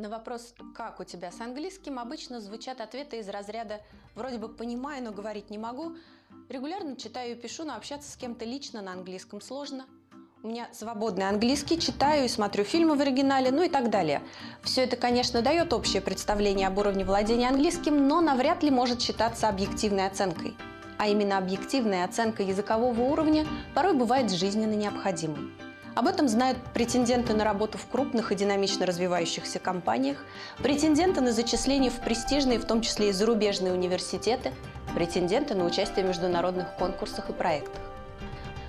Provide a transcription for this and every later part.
На вопрос «Как у тебя с английским?» обычно звучат ответы из разряда «Вроде бы понимаю, но говорить не могу», «Регулярно читаю и пишу, но общаться с кем-то лично на английском сложно», «У меня свободный английский, читаю и смотрю фильмы в оригинале», ну и так далее. Все это, конечно, дает общее представление об уровне владения английским, но навряд ли может считаться объективной оценкой. А именно объективная оценка языкового уровня порой бывает жизненно необходимой. Об этом знают претенденты на работу в крупных и динамично развивающихся компаниях, претенденты на зачисление в престижные, в том числе и зарубежные университеты, претенденты на участие в международных конкурсах и проектах.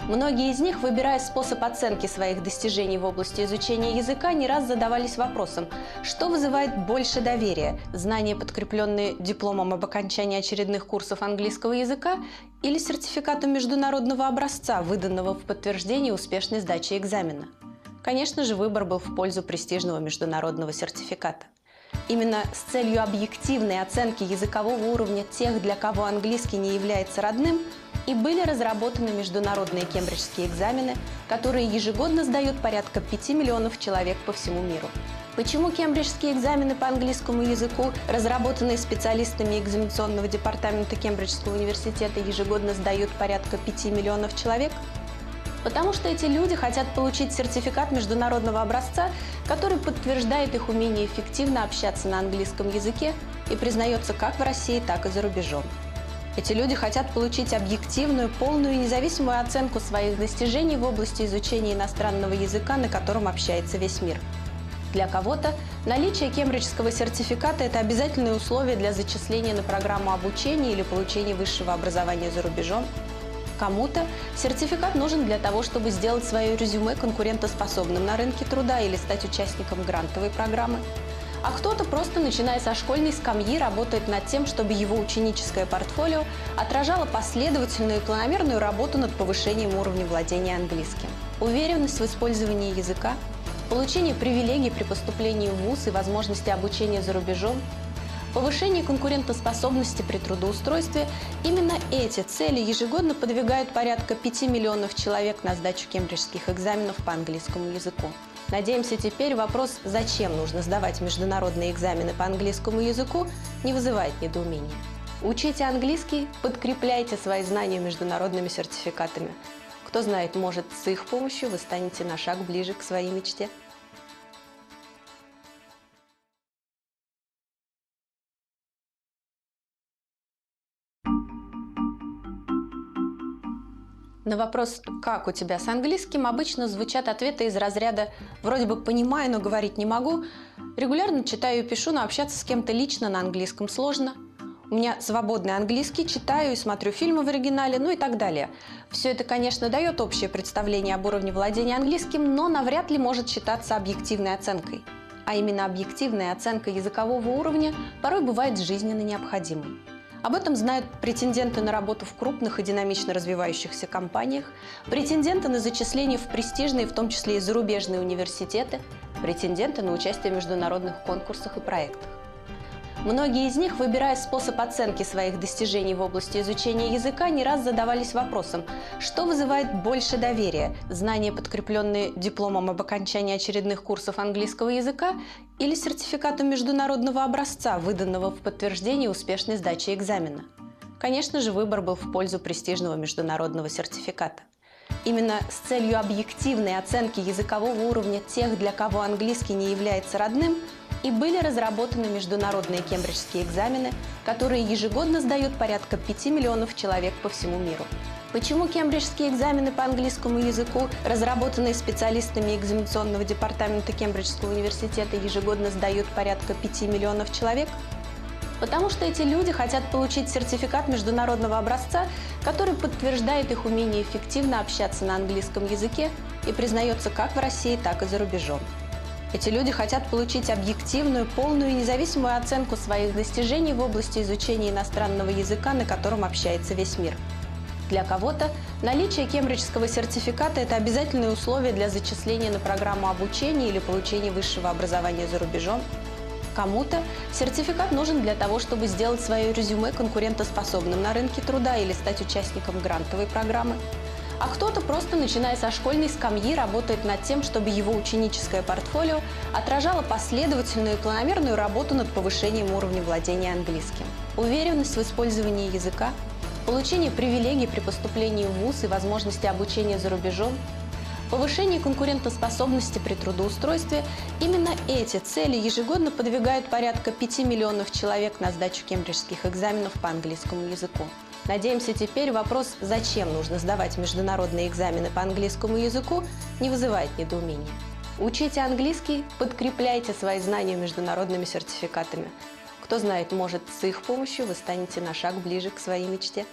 Многие из них, выбирая способ оценки своих достижений в области изучения языка, не раз задавались вопросом, что вызывает больше доверия – знания, подкрепленные дипломом об окончании очередных курсов английского языка, или сертификатом международного образца, выданного в подтверждение успешной сдачи экзамена. Конечно же, выбор был в пользу престижного международного сертификата. Именно с целью объективной оценки языкового уровня тех, для кого английский не является родным, и были разработаны международные кембриджские экзамены, которые ежегодно сдают порядка 5 миллионов человек по всему миру. Почему кембриджские экзамены по английскому языку, разработанные специалистами экзаменационного департамента Кембриджского университета, ежегодно сдают порядка 5 миллионов человек? Потому что эти люди хотят получить сертификат международного образца, который подтверждает их умение эффективно общаться на английском языке и признается как в России, так и за рубежом. Эти люди хотят получить объективную, полную и независимую оценку своих достижений в области изучения иностранного языка, на котором общается весь мир. Для кого-то наличие кембриджского сертификата – это обязательное условие для зачисления на программу обучения или получения высшего образования за рубежом. Кому-то сертификат нужен для того, чтобы сделать свое резюме конкурентоспособным на рынке труда или стать участником грантовой программы. А кто-то просто, начиная со школьной скамьи, работает над тем, чтобы его ученическое портфолио отражало последовательную и планомерную работу над повышением уровня владения английским. Уверенность в использовании языка, получение привилегий при поступлении в вуз и возможности обучения за рубежом, повышение конкурентоспособности при трудоустройстве – именно эти цели ежегодно подвигают порядка 5 миллионов человек на сдачу кембриджских экзаменов по английскому языку. Надеемся, теперь вопрос, зачем нужно сдавать международные экзамены по английскому языку, не вызывает недоумения. Учите английский, подкрепляйте свои знания международными сертификатами. Кто знает, может, с их помощью вы станете на шаг ближе к своей мечте. На вопрос «Как у тебя с английским?» обычно звучат ответы из разряда «Вроде бы понимаю, но говорить не могу», «Регулярно читаю и пишу, но общаться с кем-то лично на английском сложно», «У меня свободный английский, читаю и смотрю фильмы в оригинале», ну и так далее. Все это, конечно, дает общее представление об уровне владения английским, но навряд ли может считаться объективной оценкой. А именно объективная оценка языкового уровня порой бывает жизненно необходимой. Об этом знают претенденты на работу в крупных и динамично развивающихся компаниях, претенденты на зачисление в престижные, в том числе и зарубежные университеты, претенденты на участие в международных конкурсах и проектах. Многие из них, выбирая способ оценки своих достижений в области изучения языка, не раз задавались вопросом, что вызывает больше доверия – знания, подкрепленные дипломом об окончании очередных курсов английского языка, или сертификатом международного образца, выданного в подтверждение успешной сдачи экзамена. Конечно же, выбор был в пользу престижного международного сертификата. Именно с целью объективной оценки языкового уровня тех, для кого английский не является родным, и были разработаны международные кембриджские экзамены, которые ежегодно сдают порядка 5 миллионов человек по всему миру. Почему кембриджские экзамены по английскому языку, разработанные специалистами экзаменационного департамента Кембриджского университета, ежегодно сдают порядка 5 миллионов человек? Потому что эти люди хотят получить сертификат международного образца, который подтверждает их умение эффективно общаться на английском языке и признается как в России, так и за рубежом. Эти люди хотят получить объективную, полную и независимую оценку своих достижений в области изучения иностранного языка, на котором общается весь мир. Для кого-то наличие кембриджского сертификата – это обязательное условие для зачисления на программу обучения или получения высшего образования за рубежом. Кому-то сертификат нужен для того, чтобы сделать свое резюме конкурентоспособным на рынке труда или стать участником грантовой программы. А кто-то просто, начиная со школьной скамьи, работает над тем, чтобы его ученическое портфолио отражало последовательную и планомерную работу над повышением уровня владения английским. Уверенность в использовании языка, получение привилегий при поступлении в вуз и возможности обучения за рубежом, повышение конкурентоспособности при трудоустройстве – именно эти цели ежегодно подвигают порядка 5 миллионов человек на сдачу кембриджских экзаменов по английскому языку. Надеемся, теперь вопрос, зачем нужно сдавать международные экзамены по английскому языку, не вызывает недоумения. Учите английский, подкрепляйте свои знания международными сертификатами. Кто знает, может, с их помощью вы станете на шаг ближе к своей мечте.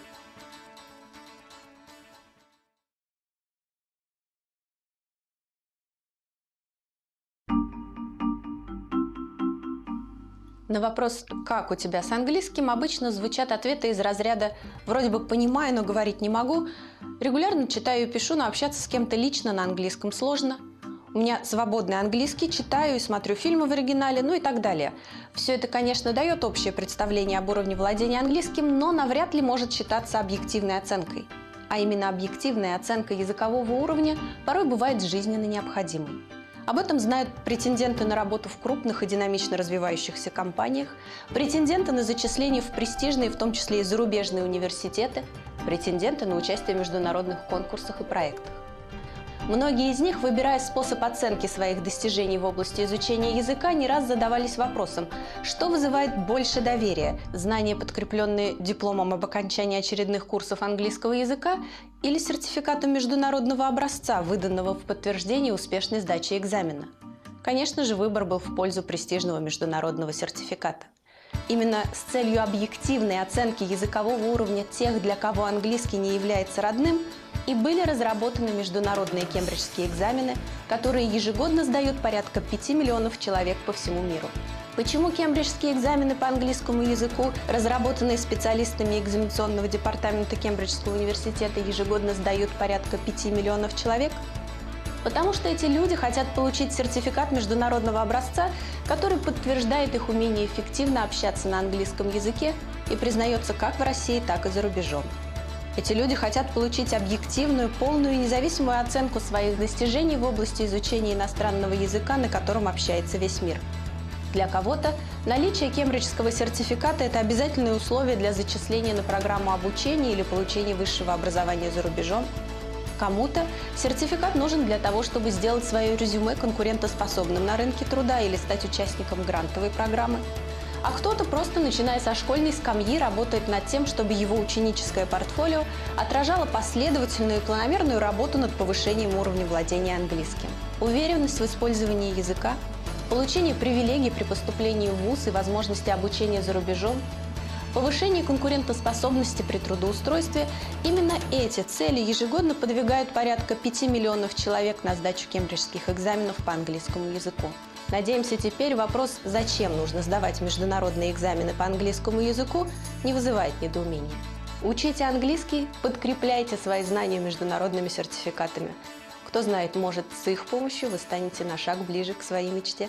На вопрос «Как у тебя с английским?» обычно звучат ответы из разряда «Вроде бы понимаю, но говорить не могу», «Регулярно читаю и пишу, но общаться с кем-то лично на английском сложно», «У меня свободный английский, читаю и смотрю фильмы в оригинале», ну и так далее. Все это, конечно, дает общее представление об уровне владения английским, но навряд ли может считаться объективной оценкой. А именно объективная оценка языкового уровня порой бывает жизненно необходимой. Об этом знают претенденты на работу в крупных и динамично развивающихся компаниях, претенденты на зачисление в престижные, в том числе и зарубежные университеты, претенденты на участие в международных конкурсах и проектах. Многие из них, выбирая способ оценки своих достижений в области изучения языка, не раз задавались вопросом, что вызывает больше доверия – знания, подкрепленные дипломом об окончании очередных курсов английского языка, или сертификатом международного образца, выданного в подтверждение успешной сдачи экзамена. Конечно же, выбор был в пользу престижного международного сертификата. Именно с целью объективной оценки языкового уровня тех, для кого английский не является родным, и были разработаны международные кембриджские экзамены, которые ежегодно сдают порядка 5 миллионов человек по всему миру. Почему кембриджские экзамены по английскому языку, разработанные специалистами экзаменационного департамента Кембриджского университета, ежегодно сдают порядка 5 миллионов человек? Потому что эти люди хотят получить сертификат международного образца, который подтверждает их умение эффективно общаться на английском языке и признается как в России, так и за рубежом. Эти люди хотят получить объективную, полную и независимую оценку своих достижений в области изучения иностранного языка, на котором общается весь мир. Для кого-то наличие кембриджского сертификата – это обязательное условие для зачисления на программу обучения или получения высшего образования за рубежом. Кому-то сертификат нужен для того, чтобы сделать свое резюме конкурентоспособным на рынке труда или стать участником грантовой программы. А кто-то просто, начиная со школьной скамьи, работает над тем, чтобы его ученическое портфолио отражало последовательную и планомерную работу над повышением уровня владения английским. Уверенность в использовании языка, получение привилегий при поступлении в вуз и возможности обучения за рубежом, повышение конкурентоспособности при трудоустройстве – именно эти цели ежегодно подвигают порядка 5 миллионов человек на сдачу кембриджских экзаменов по английскому языку. Надеемся, теперь вопрос, зачем нужно сдавать международные экзамены по английскому языку, не вызывает недоумения. Учите английский, подкрепляйте свои знания международными сертификатами. Кто знает, может, с их помощью вы станете на шаг ближе к своей мечте.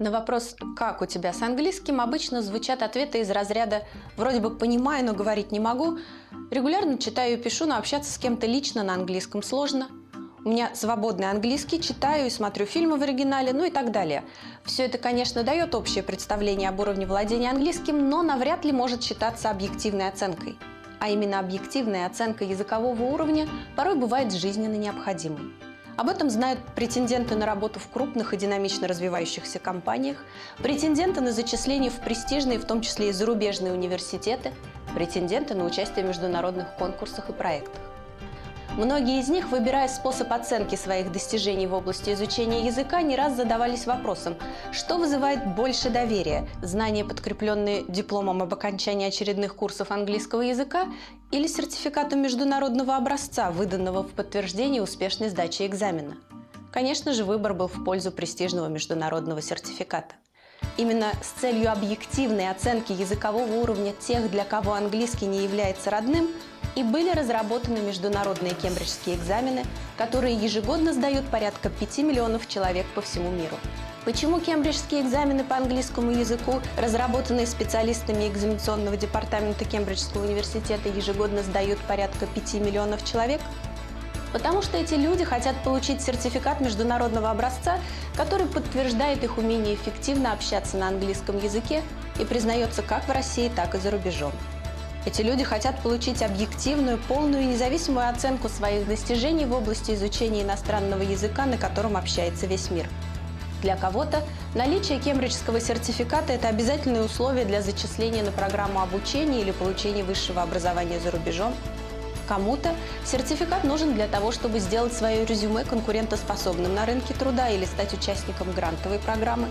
На вопрос «Как у тебя с английским?» обычно звучат ответы из разряда «Вроде бы понимаю, но говорить не могу», «Регулярно читаю и пишу, но общаться с кем-то лично на английском сложно», «У меня свободный английский, читаю и смотрю фильмы в оригинале», ну и так далее. Все это, конечно, дает общее представление об уровне владения английским, но навряд ли может считаться объективной оценкой. А именно объективная оценка языкового уровня порой бывает жизненно необходимой. Об этом знают претенденты на работу в крупных и динамично развивающихся компаниях, претенденты на зачисление в престижные, в том числе и зарубежные университеты, претенденты на участие в международных конкурсах и проектах. Многие из них, выбирая способ оценки своих достижений в области изучения языка, не раз задавались вопросом, что вызывает больше доверия – знания, подкрепленные дипломом об окончании очередных курсов английского языка, или сертификатом международного образца, выданного в подтверждение успешной сдачи экзамена. Конечно же, выбор был в пользу престижного международного сертификата. Именно с целью объективной оценки языкового уровня тех, для кого английский не является родным, и были разработаны международные кембриджские экзамены, которые ежегодно сдают порядка 5 миллионов человек по всему миру. Почему кембриджские экзамены по английскому языку, разработанные специалистами экзаменационного департамента Кембриджского университета, ежегодно сдают порядка 5 миллионов человек? Потому что эти люди хотят получить сертификат международного образца, который подтверждает их умение эффективно общаться на английском языке и признается как в России, так и за рубежом. Эти люди хотят получить объективную, полную и независимую оценку своих достижений в области изучения иностранного языка, на котором общается весь мир. Для кого-то наличие кембриджского сертификата – это обязательное условие для зачисления на программу обучения или получения высшего образования за рубежом. Кому-то сертификат нужен для того, чтобы сделать свое резюме конкурентоспособным на рынке труда или стать участником грантовой программы.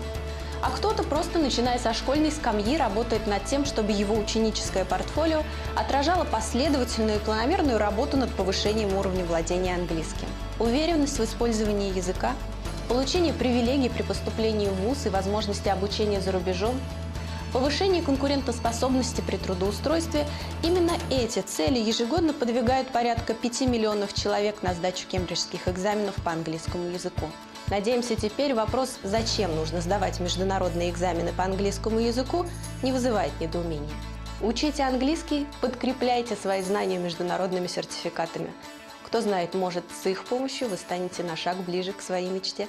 А кто-то просто, начиная со школьной скамьи, работает над тем, чтобы его ученическое портфолио отражало последовательную и планомерную работу над повышением уровня владения английским. Уверенность в использовании языка, получение привилегий при поступлении в вуз и возможности обучения за рубежом, повышение конкурентоспособности при трудоустройстве – именно эти цели ежегодно подвигают порядка 5 миллионов человек на сдачу кембриджских экзаменов по английскому языку. Надеемся, теперь вопрос, зачем нужно сдавать международные экзамены по английскому языку, не вызывает недоумения. Учите английский, подкрепляйте свои знания международными сертификатами. Кто знает, может, с их помощью вы станете на шаг ближе к своей мечте.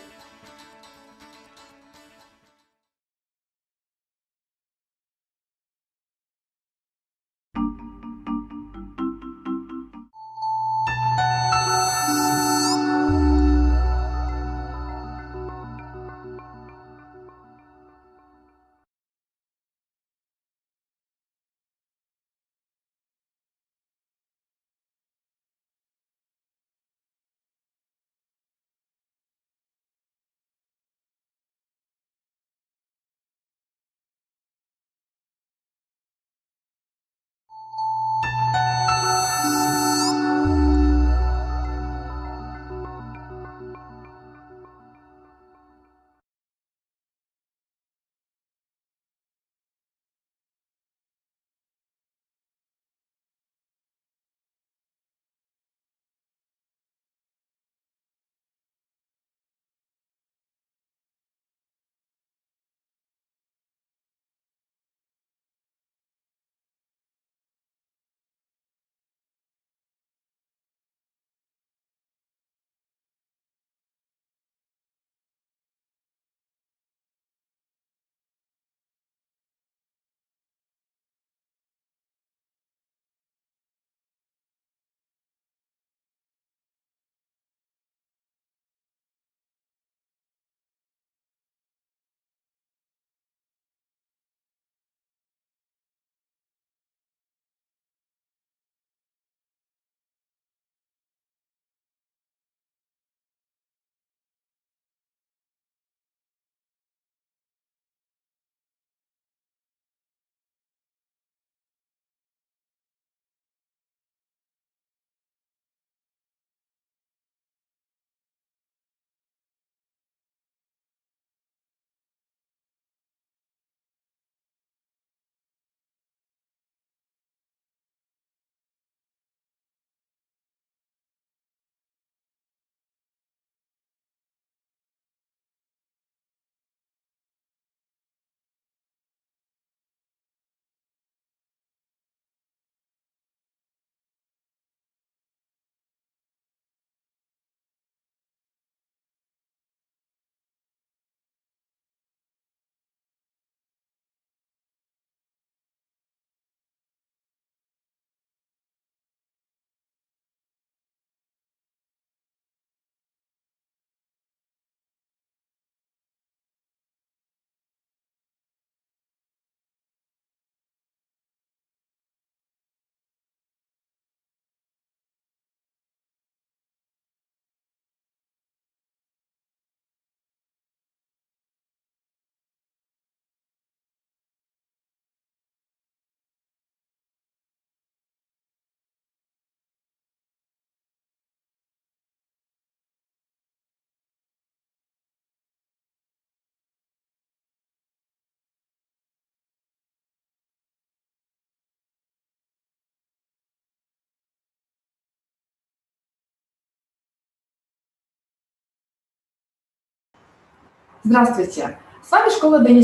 Здравствуйте! С вами школа День.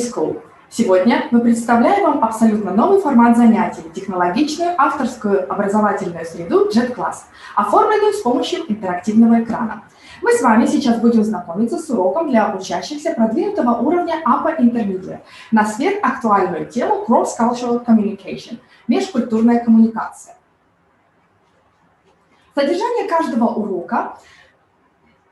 Сегодня мы представляем вам абсолютно новый формат занятий – технологичную авторскую образовательную среду JET-класс, оформленную с помощью интерактивного экрана. Мы с вами сейчас будем знакомиться с уроком для учащихся продвинутого уровня Upper Intermediate на сверхактуальную тему Cross-Cultural Communication – межкультурная коммуникация. Содержание каждого урока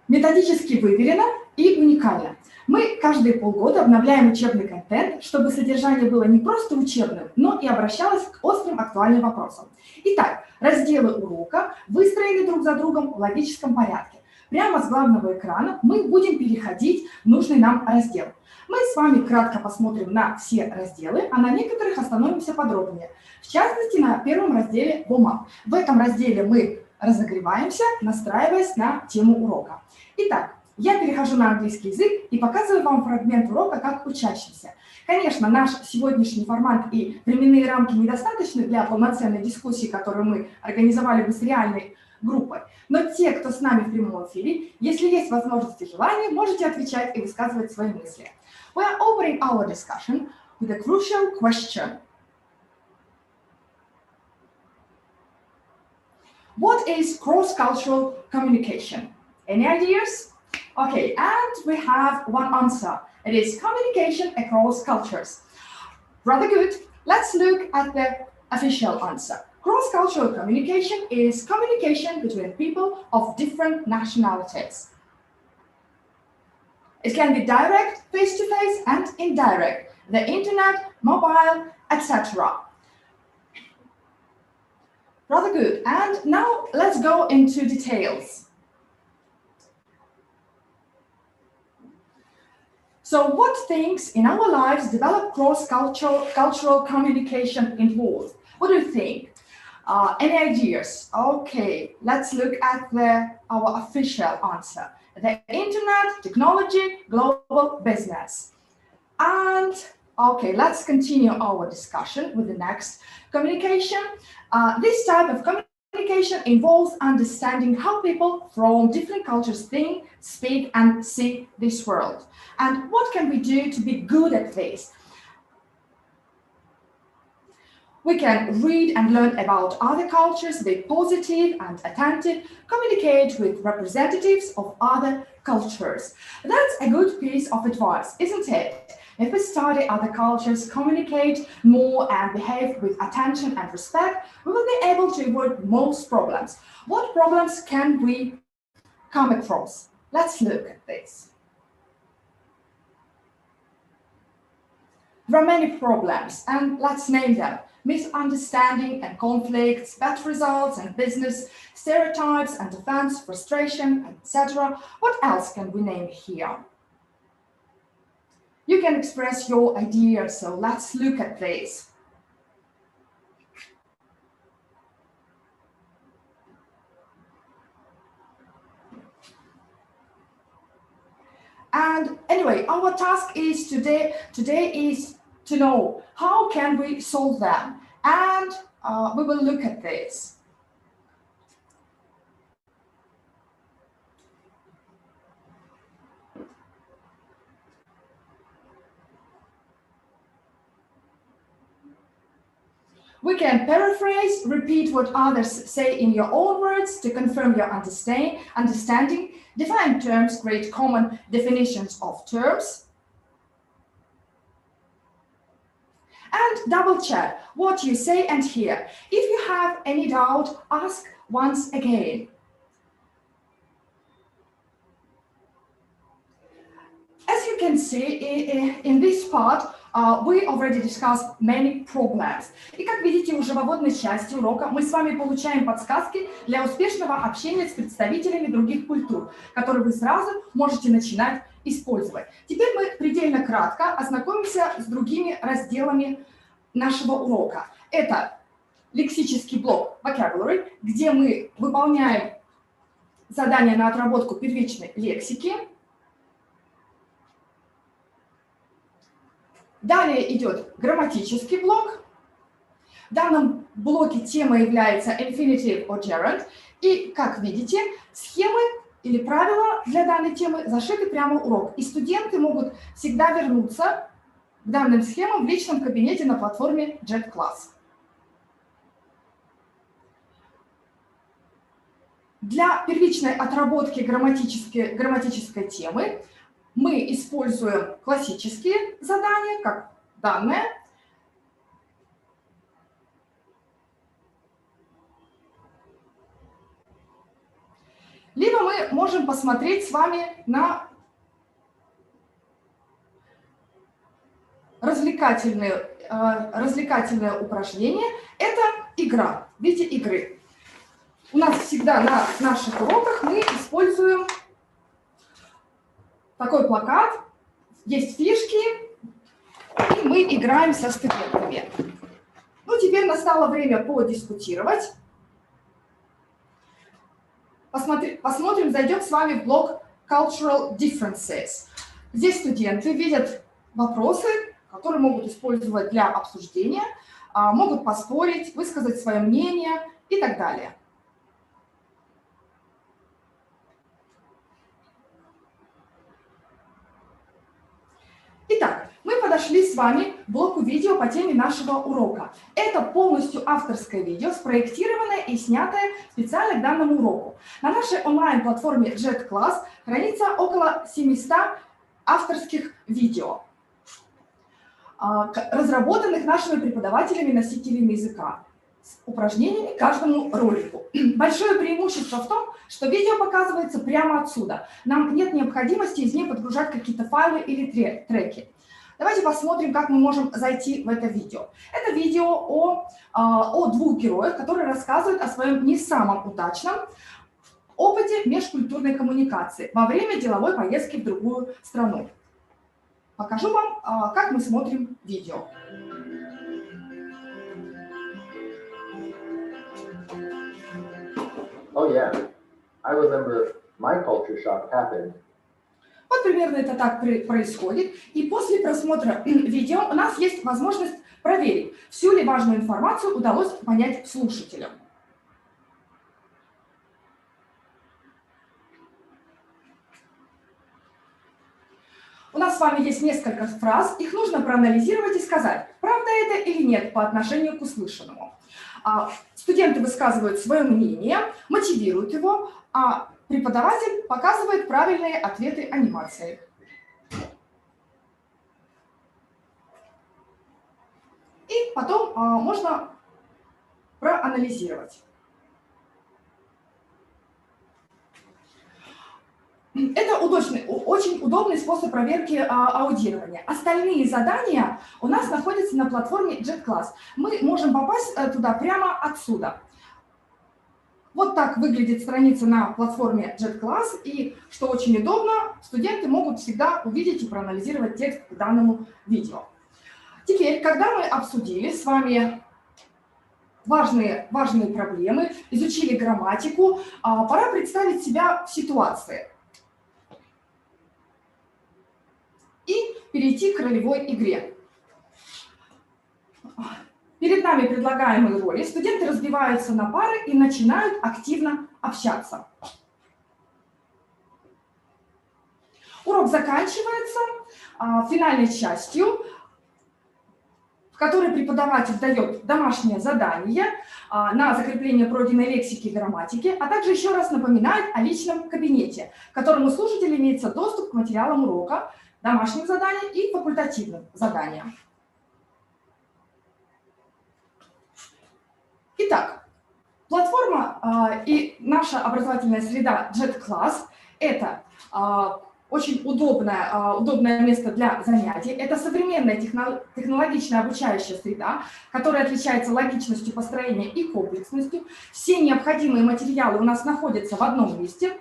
методически выверено и уникально. Мы каждые полгода обновляем учебный контент, чтобы содержание было не просто учебным, но и обращалось к острым актуальным вопросам. Итак, разделы урока выстроены друг за другом в логическом порядке. Прямо с главного экрана мы будем переходить в нужный нам раздел. Мы с вами кратко посмотрим на все разделы, а на некоторых остановимся подробнее. В частности, на первом разделе «Warm-up». В этом разделе мы разогреваемся, настраиваясь на тему урока. Итак, я перехожу на английский язык и показываю вам фрагмент урока как учащимся. Конечно, наш сегодняшний формат и временные рамки недостаточны для полноценной дискуссии, которую мы организовали бы с реальной группой. Но те, кто с нами в прямом эфире, если есть возможность и желание, можете отвечать и высказывать свои мысли. We are opening our discussion with a crucial question. What is cross-cultural communication? Any ideas? Okay, and we have one answer. It is communication across cultures. Rather good. Let's look at the official answer. Cross-cultural communication is communication between people of different nationalities. It can be direct, face-to-face, and indirect, the internet, mobile, etc. Rather good. And now let's go into details. So what things in our lives develop cross-cultural communication involved? What do you think? Any ideas? Okay, let's look at our official answer. The internet, technology, global business. And okay, let's continue our discussion with the next communication. This type of communication involves understanding how people from different cultures think, speak, and see this world. And what can we do to be good at this? We can read and learn about other cultures, be positive and attentive, communicate with representatives of other cultures. That's a good piece of advice, isn't it? If we study other cultures, communicate more and behave with attention and respect, we will be able to avoid most problems. What problems can we come across? Let's look at this. There are many problems, and let's name them. Misunderstanding and conflicts, bad results and business, stereotypes and offense, frustration, etc. What else can we name here? You can express your ideas, so let's look at this. And anyway, our task is today is to know how can we solve them, and we will look at this. We can paraphrase, repeat what others say in your own words to confirm your understanding, define terms, create common definitions of terms, and double check what you say and hear. If you have any doubt, ask once again. As you can see in this part, we already discussed many problems. И как видите, уже в вводной части урока мы с вами получаем подсказки для успешного общения с представителями других культур, которые вы сразу можете начинать использовать. Теперь мы предельно кратко ознакомимся с другими разделами нашего урока. Это лексический блок vocabulary, где мы выполняем задания на отработку первичной лексики. Далее идет грамматический блок. В данном блоке тема является infinitive or gerund. И, как видите, схемы или правила для данной темы зашиты прямо в урок. И студенты могут всегда вернуться к данным схемам в личном кабинете на платформе JetClass. Для первичной отработки грамматической темы мы используем классические задания, как данное. Либо мы можем посмотреть с вами на развлекательное упражнение. Это игра в виде игры. У нас всегда на наших уроках мы используем такой плакат, есть фишки, и мы играем со студентами. Ну, теперь настало время подискутировать. Посмотрим, зайдем с вами в блок Cultural Differences. Здесь студенты видят вопросы, которые могут использовать для обсуждения, могут поспорить, высказать свое мнение и так далее. Итак, мы подошли с вами к блоку видео по теме нашего урока. Это полностью авторское видео, спроектированное и снятое специально к данному уроку. На нашей онлайн-платформе JetClass хранится около 700 авторских видео, разработанных нашими преподавателями-носителями языка, с упражнениями к каждому ролику. Большое преимущество в том, что видео показывается прямо отсюда. Нам нет необходимости из нее подгружать какие-то файлы или треки. Давайте посмотрим, как мы можем зайти в это видео. Это видео о двух героях, которые рассказывают о своем не самом удачном опыте межкультурной коммуникации во время деловой поездки в другую страну. Покажу вам, как мы смотрим видео. Oh yeah, I remember my culture shock happened. Вот примерно это так происходит. И после просмотра видео у нас есть возможность проверить, всю ли важную информацию удалось понять слушателям. У нас с вами есть несколько фраз, их нужно проанализировать и сказать, правда это или нет по отношению к услышанному. Студенты высказывают свое мнение, мотивируют его, а преподаватель показывает правильные ответы анимацией. И потом можно проанализировать. Это очень удобный способ проверки аудирования. Остальные задания у нас находятся на платформе JetClass. Мы можем попасть туда прямо отсюда. Вот так выглядит страница на платформе JetClass, и, что очень удобно, студенты могут всегда увидеть и проанализировать текст к данному видео. Теперь, когда мы обсудили с вами важные проблемы, изучили грамматику, пора представить себя в ситуации и перейти к ролевой игре. Перед нами предлагаемые роли. Студенты разбиваются на пары и начинают активно общаться. Урок заканчивается финальной частью, в которой преподаватель дает домашнее задание на закрепление пройденной лексики и грамматики, а также еще раз напоминает о личном кабинете, в котором у слушателя имеется доступ к материалам урока, домашним заданиям и факультативным заданиям. Итак, платформа и наша образовательная среда JetClass – это очень удобное место для занятий. Это современная технологичная обучающая среда, которая отличается логичностью построения и комплексностью. Все необходимые материалы у нас находятся в одном месте,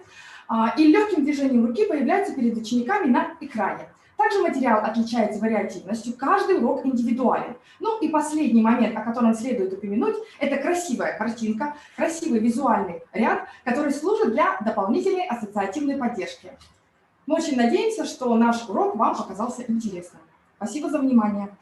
и легким движением руки появляются перед учениками на экране. Также материал отличается вариативностью, каждый урок индивидуален. Ну и последний момент, о котором следует упомянуть, это красивая картинка, красивый визуальный ряд, который служит для дополнительной ассоциативной поддержки. Мы очень надеемся, что наш урок вам показался интересным. Спасибо за внимание.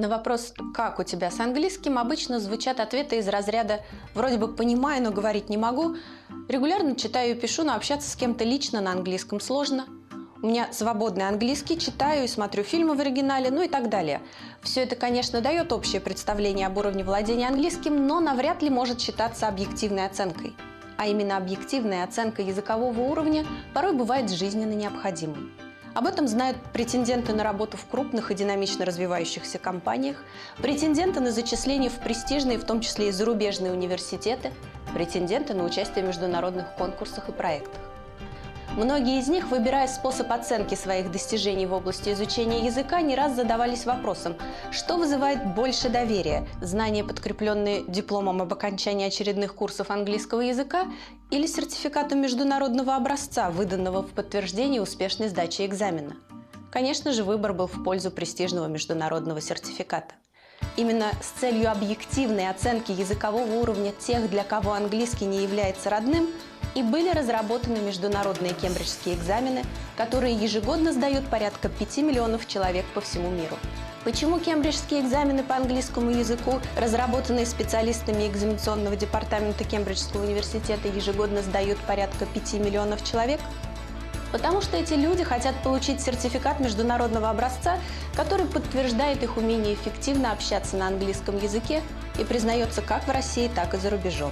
На вопрос «как у тебя с английским» обычно звучат ответы из разряда «вроде бы понимаю, но говорить не могу», «регулярно читаю и пишу, но общаться с кем-то лично на английском сложно», «у меня свободный английский, читаю и смотрю фильмы в оригинале», ну и так далее. Все это, конечно, дает общее представление об уровне владения английским, но навряд ли может считаться объективной оценкой. А именно объективная оценка языкового уровня порой бывает жизненно необходимой. Об этом знают претенденты на работу в крупных и динамично развивающихся компаниях, претенденты на зачисление в престижные, в том числе и зарубежные университеты, претенденты на участие в международных конкурсах и проектах. Многие из них, выбирая способ оценки своих достижений в области изучения языка, не раз задавались вопросом, что вызывает больше доверия – знания, подкрепленные дипломом об окончании очередных курсов английского языка, или сертификатом международного образца, выданного в подтверждение успешной сдачи экзамена. Конечно же, выбор был в пользу престижного международного сертификата. Именно с целью объективной оценки языкового уровня тех, для кого английский не является родным, и были разработаны международные кембриджские экзамены, которые ежегодно сдают порядка 5 миллионов человек по всему миру. Почему кембриджские экзамены по английскому языку, разработанные специалистами экзаменационного департамента Кембриджского университета, ежегодно сдают порядка 5 миллионов человек? Потому что эти люди хотят получить сертификат международного образца, который подтверждает их умение эффективно общаться на английском языке и признается как в России, так и за рубежом.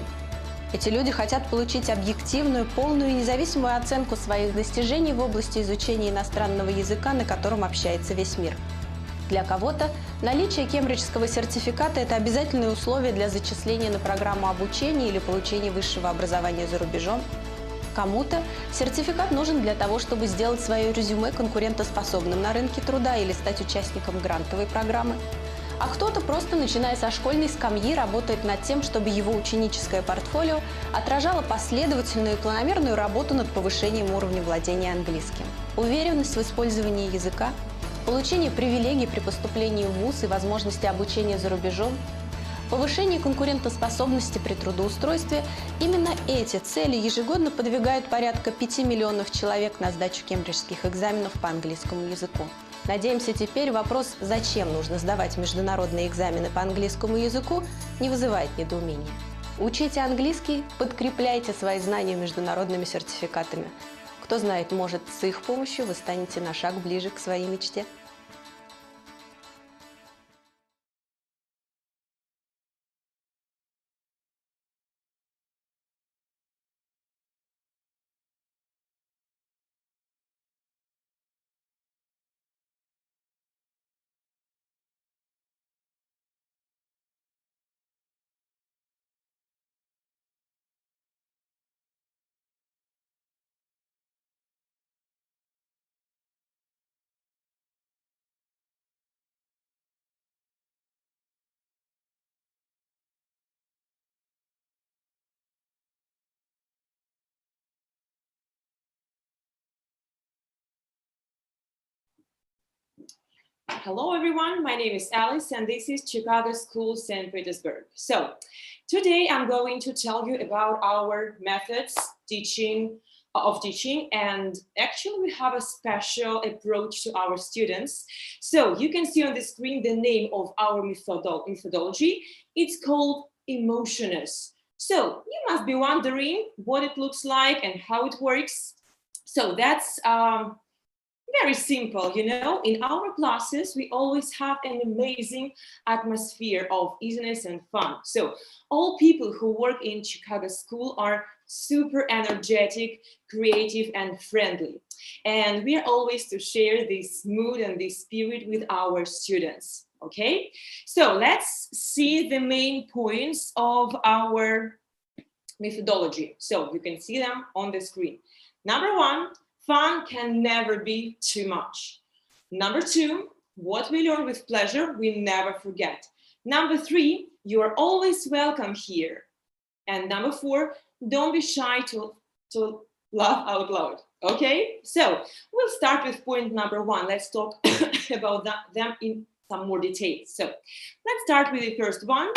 Эти люди хотят получить объективную, полную и независимую оценку своих достижений в области изучения иностранного языка, на котором общается весь мир. Для кого-то наличие кембриджского сертификата – это обязательное условие для зачисления на программу обучения или получения высшего образования за рубежом. Кому-то сертификат нужен для того, чтобы сделать свое резюме конкурентоспособным на рынке труда или стать участником грантовой программы. А кто-то просто, начиная со школьной скамьи, работает над тем, чтобы его ученическое портфолио отражало последовательную и планомерную работу над повышением уровня владения английским. Уверенность в использовании языка, получение привилегий при поступлении в вуз и возможности обучения за рубежом, повышение конкурентоспособности при трудоустройстве – именно эти цели ежегодно подвигают порядка 5 миллионов человек на сдачу кембриджских экзаменов по английскому языку. Надеемся, теперь вопрос, зачем нужно сдавать международные экзамены по английскому языку, не вызывает недоумения. Учите английский, подкрепляйте свои знания международными сертификатами. Кто знает, может, с их помощью вы станете на шаг ближе к своей мечте. Hello everyone, my name is Alice and this is Chicago School St. Petersburg. So today I'm going to tell you about our methods of teaching, and actually we have a special approach to our students. So you can see on the screen the name of our methodology. It's called Emotioners. So you must be wondering what it looks like and how it works. So that's very simple, you know. In our classes, we always have an amazing atmosphere of easiness and fun. So all people who work in Chicago School are super energetic, creative, and friendly. And we are always to share this mood and this spirit with our students, okay? So let's see the main points of our methodology. So you can see them on the screen. Number one, fun can never be too much. Number two, what we learn with pleasure, we never forget. Number three, you are always welcome here. And number four, don't be shy to laugh out loud. Okay, so we'll start with point number one. Let's talk about them in some more detail. So let's start with the first one.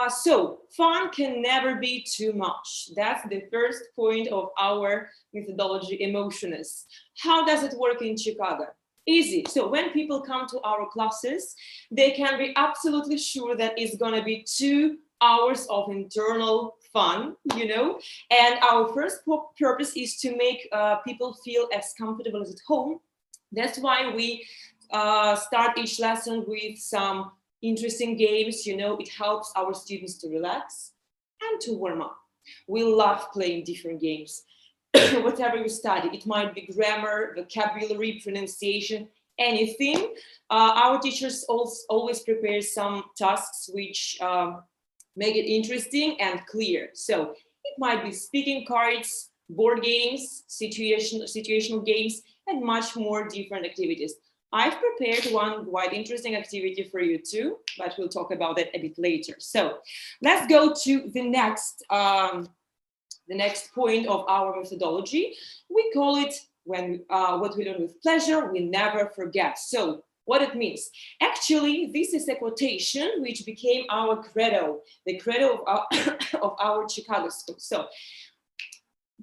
So fun can never be too much. That's the first point of our methodology, Emotioners. How does it work in Chicago? Easy. So when people come to our classes, they can be absolutely sure that it's going to be 2 hours of internal fun, you know. And our first purpose is to make people feel as comfortable as at home. That's why we start each lesson with some interesting games. You know, it helps our students to relax and to warm up. We love playing different games. Whatever you study, it might be grammar, vocabulary, pronunciation, anything. Our teachers always prepare some tasks which make it interesting and clear. So it might be speaking cards, board games, situational games, and much more different activities. I've prepared one quite interesting activity for you too, but we'll talk about that a bit later. So let's go to the next point of our methodology. We call it what we learn with pleasure, we never forget. So what it means? Actually, this is a quotation which became our credo, the credo of our Chicago school. So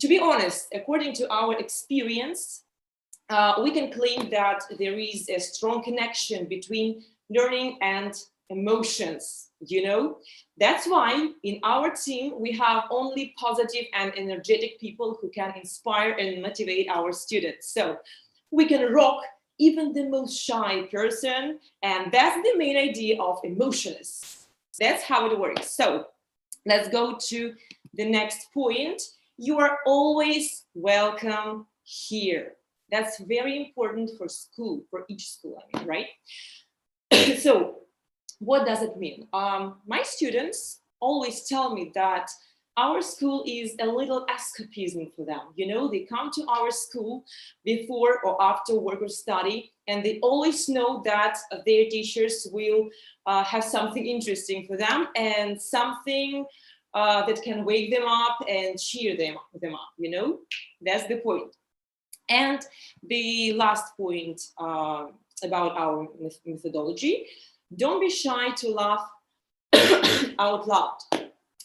to be honest, according to our experience, we can claim that there is a strong connection between learning and emotions, you know. That's why in our team, we have only positive and energetic people who can inspire and motivate our students. So we can rock even the most shy person. And that's the main idea of emotionless. That's how it works. So let's go to the next point. You are always welcome here. That's very important for school, for each school, I mean, right? So what does it mean? My students always tell me that our school is a little escapism for them. You know, they come to our school before or after work or study, and they always know that their teachers will have something interesting for them and something that can wake them up and cheer them up, you know? That's the point. And the last point about our methodology, don't be shy to laugh out loud.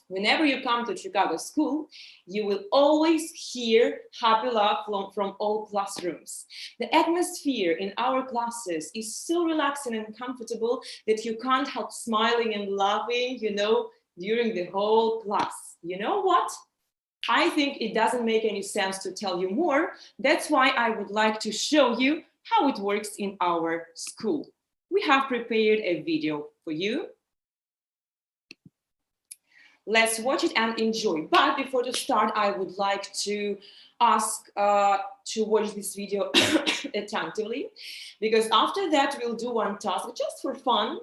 Whenever you come to Chicago school, you will always hear happy laugh from all classrooms. The atmosphere in our classes is so relaxing and comfortable that you can't help smiling and laughing, you know, during the whole class. You know what? I think it doesn't make any sense to tell you more. That's why I would like to show you how it works in our school. We have prepared a video for you. Let's watch it and enjoy. But before to start, I would like to ask to watch this video attentively, because after that we'll do one task just for fun,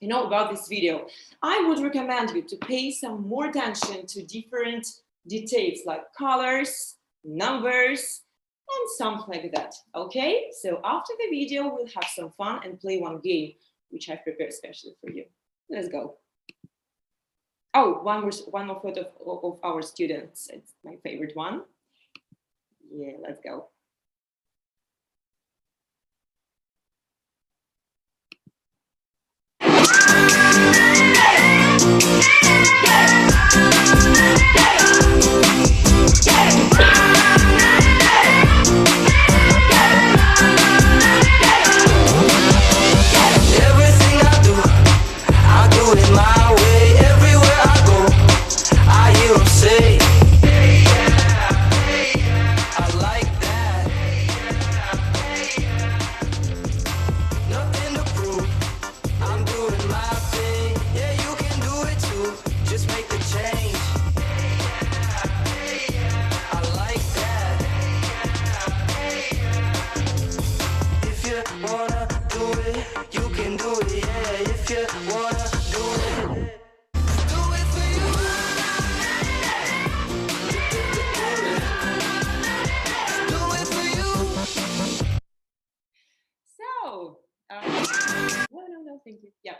you know, about this video. I would recommend you to pay some more attention to different details like colors, numbers, and something like that. Okay, so after the video, we'll have some fun and play one game, which I've prepared especially for you. Let's go. Oh, one more photo of our students. It's my favorite one. Yeah, let's go. Thank you. Yeah.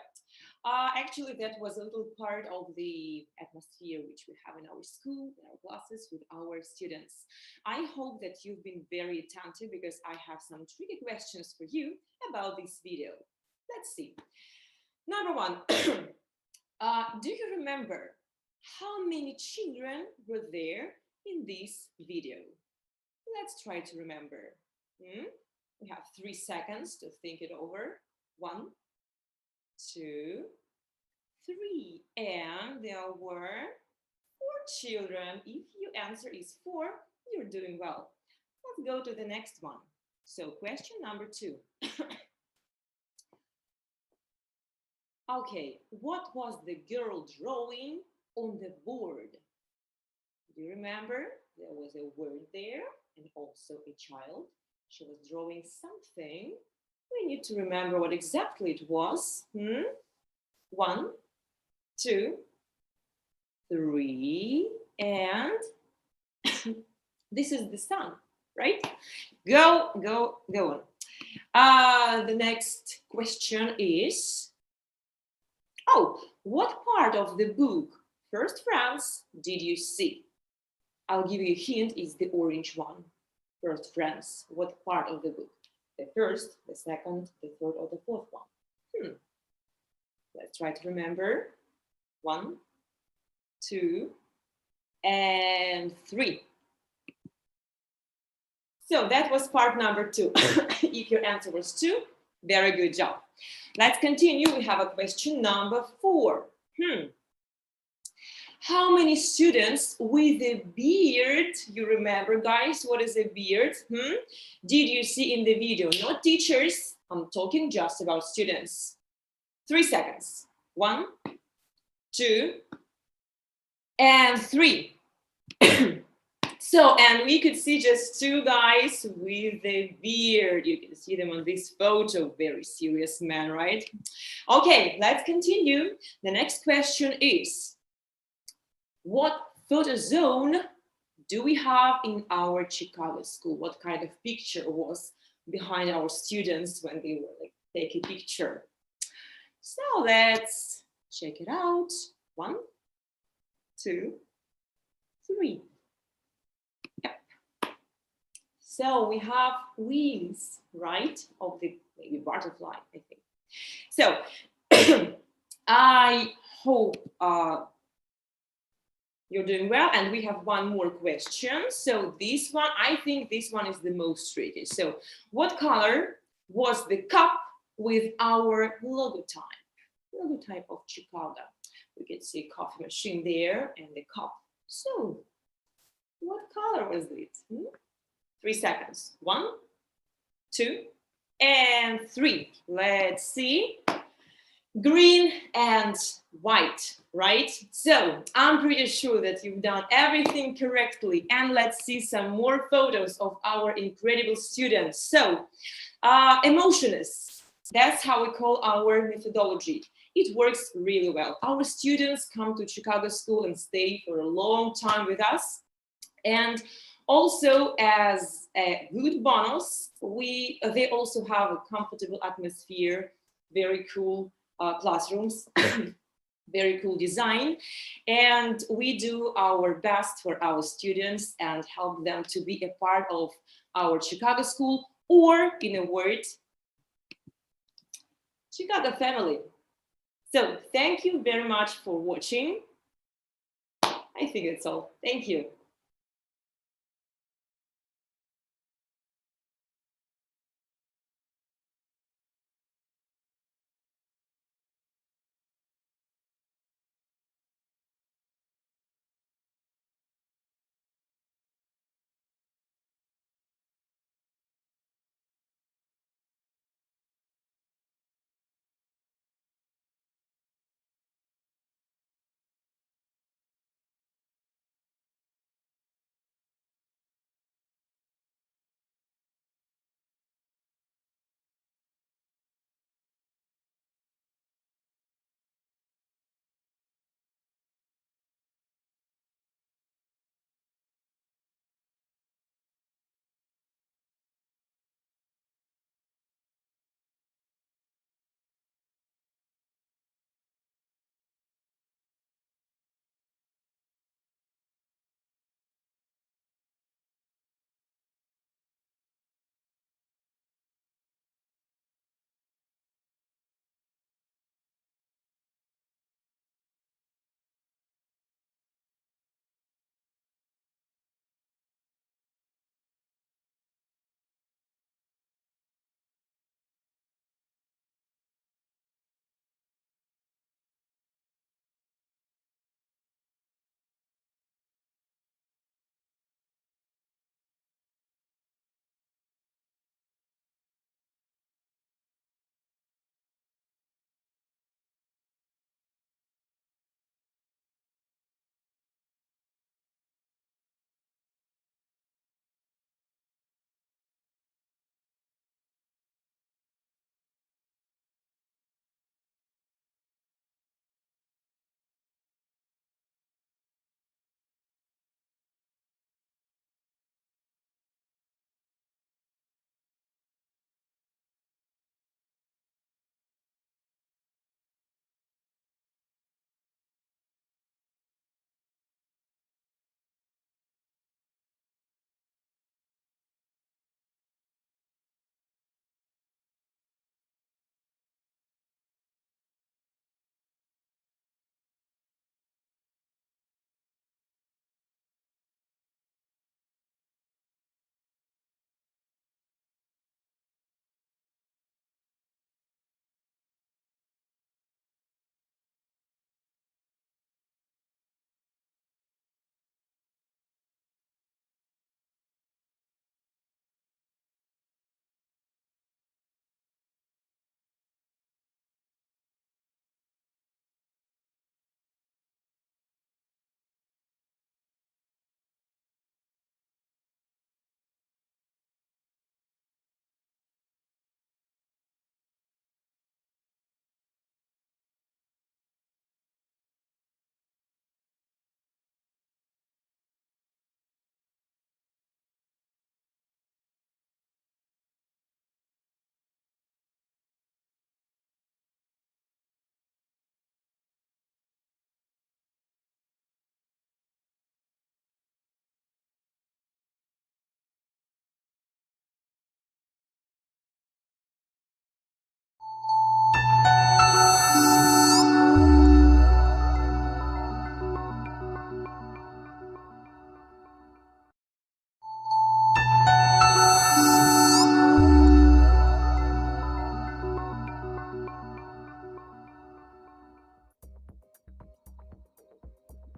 Actually, that was a little part of the atmosphere which we have in our school, in our classes, with our students. I hope that you've been very attentive, because I have some tricky questions for you about this video. Let's see. Number one, do you remember how many children were there in this video? Let's try to remember. We have 3 seconds to think it over. 1, 2, 3. And there were 4 children. If your answer is 4, you're doing well. Let's go to the next one. So question number 2. Okay, what was the girl drawing on the board? Do you remember? There was a word there and also a child. She was drawing something. We need to remember what exactly it was. 1, 2, 3, and this is the sun, right? Go on. The next question is, what part of the book, First Friends, did you see? I'll give you a hint, it's the orange one. First Friends, what part of the book? The first, the second, the third, or the fourth one? Let's try to remember. 1, 2, and 3. So that was part number 2. If your answer was 2, very good job. Let's continue. We have a question number 4. How many students with a beard, you remember, guys, what is a beard? Did you see in the video? Not teachers, I'm talking just about students. 3 seconds. 1, 2, and 3. So, and we could see just 2 guys with a beard. You can see them on this photo. Very serious man, right? Okay, let's continue. The next question is, what photo zone do we have in our Chicago school? What kind of picture was behind our students when they were like, take a picture? So let's check it out. 1, 2, 3. Yep. So we have wings, right? Of the maybe butterfly, I think. So I hope you're doing well, and we have one more question. So this one, I think this one is the most tricky. So what color was the cup with our logotype of Chicago? We can see a coffee machine there and the cup. So what color was it? 3 seconds. 1, 2, and 3. Let's see. Green and white, right? So I'm pretty sure that you've done everything correctly. And let's see some more photos of our incredible students. So emotionless, that's how we call our methodology. It works really well. Our students come to Chicago School and stay for a long time with us. And also, as a good bonus, they also have a comfortable atmosphere, very cool classrooms, very cool design, and we do our best for our students and help them to be a part of our Chicago School, or in a word, Chicago family. So thank you very much for watching. I think that's all. Thank you.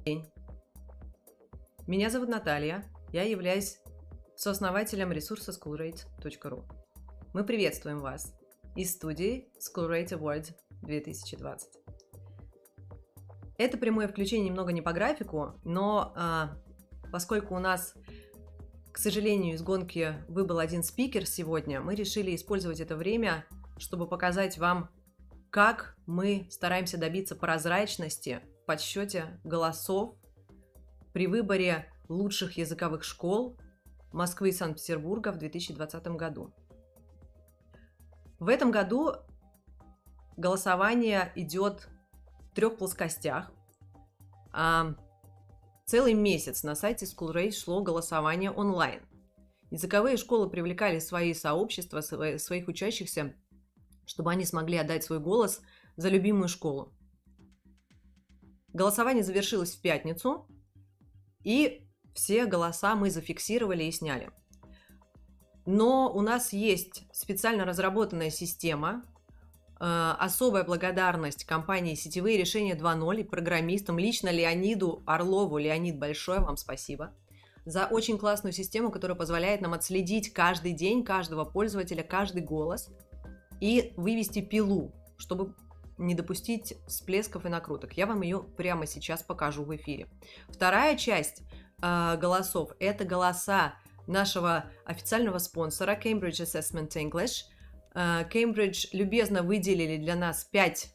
День. Меня зовут Наталья. Я являюсь сооснователем ресурса SchoolRate.ru. Мы приветствуем вас из студии SchoolRate Award 2020. Это прямое включение немного не по графику, но поскольку у нас, к сожалению, из гонки выбыл один спикер сегодня, мы решили использовать это время, чтобы показать вам, как мы стараемся добиться прозрачности в подсчете голосов при выборе лучших языковых школ Москвы и Санкт-Петербурга в 2020 году. В этом году голосование идет в 3 плоскостях. Целый месяц на сайте SchoolRate шло голосование онлайн. Языковые школы привлекали свои сообщества, своих учащихся, чтобы они смогли отдать свой голос за любимую школу. Голосование завершилось в пятницу, и все голоса мы зафиксировали и сняли. Но у нас есть специально разработанная система. Особая благодарность компании «Сетевые решения 2.0» и программистам, лично Леониду Орлову. Леонид, большое вам спасибо за очень классную систему, которая позволяет нам отследить каждый день каждого пользователя, каждый голос и вывести пилу, чтобы не допустить всплесков и накруток. Я вам ее прямо сейчас покажу в эфире. Вторая часть голосов – это голоса нашего официального спонсора Cambridge Assessment English. Cambridge любезно выделили для нас 5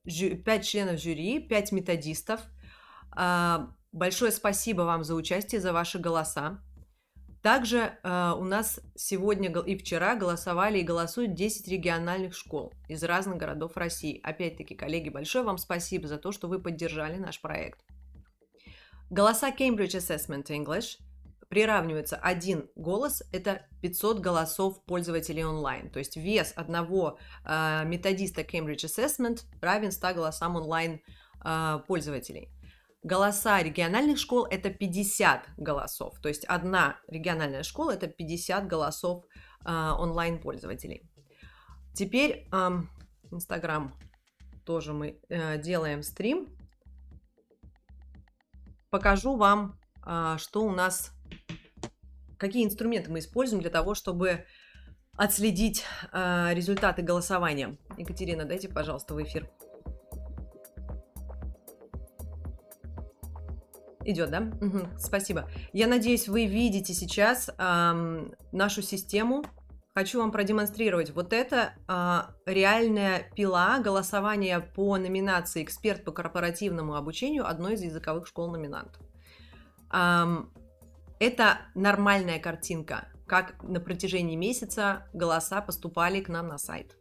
членов жюри, 5 методистов. Большое спасибо вам за участие, за ваши голоса. Также у нас сегодня и вчера голосовали и голосуют 10 региональных школ из разных городов России. Опять-таки, коллеги, большое вам спасибо за то, что вы поддержали наш проект. Голоса Cambridge Assessment English приравнивается 1 голос, это 500 голосов пользователей онлайн. То есть вес одного методиста Cambridge Assessment равен 100 голосам онлайн пользователей. Голоса региональных школ – это 50 голосов. То есть одна региональная школа – это 50 голосов онлайн пользователей. Теперь Инстаграм тоже мы делаем стрим. Покажу вам, что у нас, какие инструменты мы используем для того, чтобы отследить результаты голосования. Екатерина, дайте, пожалуйста, в эфир. Идет, да? Угу, спасибо. Я надеюсь, вы видите сейчас нашу систему. Хочу вам продемонстрировать. Вот это реальная пила голосования по номинации «Эксперт по корпоративному обучению» одной из языковых школ-номинантов. Это нормальная картинка, как на протяжении месяца голоса поступали к нам на сайт.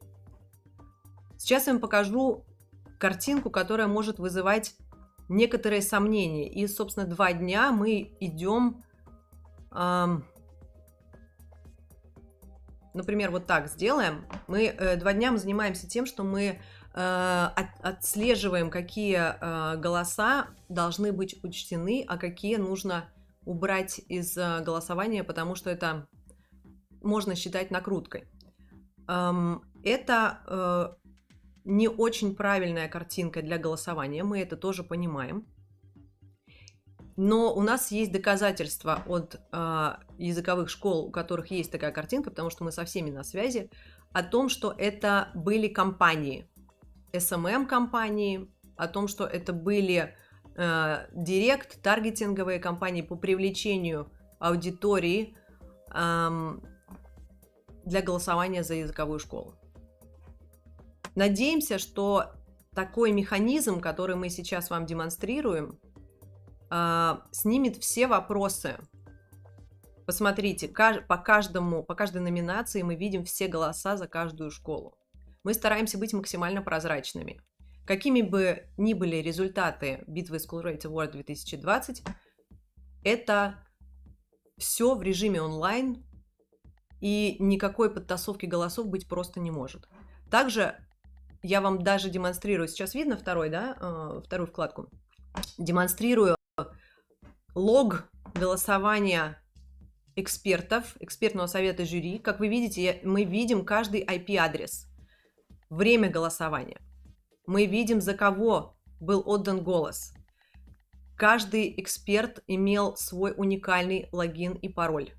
Сейчас я вам покажу картинку, которая может вызывать некоторые сомнения. И, собственно, 2 дня мы идем, например, вот так сделаем. 2 дня мы занимаемся тем, что мы отслеживаем, какие голоса должны быть учтены, а какие нужно убрать из голосования, потому что это можно считать накруткой. Это не очень правильная картинка для голосования, мы это тоже понимаем. Но у нас есть доказательства от языковых школ, у которых есть такая картинка, потому что мы со всеми на связи, о том, что это были компании, SMM-компании, о том, что это были директ, таргетинговые компании по привлечению аудитории для голосования за языковую школу. Надеемся, что такой механизм, который мы сейчас вам демонстрируем, снимет все вопросы. Посмотрите, по каждой номинации мы видим все голоса за каждую школу. Мы стараемся быть максимально прозрачными. Какими бы ни были результаты битвы SchoolRate Award 2020, это все в режиме онлайн, и никакой подтасовки голосов быть просто не может. Также я вам даже демонстрирую, сейчас видно вторую вкладку, демонстрирую лог голосования экспертов, экспертного совета жюри. Как вы видите, мы видим каждый IP-адрес, время голосования. Мы видим, за кого был отдан голос. Каждый эксперт имел свой уникальный логин и пароль.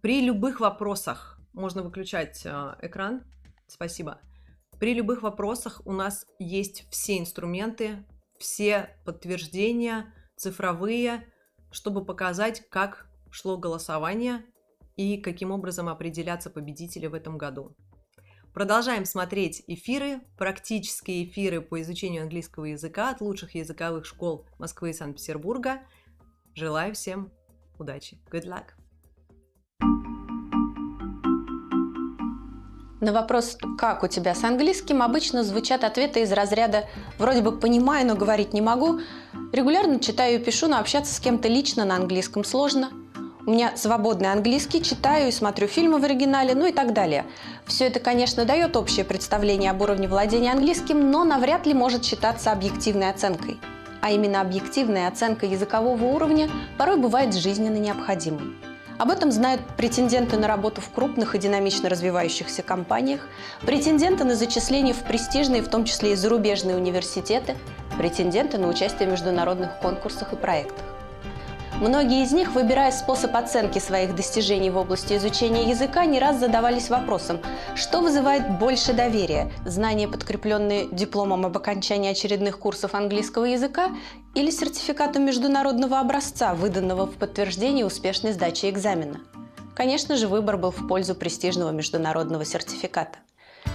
При любых вопросах, можно выключать экран, спасибо. При любых вопросах у нас есть все инструменты, все подтверждения, цифровые, чтобы показать, как шло голосование и каким образом определяться победители в этом году. Продолжаем смотреть эфиры, практические эфиры по изучению английского языка от лучших языковых школ Москвы и Санкт-Петербурга. Желаю всем удачи. Good luck! На вопрос «Как у тебя с английским?» обычно звучат ответы из разряда «Вроде бы понимаю, но говорить не могу», «Регулярно читаю и пишу, но общаться с кем-то лично на английском сложно», «У меня свободный английский, читаю и смотрю фильмы в оригинале», ну и так далее. Все это, конечно, дает общее представление об уровне владения английским, но навряд ли может считаться объективной оценкой. А именно объективная оценка языкового уровня порой бывает жизненно необходимой. Об этом знают претенденты на работу в крупных и динамично развивающихся компаниях, претенденты на зачисление в престижные, в том числе и зарубежные университеты, претенденты на участие в международных конкурсах и проектах. Многие из них, выбирая способ оценки своих достижений в области изучения языка, не раз задавались вопросом, что вызывает больше доверия – знания, подкрепленные дипломом об окончании очередных курсов английского языка, или сертификатом международного образца, выданного в подтверждение успешной сдачи экзамена. Конечно же, выбор был в пользу престижного международного сертификата.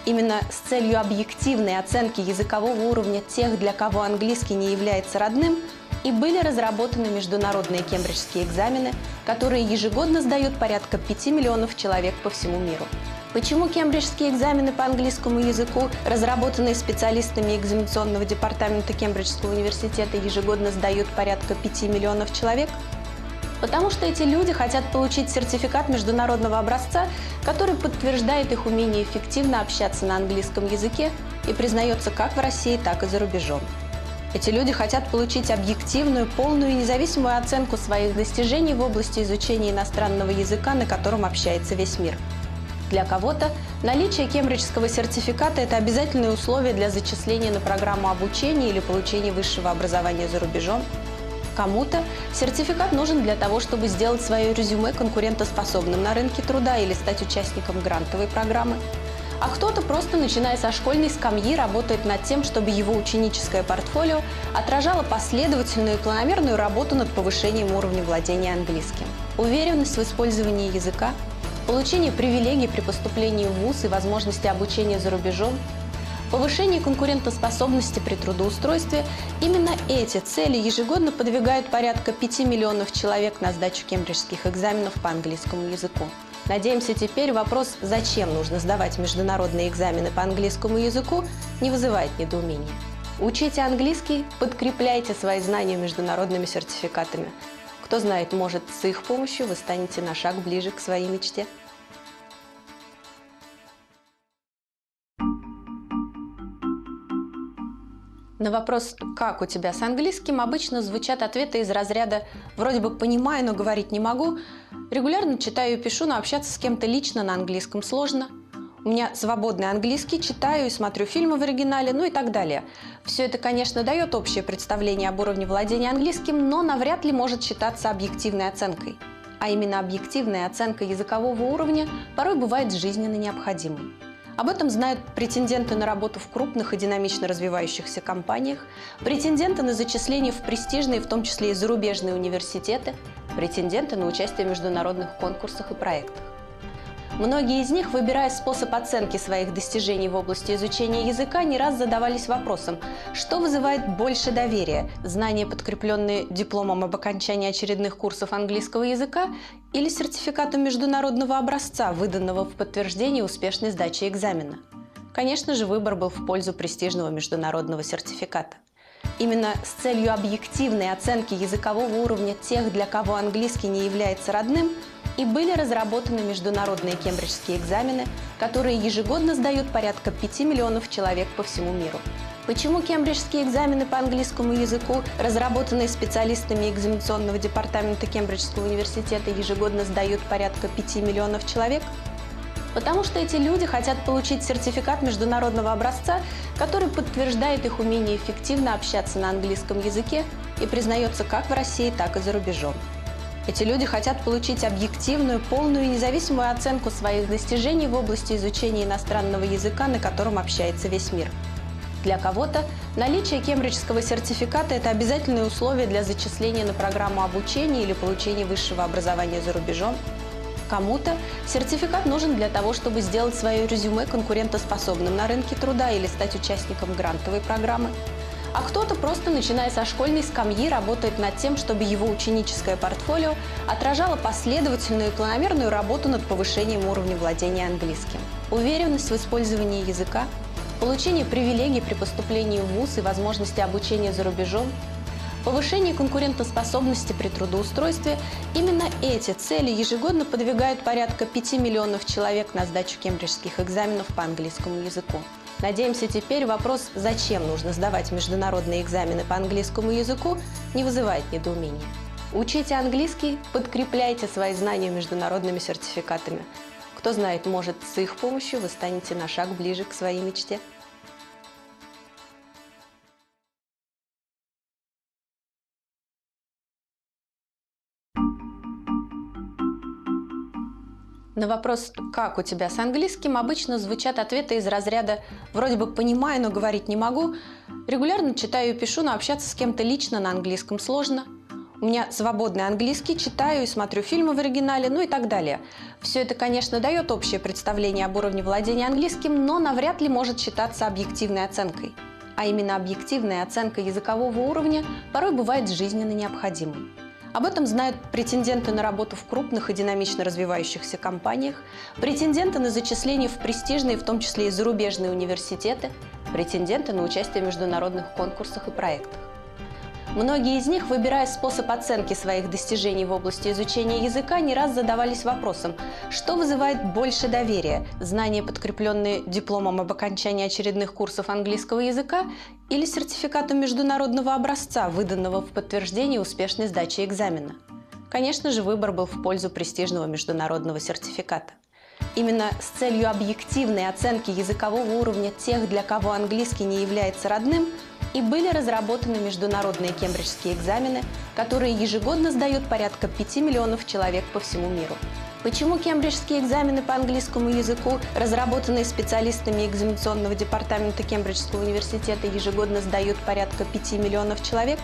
Именно с целью объективной оценки языкового уровня тех, для кого английский не является родным, и были разработаны международные кембриджские экзамены, которые ежегодно сдают порядка 5 миллионов человек по всему миру. Почему кембриджские экзамены по английскому языку, разработанные специалистами экзаменационного департамента Кембриджского университета, ежегодно сдают порядка 5 миллионов человек? Потому что эти люди хотят получить сертификат международного образца, который подтверждает их умение эффективно общаться на английском языке и признается как в России, так и за рубежом. Эти люди хотят получить объективную, полную и независимую оценку своих достижений в области изучения иностранного языка, на котором общается весь мир. Для кого-то наличие кембриджского сертификата – это обязательное условие для зачисления на программу обучения или получения высшего образования за рубежом. Кому-то сертификат нужен для того, чтобы сделать свое резюме конкурентоспособным на рынке труда или стать участником грантовой программы. А кто-то просто, начиная со школьной скамьи, работает над тем, чтобы его ученическое портфолио отражало последовательную и планомерную работу над повышением уровня владения английским. Уверенность в использовании языка, получение привилегий при поступлении в вуз и возможности обучения за рубежом, повышение конкурентоспособности при трудоустройстве – именно эти цели ежегодно подвигают порядка 5 миллионов человек на сдачу кембриджских экзаменов по английскому языку. Надеемся, теперь вопрос, зачем нужно сдавать международные экзамены по английскому языку, не вызывает недоумения. Учите английский, подкрепляйте свои знания международными сертификатами. Кто знает, может, с их помощью вы станете на шаг ближе к своей мечте. На вопрос «Как у тебя с английским?» обычно звучат ответы из разряда «Вроде бы понимаю, но говорить не могу», «Регулярно читаю и пишу, но общаться с кем-то лично на английском сложно», «У меня свободный английский, читаю и смотрю фильмы в оригинале», ну и так далее. Все это, конечно, дает общее представление об уровне владения английским, но навряд ли может считаться объективной оценкой. А именно объективная оценка языкового уровня порой бывает жизненно необходимой. Об этом знают претенденты на работу в крупных и динамично развивающихся компаниях, претенденты на зачисление в престижные, в том числе и зарубежные университеты, претенденты на участие в международных конкурсах и проектах. Многие из них, выбирая способ оценки своих достижений в области изучения языка, не раз задавались вопросом, что вызывает больше доверия – знания, подкрепленные дипломом об окончании очередных курсов английского языка, или сертификатом международного образца, выданного в подтверждение успешной сдачи экзамена. Конечно же, выбор был в пользу престижного международного сертификата. Именно с целью объективной оценки языкового уровня тех, для кого английский не является родным, и были разработаны международные кембриджские экзамены, которые ежегодно сдают порядка 5 миллионов человек по всему миру. Почему кембриджские экзамены по английскому языку, разработанные специалистами экзаменационного департамента Кембриджского университета, ежегодно сдают порядка 5 миллионов человек? Потому что эти люди хотят получить сертификат международного образца, который подтверждает их умение эффективно общаться на английском языке и признается как в России, так и за рубежом. Эти люди хотят получить объективную, полную и независимую оценку своих достижений в области изучения иностранного языка, на котором общается весь мир. Для кого-то наличие кембриджского сертификата – это обязательное условие для зачисления на программу обучения или получения высшего образования за рубежом. Кому-то сертификат нужен для того, чтобы сделать свое резюме конкурентоспособным на рынке труда или стать участником грантовой программы. А кто-то просто, начиная со школьной скамьи, работает над тем, чтобы его ученическое портфолио отражало последовательную и планомерную работу над повышением уровня владения английским. Уверенность в использовании языка, получение привилегий при поступлении в вуз и возможности обучения за рубежом, повышение конкурентоспособности при трудоустройстве – именно эти цели ежегодно подвигают порядка 5 миллионов человек на сдачу кембриджских экзаменов по английскому языку. Надеемся, теперь вопрос, зачем нужно сдавать международные экзамены по английскому языку, не вызывает недоумения. Учите английский, подкрепляйте свои знания международными сертификатами. Кто знает, может, с их помощью вы станете на шаг ближе к своей мечте. На вопрос «Как у тебя с английским?» обычно звучат ответы из разряда «Вроде бы понимаю, но говорить не могу», «Регулярно читаю и пишу, но общаться с кем-то лично на английском сложно», «У меня свободный английский, читаю и смотрю фильмы в оригинале», ну и так далее. Все это, конечно, дает общее представление об уровне владения английским, но навряд ли может считаться объективной оценкой. А именно объективная оценка языкового уровня порой бывает жизненно необходимой. Об этом знают претенденты на работу в крупных и динамично развивающихся компаниях, претенденты на зачисление в престижные, в том числе и зарубежные университеты, претенденты на участие в международных конкурсах и проектах. Многие из них, выбирая способ оценки своих достижений в области изучения языка, не раз задавались вопросом, что вызывает больше доверия – знания, подкрепленные дипломом об окончании очередных курсов английского языка, или сертификатом международного образца, выданного в подтверждение успешной сдачи экзамена. Конечно же, выбор был в пользу престижного международного сертификата. Именно с целью объективной оценки языкового уровня тех, для кого английский не является родным, и были разработаны международные кембриджские экзамены, которые ежегодно сдают порядка 5 миллионов человек по всему миру. Почему кембриджские экзамены по английскому языку, разработанные специалистами экзаменационного департамента Кембриджского университета, ежегодно сдают порядка 5 миллионов человек?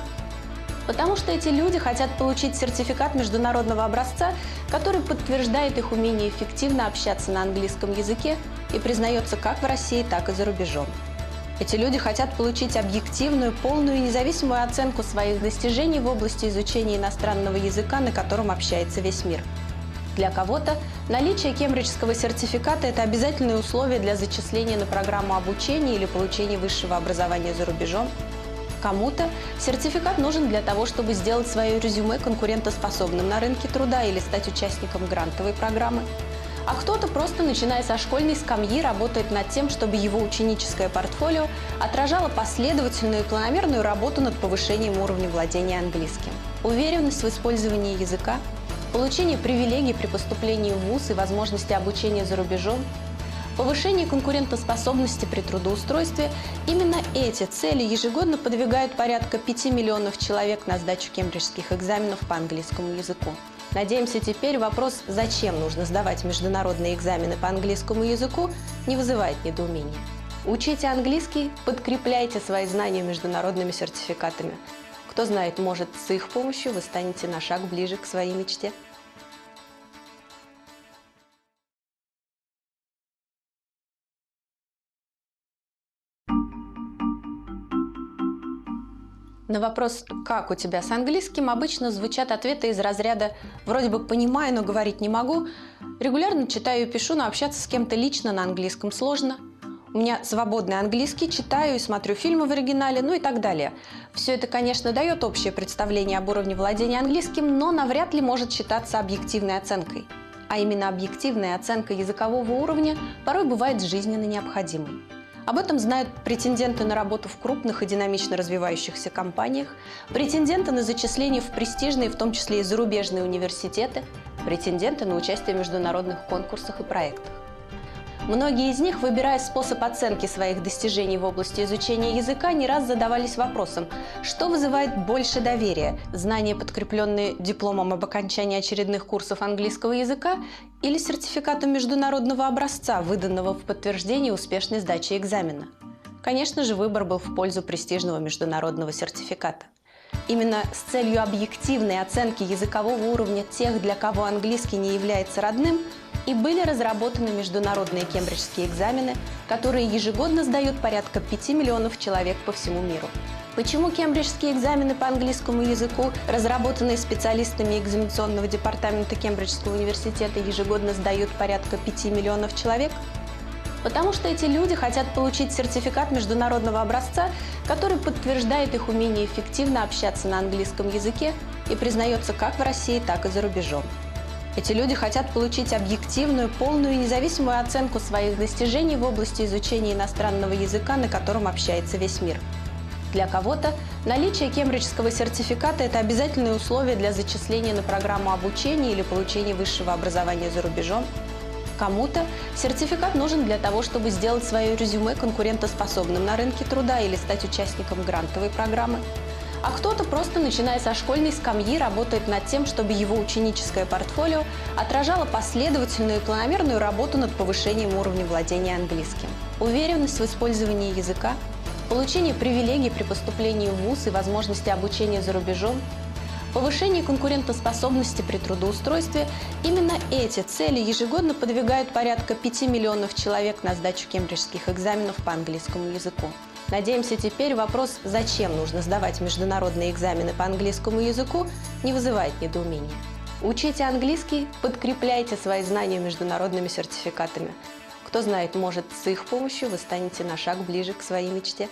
Потому что эти люди хотят получить сертификат международного образца, который подтверждает их умение эффективно общаться на английском языке и признается как в России, так и за рубежом. Эти люди хотят получить объективную, полную и независимую оценку своих достижений в области изучения иностранного языка, на котором общается весь мир. Для кого-то наличие кембриджского сертификата – это обязательное условие для зачисления на программу обучения или получения высшего образования за рубежом. Кому-то сертификат нужен для того, чтобы сделать свое резюме конкурентоспособным на рынке труда или стать участником грантовой программы. А кто-то просто, начиная со школьной скамьи, работает над тем, чтобы его ученическое портфолио отражало последовательную и планомерную работу над повышением уровня владения английским. Уверенность в использовании языка, получение привилегий при поступлении в вуз и возможности обучения за рубежом, повышение конкурентоспособности при трудоустройстве – именно эти цели ежегодно подвигают порядка 5 миллионов человек на сдачу кембриджских экзаменов по английскому языку. Надеемся, теперь вопрос, зачем нужно сдавать международные экзамены по английскому языку, не вызывает недоумения. Учите английский, подкрепляйте свои знания международными сертификатами. Кто знает, может, с их помощью вы станете на шаг ближе к своей мечте. На вопрос «Как у тебя с английским?» обычно звучат ответы из разряда «Вроде бы понимаю, но говорить не могу», «Регулярно читаю и пишу, но общаться с кем-то лично на английском сложно», «У меня свободный английский, читаю и смотрю фильмы в оригинале», ну и так далее. Все это, конечно, дает общее представление об уровне владения английским, но навряд ли может считаться объективной оценкой. А именно объективная оценка языкового уровня порой бывает жизненно необходимой. Об этом знают претенденты на работу в крупных и динамично развивающихся компаниях, претенденты на зачисление в престижные, в том числе и зарубежные университеты, претенденты на участие в международных конкурсах и проектах. Многие из них, выбирая способ оценки своих достижений в области изучения языка, не раз задавались вопросом, что вызывает больше доверия – знания, подкрепленные дипломом об окончании очередных курсов английского языка, или сертификатом международного образца, выданного в подтверждение успешной сдачи экзамена. Конечно же, выбор был в пользу престижного международного сертификата. Именно с целью объективной оценки языкового уровня тех, для кого английский не является родным, и были разработаны международные кембриджские экзамены, которые ежегодно сдают порядка 5 миллионов человек по всему миру. Почему кембриджские экзамены по английскому языку, разработанные специалистами экзаменационного департамента Кембриджского университета, ежегодно сдают порядка 5 миллионов человек? Потому что эти люди хотят получить сертификат международного образца, который подтверждает их умение эффективно общаться на английском языке и признается как в России, так и за рубежом. Эти люди хотят получить объективную, полную и независимую оценку своих достижений в области изучения иностранного языка, на котором общается весь мир. Для кого-то наличие кембриджского сертификата – это обязательное условие для зачисления на программу обучения или получения высшего образования за рубежом. Кому-то сертификат нужен для того, чтобы сделать свое резюме конкурентоспособным на рынке труда или стать участником грантовой программы. А кто-то просто, начиная со школьной скамьи, работает над тем, чтобы его ученическое портфолио отражало последовательную и планомерную работу над повышением уровня владения английским. Уверенность в использовании языка, получение привилегий при поступлении в вуз и возможности обучения за рубежом, повышение конкурентоспособности при трудоустройстве – именно эти цели ежегодно подвигают порядка 5 миллионов человек на сдачу кембриджских экзаменов по английскому языку. Надеемся, теперь вопрос, зачем нужно сдавать международные экзамены по английскому языку, не вызывает недоумения. Учите английский, подкрепляйте свои знания международными сертификатами. Кто знает, может, с их помощью вы станете на шаг ближе к своей мечте.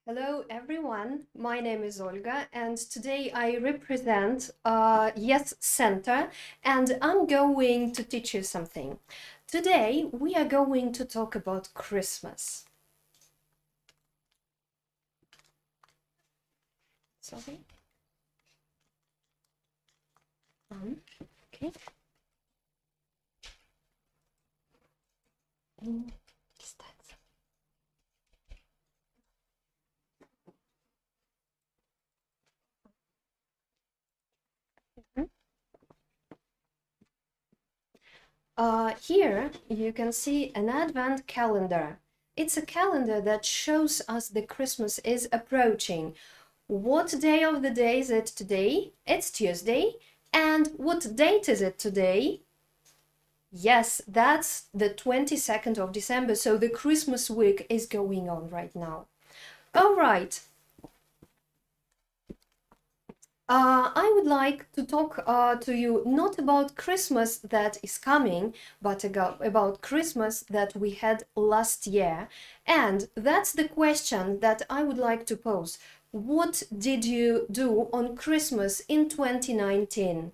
Hello everyone, my name is Olga and today I represent Yes Center and I'm going to teach you something. Today we are going to talk about Christmas. Sorry. Okay. Here you can see an advent calendar. It's a calendar that shows us the Christmas is approaching. What day of the day is it today? It's Tuesday. And what date is it today? Yes, that's the 22nd of December, so the Christmas week is going on right now. All right. I would like to talk to you not about Christmas that is coming, but about Christmas that we had last year. And that's the question that I would like to pose. What did you do on Christmas in 2019?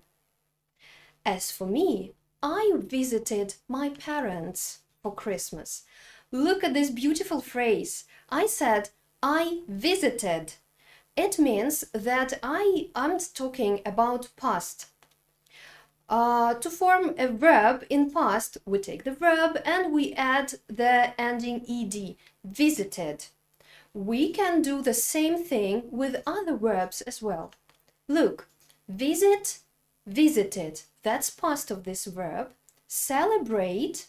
As for me, I visited my parents for Christmas. Look at this beautiful phrase. I said I visited. It means that I'm talking about past. To form a verb in past, we take the verb and we add the ending ed, visited. We can do the same thing with other verbs as well. Look, visit, visited. That's past of this verb. Celebrate,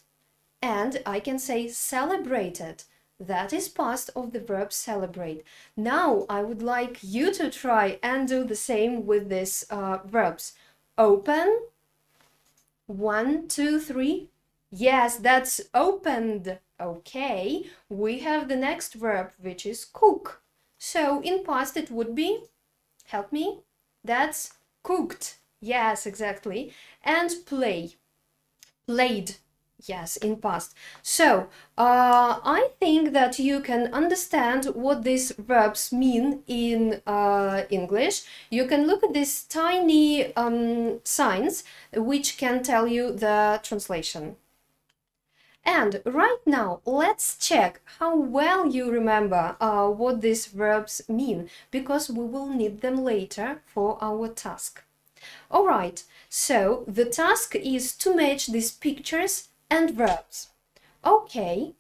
and I can say celebrated. That is past of the verb celebrate. Now I would like you to try and do the same with these verbs. Open. 1, 2, 3. Yes, that's opened. Okay, we have the next verb, which is cook. So in past it would be, help me, that's cooked. Yes, exactly. And play, played. Yes, in past. So I think that you can understand what these verbs mean in English. You can look at these tiny signs which can tell you the translation. And right now, let's check how well you remember what these verbs mean, because we will need them later for our task. All right, so the task is to match these pictures and verbs. Okay,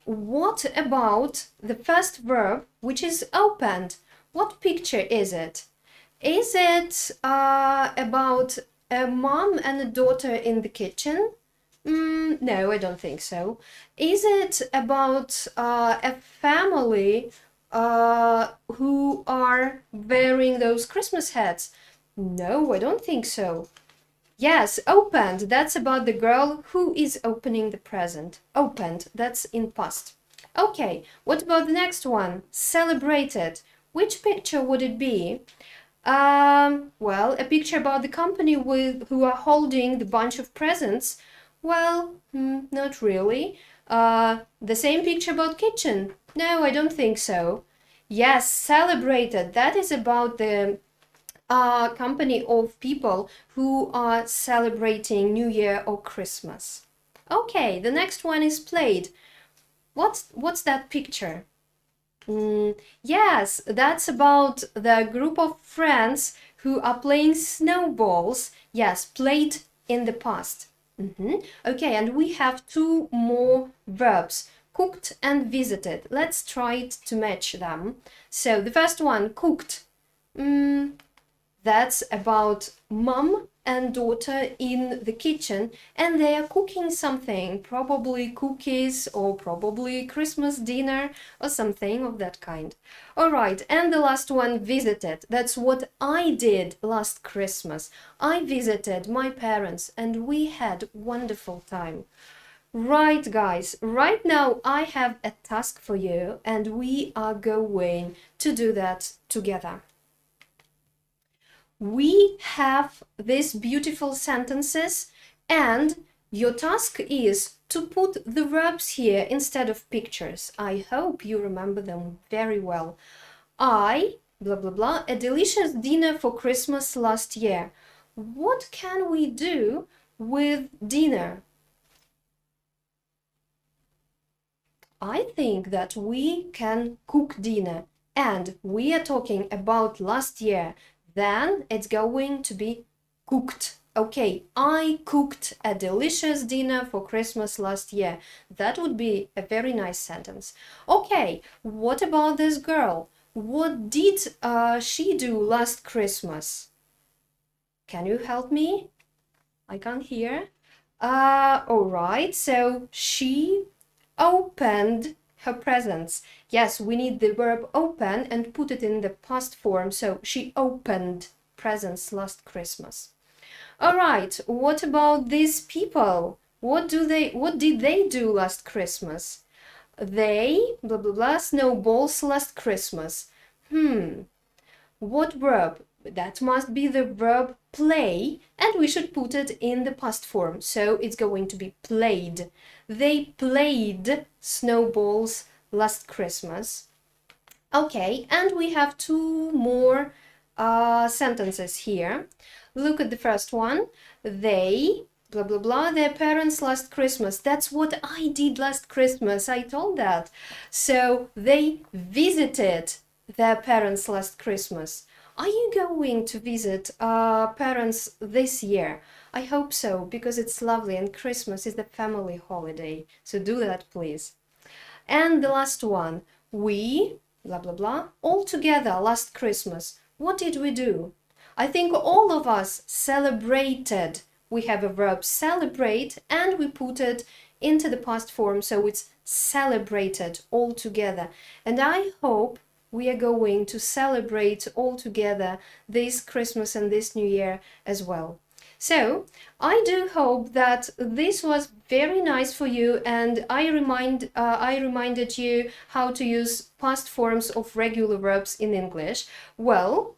what about the first verb, which is opened? What picture is it? Is it about a mom and a daughter in the kitchen? No, I don't think so. Is it about a family who are wearing those Christmas hats? No, I don't think so. Yes, opened. That's about the girl who is opening the present. Opened. That's in past. Okay, what about the next one? Celebrated. Which picture would it be? Well, a picture about the company who are holding the bunch of presents. Well, not really. The same picture about kitchen. No, I don't think so. Yes, celebrated. That is about the company of people who are celebrating New Year or Christmas. Okay, the next one is played. What's that picture? Yes, that's about the group of friends who are playing snowballs. Yes, played in the past. Okay, and we have two more verbs, cooked and visited. Let's try to match them. So the first one, cooked. That's about mom and daughter in the kitchen, and they are cooking something, probably cookies or probably Christmas dinner or something of that kind. All right, and the last one, visited. That's what I did last Christmas. I visited my parents and we had wonderful time. Right, guys, right now I have a task for you and we are going to do that together. We have these beautiful sentences and your task is to put the verbs here instead of pictures. I hope you remember them very well. I, blah, blah, blah, a delicious dinner for Christmas last year. What can we do with dinner? I think that we can cook dinner, and we are talking about last year. Then it's going to be cooked. Okay, I cooked a delicious dinner for Christmas last year. That would be a very nice sentence. Okay, what about this girl? What did she do last Christmas? Can you help me? I can't hear. All right, so she opened her presents. Yes, we need the verb open and put it in the past form. So she opened presents last Christmas. All right, what about these people? What did they do last Christmas? They, blah, blah, blah, snowballs last Christmas. What verb? That must be the verb play, and we should put it in the past form. So it's going to be played. They played snowballs last Christmas. Okay, and we have two more sentences here. Look at the first one. They, blah, blah, blah, their parents last Christmas. That's what I did last Christmas. I told that. So they visited their parents last Christmas. Are you going to visit parents this year? I hope so, because it's lovely and Christmas is the family holiday. So do that, please. And the last one. We, blah, blah, blah, all together last Christmas. What did we do? I think all of us celebrated. We have a verb celebrate and we put it into the past form, so it's celebrated all together. And I hope we are going to celebrate all together this Christmas and this New Year as well. So I do hope that this was very nice for you, and I reminded you how to use past forms of regular verbs in English. Well,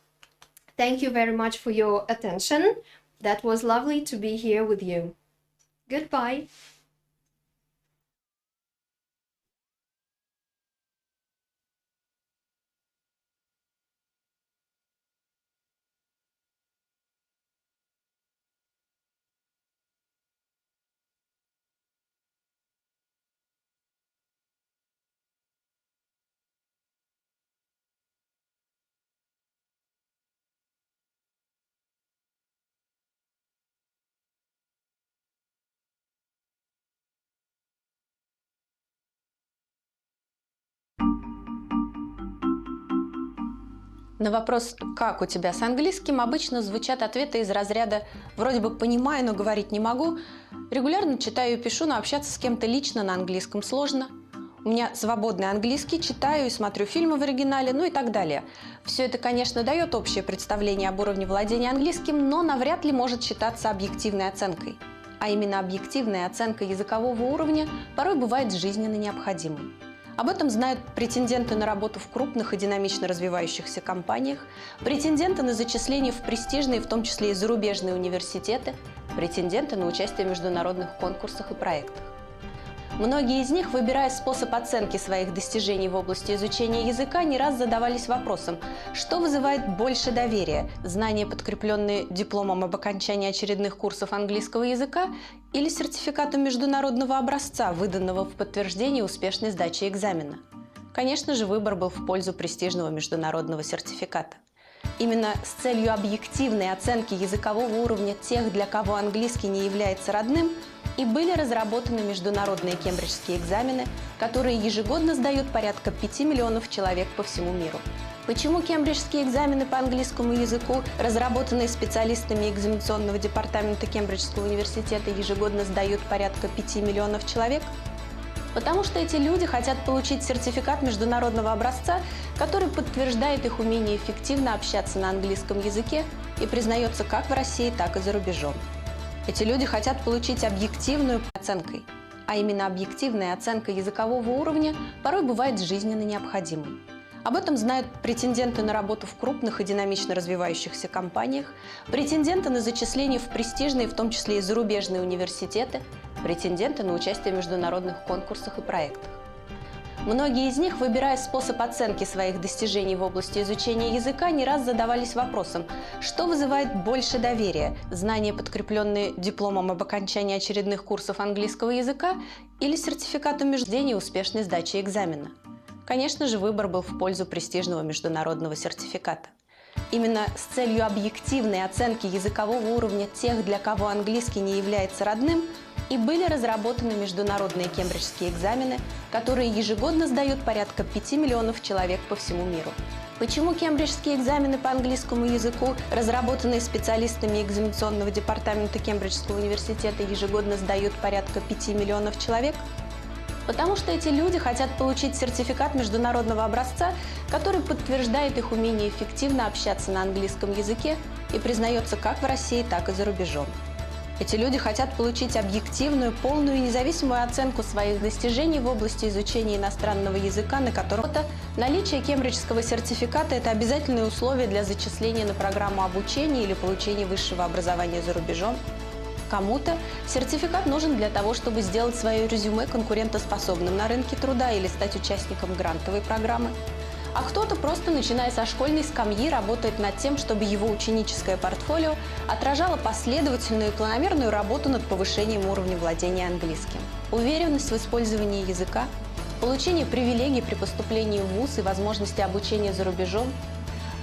thank you very much for your attention. That was lovely to be here with you. Goodbye. На вопрос «Как у тебя с английским?» обычно звучат ответы из разряда «Вроде бы понимаю, но говорить не могу», «Регулярно читаю и пишу, но общаться с кем-то лично на английском сложно», «У меня свободный английский, читаю и смотрю фильмы в оригинале», ну и так далее. Все это, конечно, дает общее представление об уровне владения английским, но навряд ли может считаться объективной оценкой. А именно объективная оценка языкового уровня порой бывает жизненно необходимой. Об этом знают претенденты на работу в крупных и динамично развивающихся компаниях, претенденты на зачисление в престижные, в том числе и зарубежные университеты, претенденты на участие в международных конкурсах и проектах. Многие из них, выбирая способ оценки своих достижений в области изучения языка, не раз задавались вопросом, что вызывает больше доверия – знания, подкрепленные дипломом об окончании очередных курсов английского языка, или сертификатом международного образца, выданного в подтверждение успешной сдачи экзамена. Конечно же, выбор был в пользу престижного международного сертификата. Именно с целью объективной оценки языкового уровня тех, для кого английский не является родным, и были разработаны международные кембриджские экзамены, которые ежегодно сдают порядка 5 миллионов человек по всему миру. Почему кембриджские экзамены по английскому языку, разработанные специалистами экзаменационного департамента Кембриджского университета, ежегодно сдают порядка 5 миллионов человек? Потому что эти люди хотят получить сертификат международного образца, который подтверждает их умение эффективно общаться на английском языке и признается как в России, так и за рубежом. Эти люди хотят получить объективную оценкой, а именно объективная оценка языкового уровня порой бывает жизненно необходимой. Об этом знают претенденты на работу в крупных и динамично развивающихся компаниях, претенденты на зачисление в престижные, в том числе и зарубежные университеты, претенденты на участие в международных конкурсах и проектах. Многие из них, выбирая способ оценки своих достижений в области изучения языка, не раз задавались вопросом, что вызывает больше доверия – знания, подкрепленные дипломом об окончании очередных курсов английского языка, или сертификатом международной успешной сдачи экзамена. Конечно же, выбор был в пользу престижного международного сертификата. Именно с целью объективной оценки языкового уровня тех, для кого английский не является родным, и были разработаны международные кембриджские экзамены, которые ежегодно сдают порядка 5 миллионов человек по всему миру. Почему кембриджские экзамены по английскому языку, разработанные специалистами экзаменационного департамента Кембриджского университета, ежегодно сдают порядка 5 миллионов человек? Потому что эти люди хотят получить сертификат международного образца, который подтверждает их умение эффективно общаться на английском языке и признается как в России, так и за рубежом. Эти люди хотят получить объективную, полную и независимую оценку своих достижений в области изучения иностранного языка, на котором наличие кембриджского сертификата – это обязательное условие для зачисления на программу обучения или получения высшего образования за рубежом. Кому-то сертификат нужен для того, чтобы сделать свое резюме конкурентоспособным на рынке труда или стать участником грантовой программы. А кто-то просто, начиная со школьной скамьи, работает над тем, чтобы его ученическое портфолио отражало последовательную и планомерную работу над повышением уровня владения английским. Уверенность в использовании языка, получение привилегий при поступлении в вуз и возможности обучения за рубежом,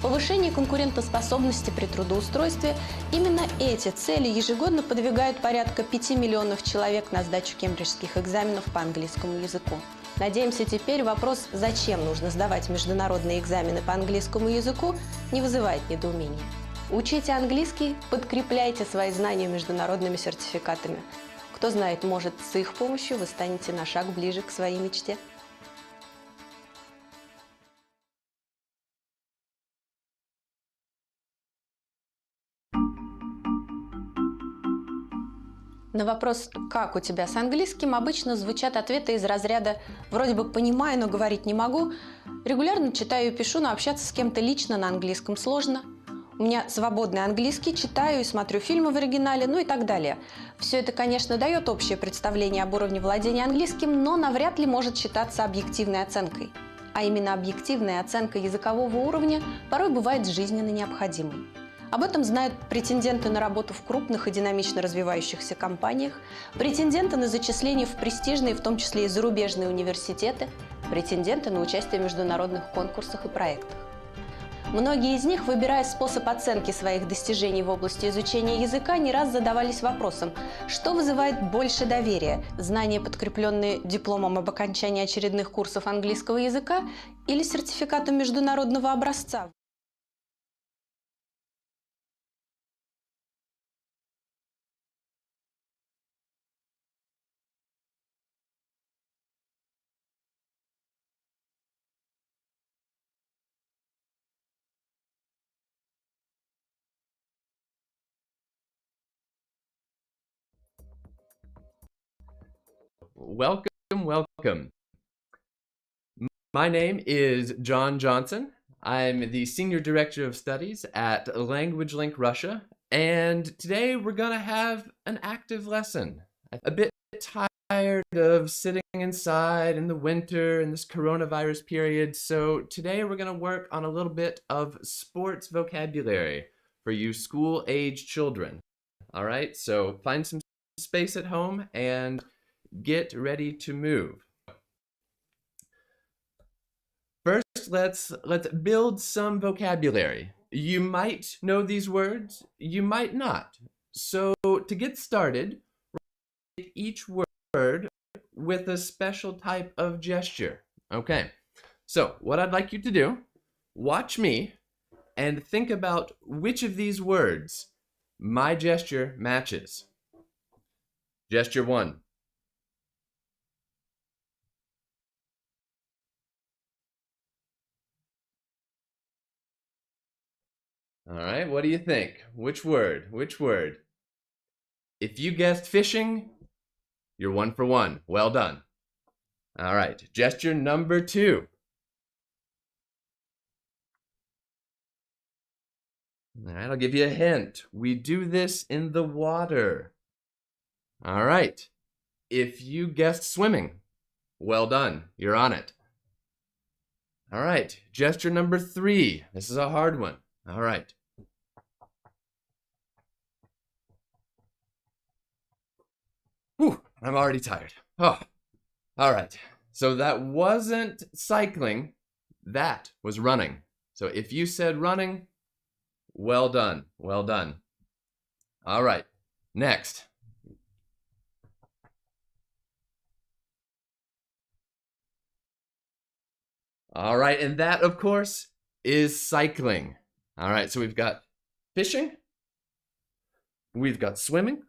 повышение конкурентоспособности при трудоустройстве – именно эти цели ежегодно подвигают порядка 5 миллионов человек на сдачу кембриджских экзаменов по английскому языку. Надеемся, теперь вопрос, зачем нужно сдавать международные экзамены по английскому языку, не вызывает недоумения. Учите английский, подкрепляйте свои знания международными сертификатами. Кто знает, может, с их помощью вы станете на шаг ближе к своей мечте. На вопрос «Как у тебя с английским?» обычно звучат ответы из разряда «Вроде бы понимаю, но говорить не могу», «Регулярно читаю и пишу, но общаться с кем-то лично на английском сложно», «У меня свободный английский, читаю и смотрю фильмы в оригинале», ну и так далее. Все это, конечно, дает общее представление об уровне владения английским, но навряд ли может считаться объективной оценкой. А именно объективная оценка языкового уровня порой бывает жизненно необходимой. Об этом знают претенденты на работу в крупных и динамично развивающихся компаниях, претенденты на зачисление в престижные, в том числе и зарубежные университеты, претенденты на участие в международных конкурсах и проектах. Многие из них, выбирая способ оценки своих достижений в области изучения языка, не раз задавались вопросом, что вызывает больше доверия – знания, подкрепленные дипломом об окончании очередных курсов английского языка, или сертификатом международного образца. Welcome. My name is John Johnson. I'm the Senior Director of Studies at Language Link Russia, and today we're going to have an active lesson. A bit tired of sitting inside in the winter in this coronavirus period, so today we're going to work on a little bit of sports vocabulary for you school-age children. All right, so find some space at home and get ready to move. First, let's build some vocabulary. You might know these words, you might not. So to get started, write each word with a special type of gesture. Okay, so what I'd like you to do, watch me and think about which of these words my gesture matches. Gesture 1. All right, what do you think? Which word? Which word? If you guessed fishing, you're 1 for 1. Well done. All right, gesture number 2. All right, I'll give you a hint. We do this in the water. All right, if you guessed swimming, well done. You're on it. All right, gesture number 3. This is a hard one. All right. Whew, I'm already tired. Oh, all right. So that wasn't cycling, that was running. So if you said running, well done, well done. All right, next. All right, and that, of course, is cycling. All right, so we've got fishing, we've got swimming,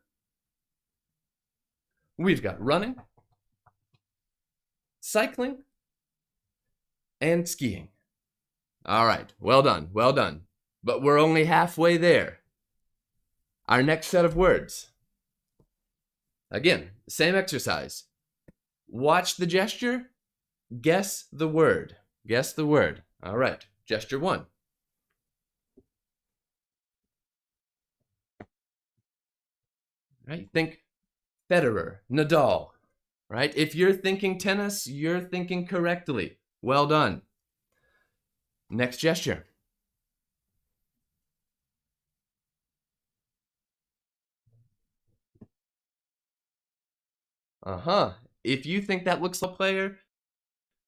we've got running, cycling, and skiing. All right, well done, well done. But we're only halfway there. Our next set of words. Again, same exercise. Watch the gesture, guess the word. Guess the word. All right, gesture 1. Right, think Federer, Nadal, right? If you're thinking tennis, you're thinking correctly. Well done. Next gesture. If you think that looks like a player,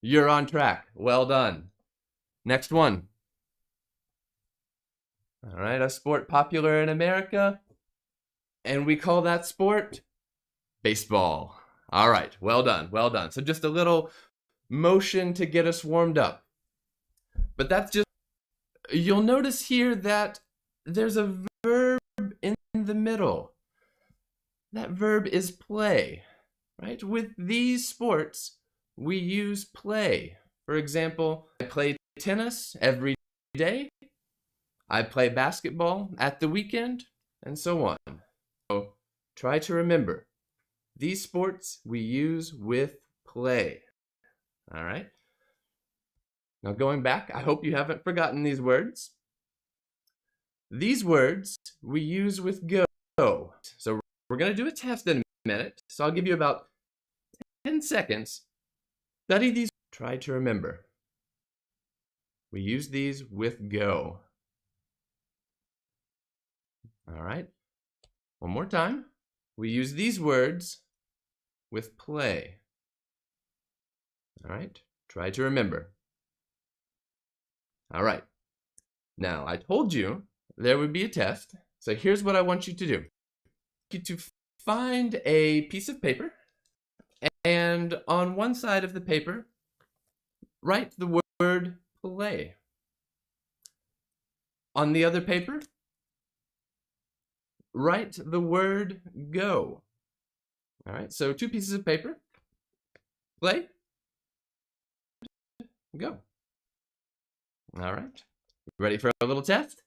you're on track. Well done. Next one. All right, a sport popular in America, and we call that sport baseball. All right, well done, well done. So just a little motion to get us warmed up. But that's just, you'll notice here that there's a verb in the middle. That verb is play, right? With these sports, we use play. For example, I play tennis every day. I play basketball at the weekend, and so on. So try to remember, these sports we use with play. All right? Now going back, I hope you haven't forgotten these words. These words we use with go. So we're going to do a test in a minute. So I'll give you about 10 seconds. Study these. Try to remember. We use these with go. All right. One more time. We use these words with play. All right. Try to remember. All right. Now, I told you there would be a test. So here's what I want you to do. I want you to find a piece of paper, and on one side of the paper, write the word play. On the other paper, write the word go. All right, so 2 pieces of paper. Play, go. All right, ready for a little test?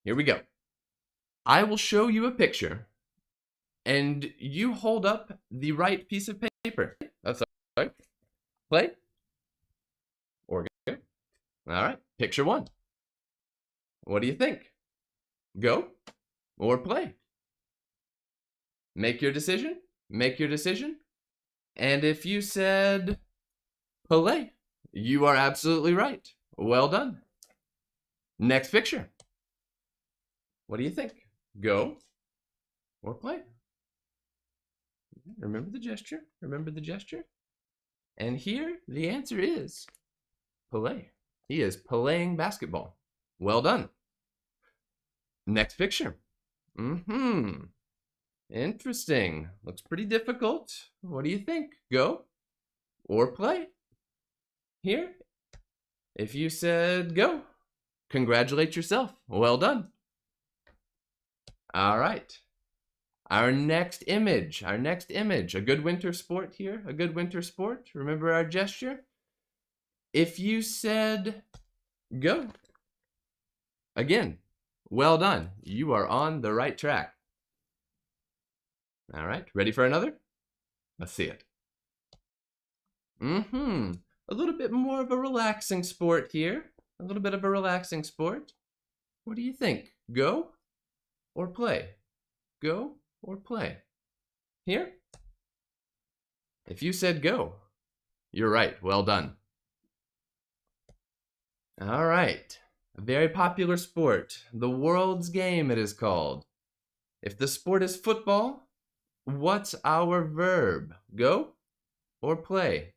Here we go. I will show you a picture, and you hold up the right piece of paper. Oh, sorry. Play or go. All right, picture 1. What do you think? Go or play? Make your decision. Make your decision. And if you said play, you are absolutely right. Well done. Next picture. What do you think? Go or play? Remember the gesture. Remember the gesture. And here the answer is play. He is playing basketball. Well done. Next picture. Interesting. Looks pretty difficult. What do you think? Go or play? Here, if you said go, congratulate yourself. Well done. All right. Our next image, a good winter sport here, a good winter sport. Remember our gesture? If you said go, again, well done. You are on the right track. All right, ready for another? Let's see it. A little bit more of a relaxing sport here. A little bit of a relaxing sport. What do you think? Go or play? Go or play? Here? If you said go, you're right. Well done. All right. A very popular sport. The world's game, it is called. If the sport is football, what's our verb? Go or play?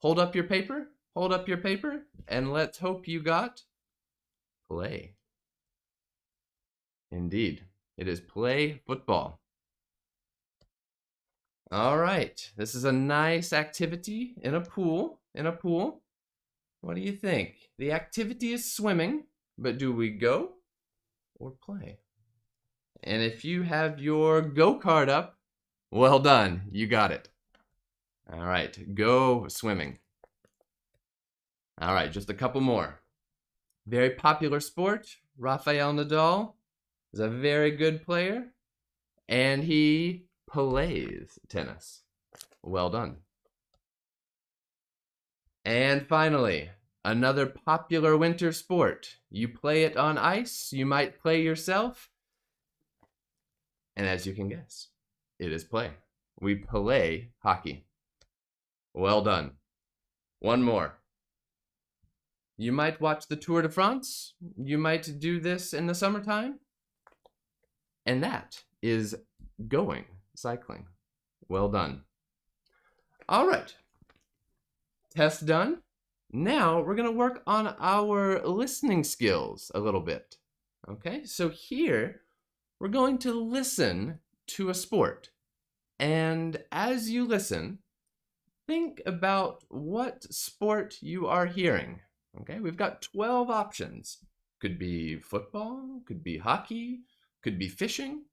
Hold up your paper. Hold up your paper. And let's hope you got play. Indeed. It is play football. All right. This is a nice activity in a pool. What do you think? The activity is swimming, but do we go or play? And if you have your go card up, well done. You got it. All right. Go swimming. All right. Just a couple more. Very popular sport. Rafael Nadal is a very good player, and he plays tennis. Well done. And finally, another popular winter sport. You play it on ice, you might play yourself, and as you can guess, it is play. We play hockey. Well done. One more. You might watch the Tour de France. You might do this in the summertime. And that is going, cycling. Well done. All right. Test done. Now we're going to work on our listening skills a little bit. Okay, so here we're going to listen to a sport. And as you listen, think about what sport you are hearing. Okay, we've got 12 options. Could be football, could be hockey, could be fishing.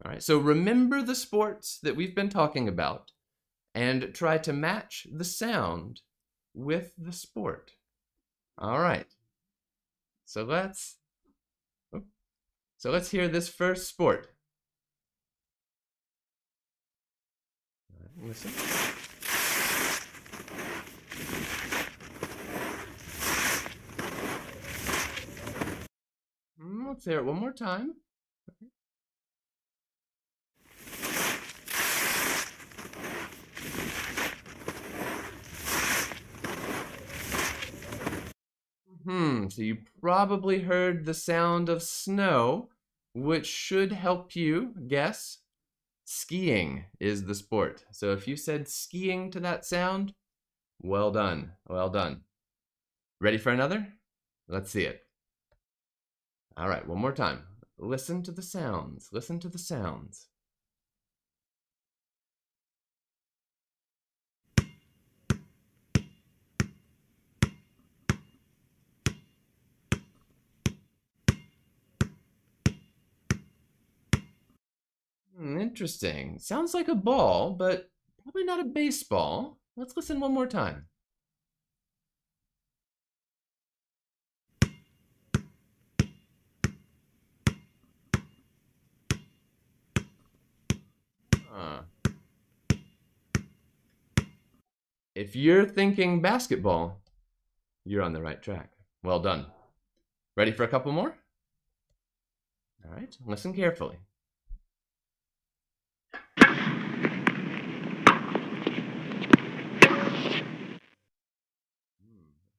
All right, so remember the sports that we've been talking about and try to match the sound with the sport. All right, so let's hear this first sport. All right, listen. Let's hear it one more time. So you probably heard the sound of snow, which should help you guess. Skiing is the sport. So if you said skiing to that sound, well done, well done. Ready for another? Let's see it. All right, one more time. Listen to the sounds, listen to the sounds. Interesting. Sounds like a ball, but probably not a baseball. Let's listen one more time. If you're thinking basketball, you're on the right track. Well done. Ready for a couple more? All right, listen carefully.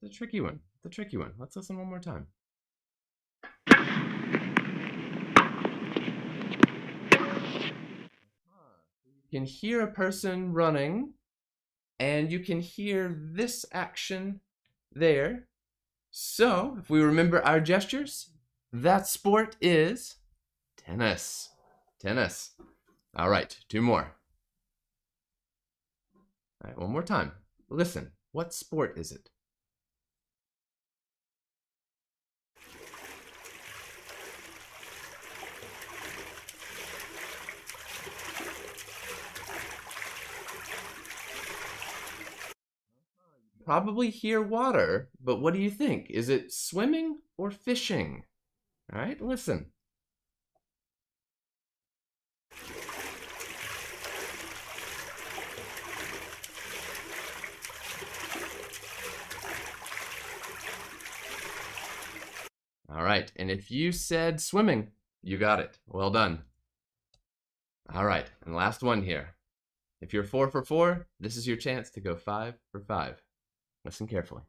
It's a tricky one. It's a tricky one. Let's listen one more time. You can hear a person running, and you can hear this action there. So, if we remember our gestures, that sport is tennis. Tennis. All right, two more. All right, one more time. Listen, what sport is it? Probably hear water, but what do you think? Is it swimming or fishing? All right, listen. All right, and if you said swimming, you got it. Well done. All right, and last one here. If you're 4 for 4, this is your chance to go 5 for 5. Listen carefully.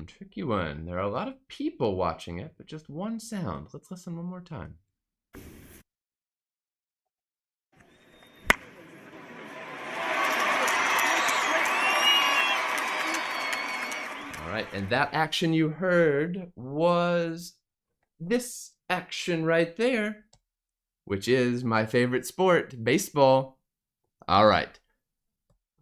Tricky one. There are a lot of people watching it, but just one sound. Let's listen one more time. All right, and that action you heard was this action right there, which is my favorite sport, baseball. All right.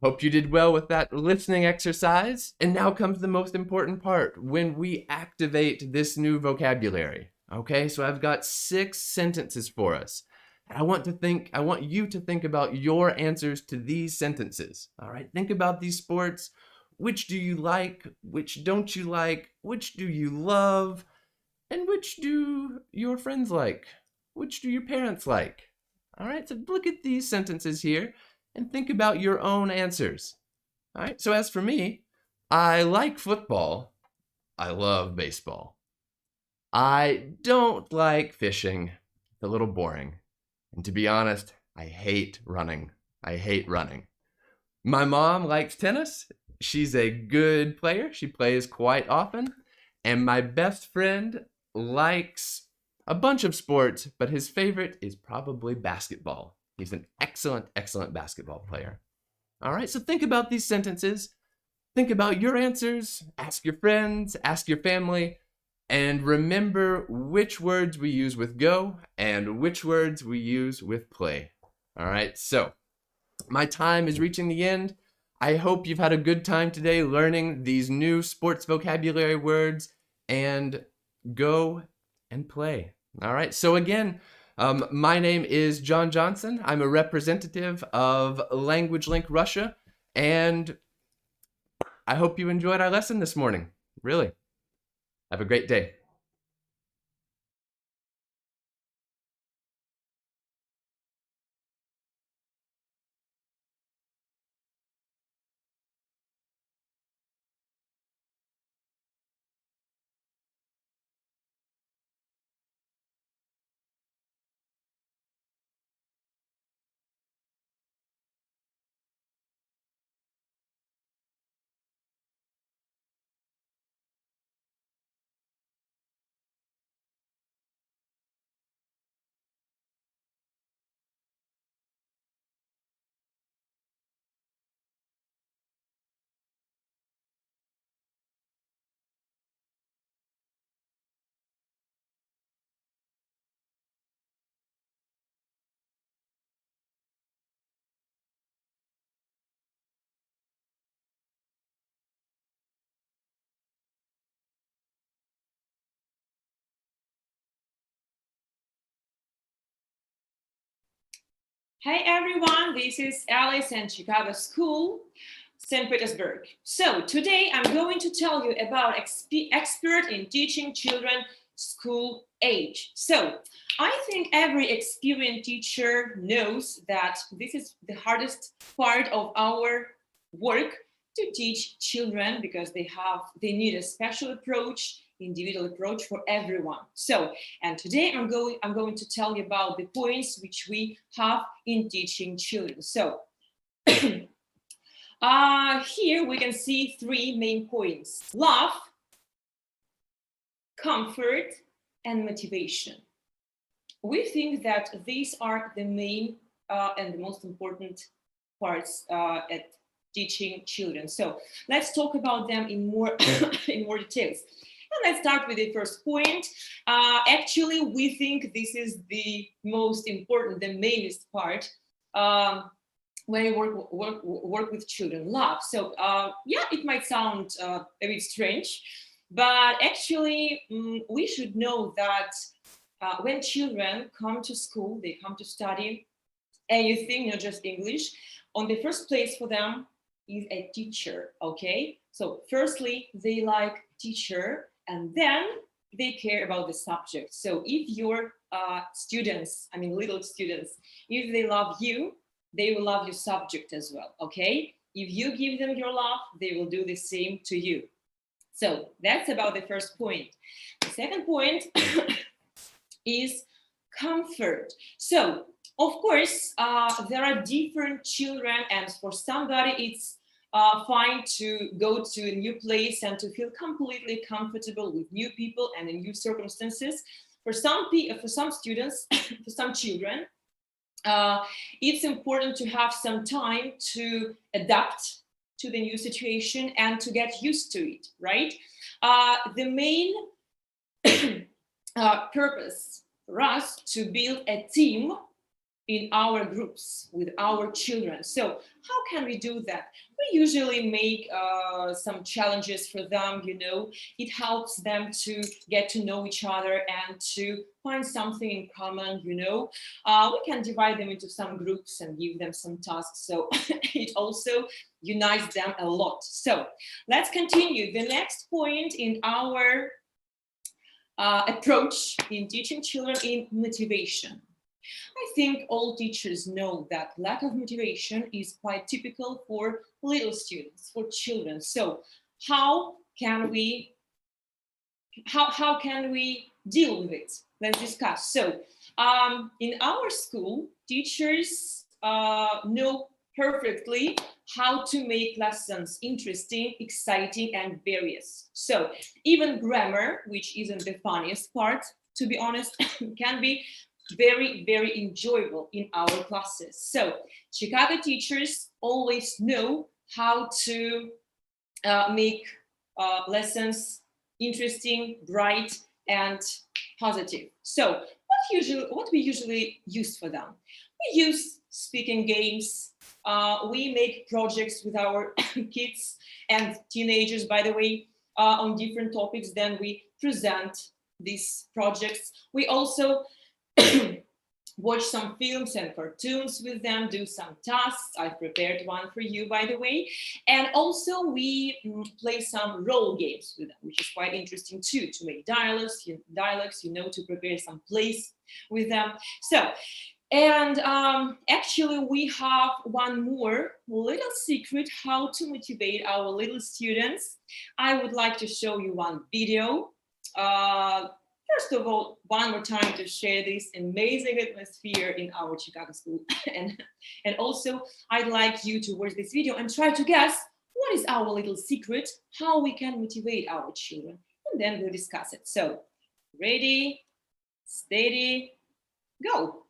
Hope you did well with that listening exercise. And now comes the most important part, when we activate this new vocabulary. Okay, so I've got 6 sentences for us. I want you to think about your answers to these sentences. All right, think about these sports. Which do you like? Which don't you like? Which do you love? And which do your friends like? Which do your parents like? All right, so look at these sentences here and think about your own answers. All right, so as for me, I like football. I love baseball. I don't like fishing. It's a little boring. And to be honest, I hate running. I hate running. My mom likes tennis. She's a good player. She plays quite often. And my best friend likes a bunch of sports, but his favorite is probably basketball. He's an excellent, excellent basketball player. All right, so think about these sentences. Think about your answers. Ask your friends, ask your family, and remember which words we use with go and which words we use with play. All right, so my time is reaching the end. I hope you've had a good time today learning these new sports vocabulary words and go and play. All right, so again, my name is John Johnson. I'm a representative of Language Link Russia, and I hope you enjoyed our lesson this morning. Really. Have a great day. Hey everyone, this is Alice and Chicago School, St. Petersburg. So today I'm going to tell you about expert in teaching children school age. So I think every experienced teacher knows that this is the hardest part of our work, to teach children, because they need a special approach, individual approach for everyone. So, and today I'm going to tell you about the points which we have in teaching children. So here we can see three main points: love, comfort, and motivation. We think that these are the main and the most important parts at teaching children. So let's talk about them in more in more details. And let's start with the first point. Actually, we think this is the most important, the mainest part when you work with children. Love. So yeah, it might sound a bit strange, but actually we should know that when children come to school, they come to study anything, not just English, on the first place for them is a teacher, okay? So firstly, they like teacher, and then they care about the subject. So if your students, I mean little students, if they love you, they will love your subject as well, okay? If you give them your love, they will do the same to you. So that's about the first point. The second point is comfort. So of course, there are different children, and for somebody it's fine to go to a new place and to feel completely comfortable with new people and in new circumstances. For some students, for some children, it's important to have some time to adapt to the new situation and to get used to it, right? The main purpose for us to build a team in our groups with our children. So how can we do that? We usually make some challenges for them, you know. It helps them to get to know each other and to find something in common, you know. We can divide them into some groups and give them some tasks. So it also unites them a lot. So let's continue. The next point in our approach in teaching children is motivation. I think all teachers know that lack of motivation is quite typical for little students, for children. So how can we deal with it? Let's discuss. So in our school, teachers know perfectly how to make lessons interesting, exciting, and various. So even grammar, which isn't the funniest part, to be honest, can be very, very enjoyable in our classes. So Chicago teachers always know how to make lessons interesting, bright, and positive. So what we usually use for them? We use speaking games. We make projects with our kids and teenagers, by the way, on different topics. Then we present these projects. We also watch some films and cartoons with them, do some tasks. I've prepared one for you, by the way. And also we play some role games with them, which is quite interesting too, to make dialogues, to prepare some plays with them. So, and actually we have one more little secret how to motivate our little students. I would like to show you one video. First of all, one more time to share this amazing atmosphere in our Chicago school. and also, I'd like you to watch this video and try to guess what is our little secret, how we can motivate our children. And then we'll discuss it. So, ready, steady, go.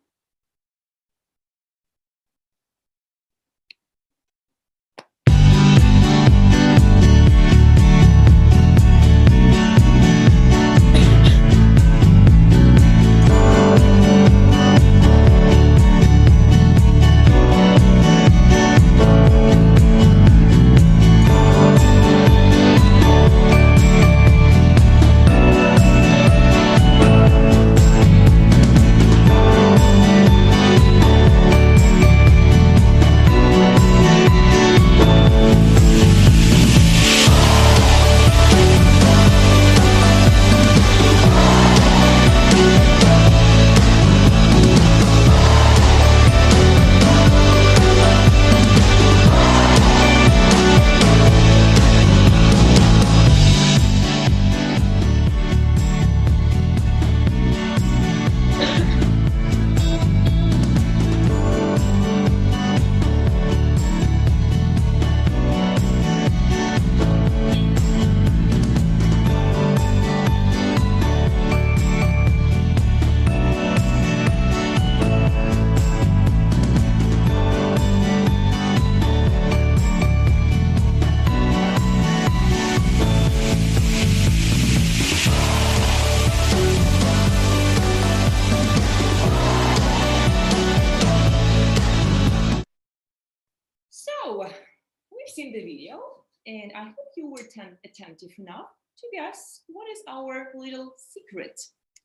Seen the video, and I hope you were attentive enough to guess what is our little secret.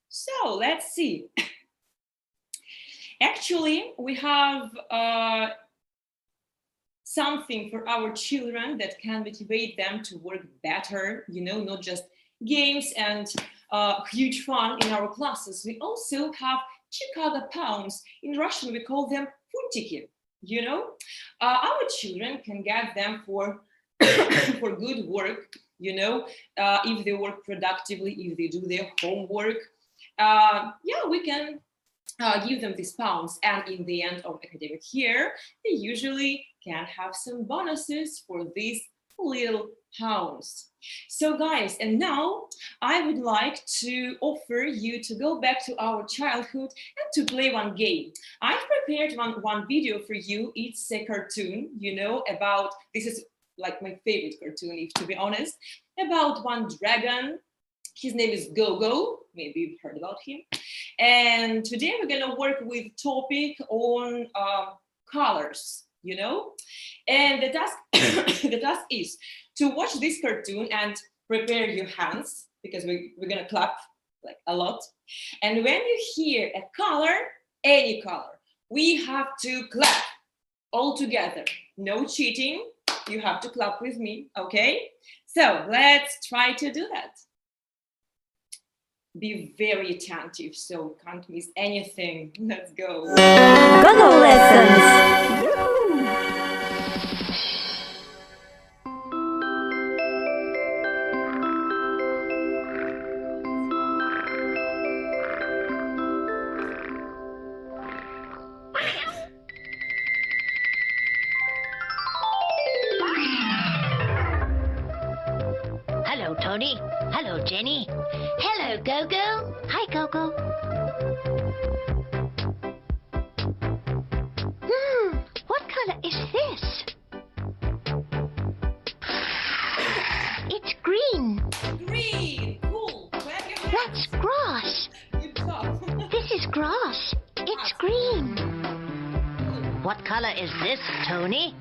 So let's see. Actually, we have something for our children that can motivate them to work better, not just games and huge fun in our classes. We also have Chicago pounds. In Russian, we call them prактики. Our children can get them for for good work, if they work productively, if they do their homework. We can give them these pounds, and in the end of academic year, they usually can have some bonuses for these little pounds. So guys, and now I would like to offer you to go back to our childhood and to play one game. I've prepared one video for you. It's a cartoon, about, this is like my favorite cartoon, if to be honest, about one dragon. His name is Go-Go. Maybe you've heard about him. And today we're gonna work with topic on colors, and the task the task is to watch this cartoon and prepare your hands, because we're gonna clap like a lot. And when you hear a color, any color, we have to clap all together. No cheating. You have to clap with me, okay? So let's try to do that. Be very attentive, so can't miss anything. Let's go. Go lessons. Tony. Hello, Jenny. Hello, Gogo. Hi, Gogo. What color is this? It's green. Green. Cool. Clap your hands. That's grass. Good job. This is grass. It's green. What color is this, Tony?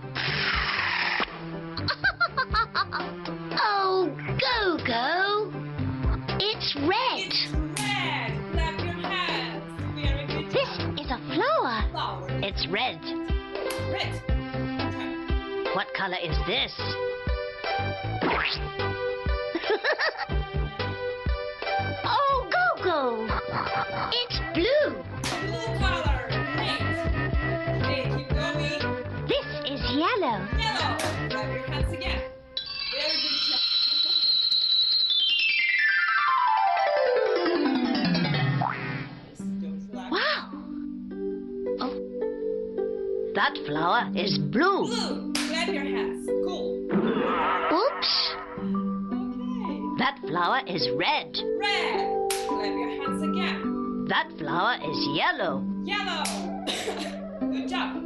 Oh, Gogo. It's red. It's red. Clap your hands. Very good This job. is a flower. Flower. It's red. Red. What color is this? Oh, Gogo. It's blue. Blue color. Great. Okay, keep going. This is yellow. Yellow. Clap your hands again. Very good job. Don't relax. Wow. Oh. That flower is blue. Blue. Clap your hands. Cool. Oops. Okay. That flower is red. Red. Clap your hands again. That flower is yellow. Yellow. Good job.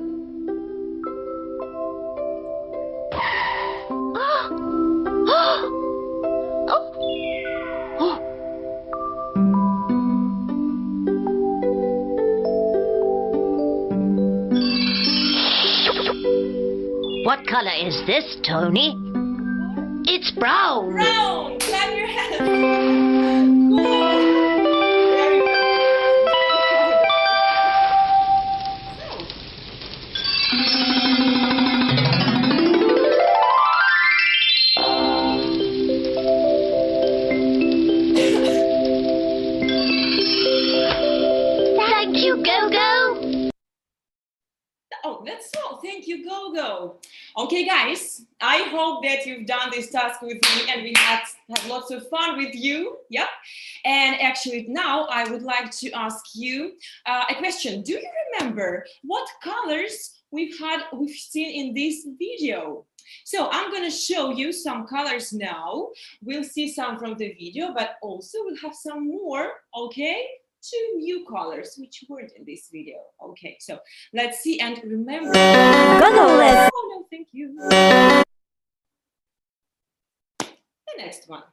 What color is this, Tony? It's brown. Brown. Clap your hands. Cool. Very good. Thank you, Gogo. Oh, that's all. Thank you, Gogo. Okay, guys, I hope that you've done this task with me and we had lots of fun with you. Yep. And actually now I would like to ask you a question. Do you remember what colors we've seen in this video? So I'm going to show you some colors now. We'll see some from the video, but also we'll have some more, okay? 2 new colors which weren't in this video. Okay, so let's see and remember. Oh no, thank you. The next one.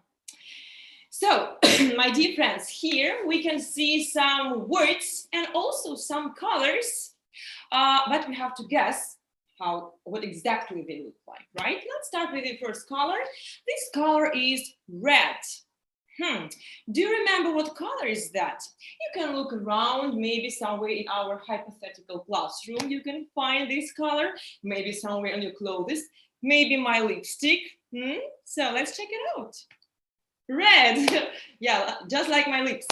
So, my dear friends, here we can see some words and also some colors, but we have to guess what exactly they look like, right? Let's start with the first color. This color is red. Do you remember what color is that? You can look around, maybe somewhere in our hypothetical classroom, you can find this color, maybe somewhere on your clothes, maybe my lipstick. So let's check it out. Red. Yeah, just like my lips.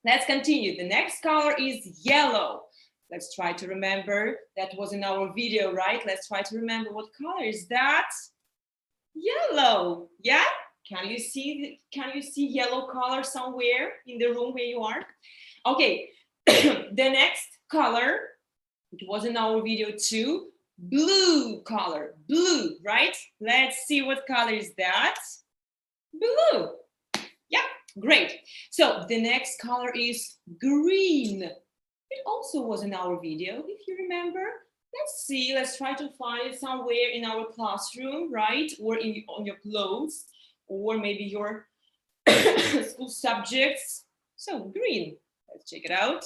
Let's continue. The next color is yellow. Let's try to remember. That was in our video, right? Let's try to remember what color is that? Yellow. Yeah? Can you see yellow color somewhere in the room where you are? Okay, the next color, it was in our video too, blue color, blue, right? Let's see what color is that? Blue. Yeah, great. So the next color is green. It also was in our video, if you remember. Let's see, let's try to find it somewhere in our classroom, right? Or on your clothes. Or maybe your school subjects. So green, let's check it out.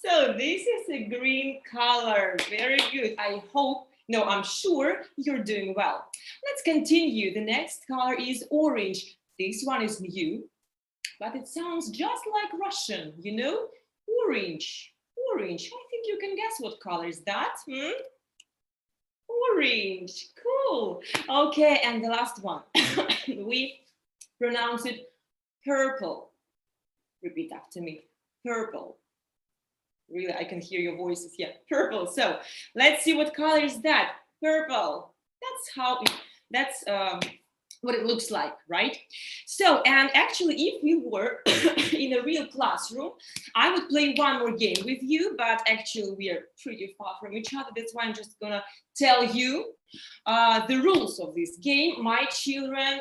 So this is a green color, very good. I'm sure you're doing well. Let's continue. The next color is orange. This one is new, but it sounds just like Russian, you know? Orange, orange. I think you can guess what color is that, Orange, cool. Okay, and the last one, we pronounce it purple. Repeat after me, purple. Really, I can hear your voices. Yeah, purple. So let's see what color is that. Purple. That's what it looks like, right? So, and actually, if we were in a real classroom, I would play one more game with you, but actually we are pretty far from each other. That's why I'm just gonna tell you The rules of this game, my children,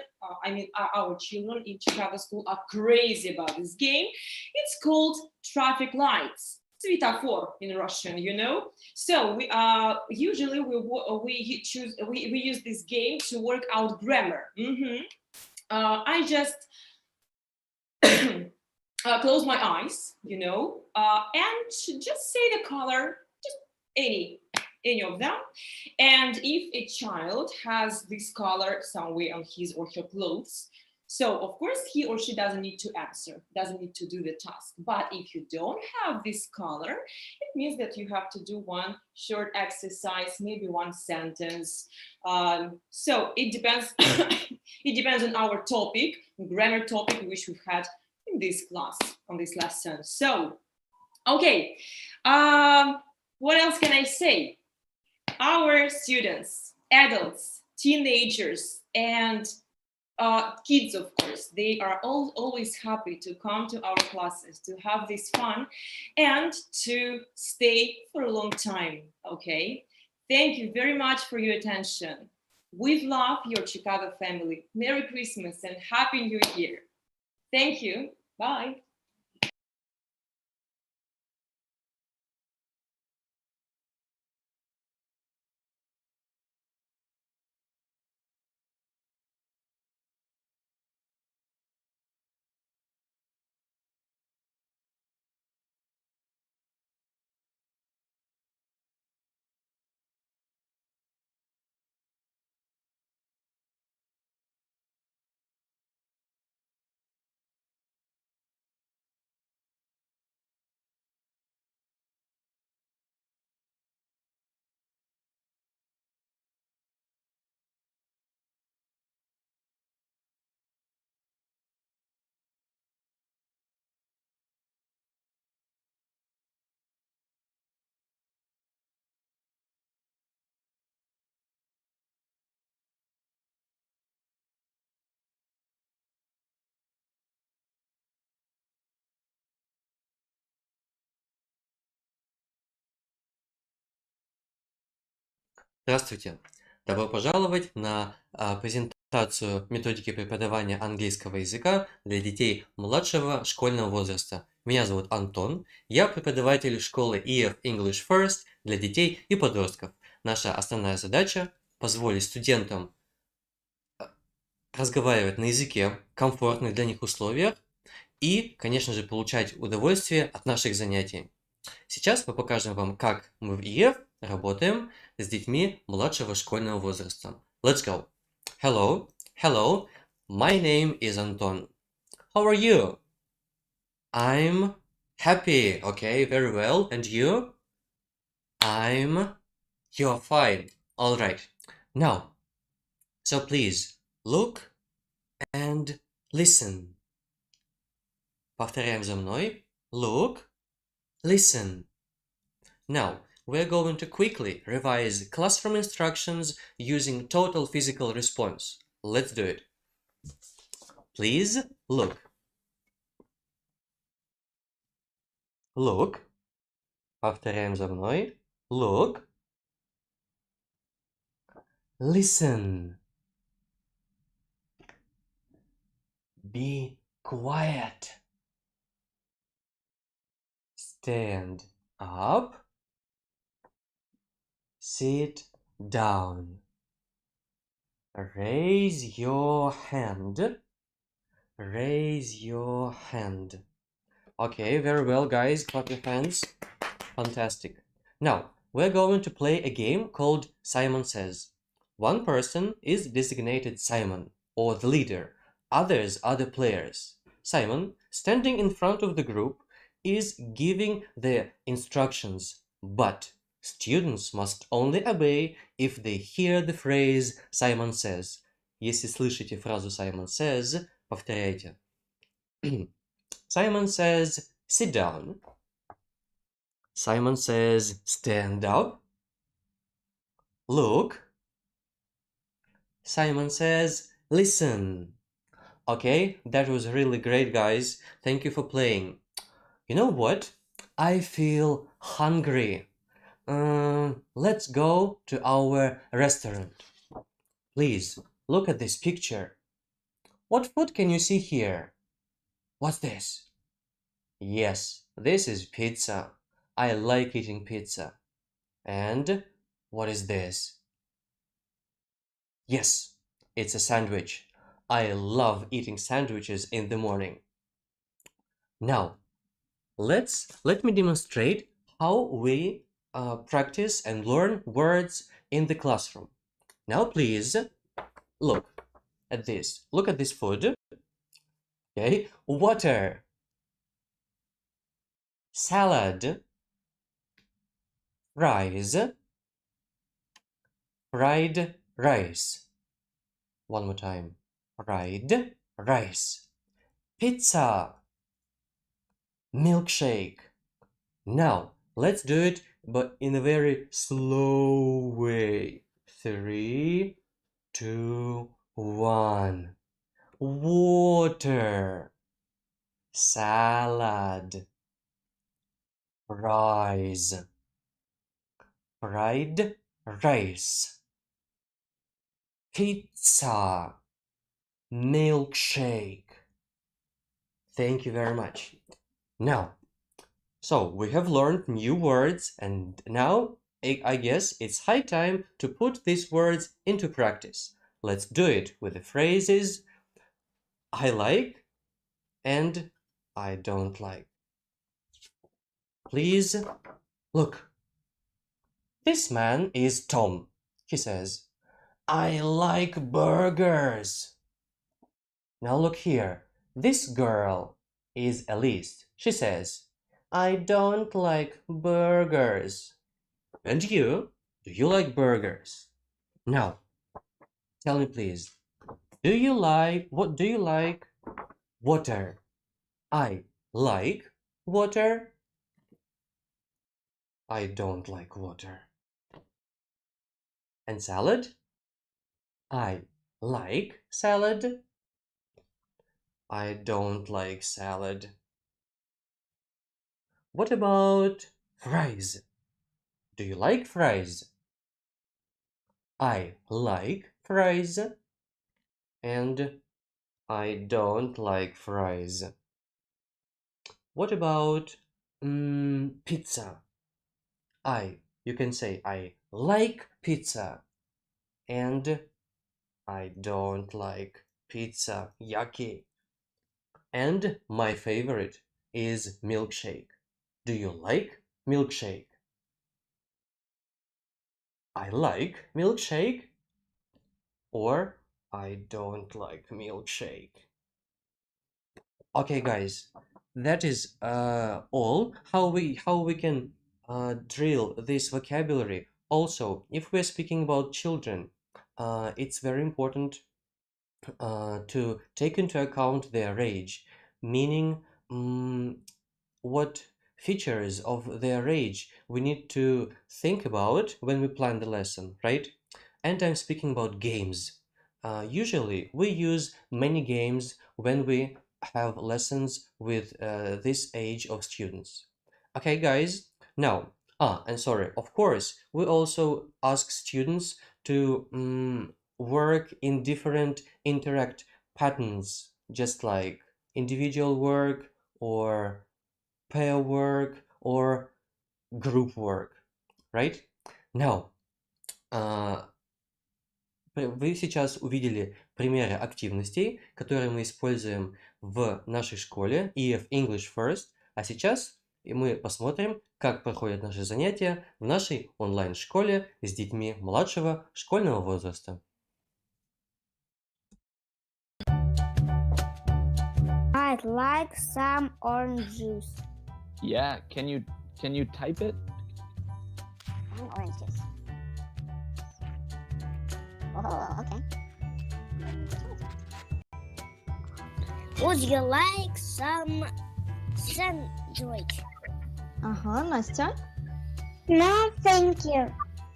our children in Chicago school are crazy about this game. It's called traffic lights. Светофор in Russian, you know. So we usually we use this game to work out grammar. I just close my eyes, you know, and just say the color, just any of them. And if a child has this color somewhere on his or her clothes, so of course he or she doesn't need to answer, doesn't need to do the task. But if you don't have this color, it means that you have to do one short exercise, maybe one sentence. So it depends. It depends on our topic, grammar topic, which we've had in this class, on this lesson. So, okay, what else can I say? Our students, adults, teenagers, and kids, of course, they are always happy to come to our classes, to have this fun, and to stay for a long time, okay? Thank you very much for your attention. With love, your Chicago family. Merry Christmas and Happy New Year. Thank you. Bye. Здравствуйте! Добро пожаловать на презентацию методики преподавания английского языка для детей младшего школьного возраста. Меня зовут Антон, я преподаватель школы EF English First для детей и подростков. Наша основная задача – позволить студентам разговаривать на языке в комфортных для них условиях и, конечно же, получать удовольствие от наших занятий. Сейчас мы покажем вам, как мы в EF работаем с детьми младшего школьного возраста. Let's go. Hello. Hello. My name is Anton. How are you? I'm happy. Okay, very well. And you? You're fine. All right. Now, so please look and listen. Повторяем за мной. Look, listen. Now, we're going to quickly revise classroom instructions using total physical response. Let's do it. Please look. Look. Повторяем за мной. Look. Listen. Be quiet. Stand up. Sit down. Raise your hand. Raise your hand. Okay, very well, guys. Clap your hands. Fantastic. Now, we're going to play a game called Simon Says. One person is designated Simon, or the leader. Others are the players. Simon, standing in front of the group, is giving the instructions, but students must only obey if they hear the phrase Simon Says. Если слышите фразу Simon Says, повторяйте. Simon says, sit down. Simon says, stand up. Look. Simon says, listen. Okay, that was really great, guys. Thank you for playing. You know what? I feel hungry. let's go to our restaurant. Please, look at this picture. What food can you see here? What's this? Yes, this is pizza. I like eating pizza. And what is this? Yes, it's a sandwich. I love eating sandwiches in the morning. Now, let me demonstrate how we practice and learn words in the classroom. Now, please look at this. Look at this food. Okay, water, salad, fries, fried rice. One more time. Fried rice. Pizza. Milkshake. Now, let's do it, but in a very slow way. 3, 2, 1. Water. Salad. Fries. Fried rice. Pizza. Milkshake. Thank you very much. Now, so we have learned new words, and now I guess it's high time to put these words into practice. Let's do it with the phrases I like and I don't like. Please look. This man is Tom. He says, I like burgers. Now look here. This girl is Elise. She says, I don't like burgers. And you? Do you like burgers? Now, tell me please, what do you like? Water. I like water. I don't like water. And salad? I like salad. I don't like salad. What about fries? Do you like fries? I like fries. And I don't like fries. What about pizza? You can say I like pizza. And I don't like pizza. Yucky. And my favorite is milkshake. Do you like milkshake? I like milkshake. Or I don't like milkshake. Okay, guys, that is all how we can drill this vocabulary. Also, if we're speaking about children, it's very important to take into account their age, meaning what features of their age we need to think about when we plan the lesson, right? And I'm speaking about games. Usually we use many games when we have lessons with this age of students. Okay, guys, now, and sorry, of course, we also ask students to work in different interact patterns, just like individual work or pair work or group work, right? Now, вы сейчас увидели примеры активностей, которые мы используем в нашей школе EF English First, а сейчас мы посмотрим, как проходят наши занятия в нашей онлайн-школе с детьми младшего школьного возраста. I'd like some orange juice. Yeah, can you type it? Orange juice. Oh, okay. Would you like some sandwich? Настя. No, thank you.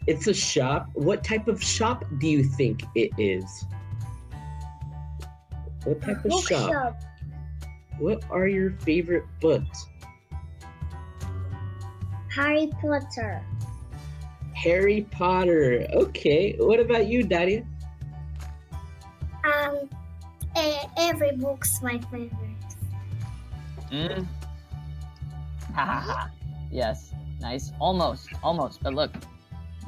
It's a shop. What type of shop do you think it is? What type of shop? Bookshop. What are your favorite books? Harry Potter. Harry Potter. Okay. What about you, Daria? Every book's my favorite. Ha ha ha. Yes, nice. Almost, but look.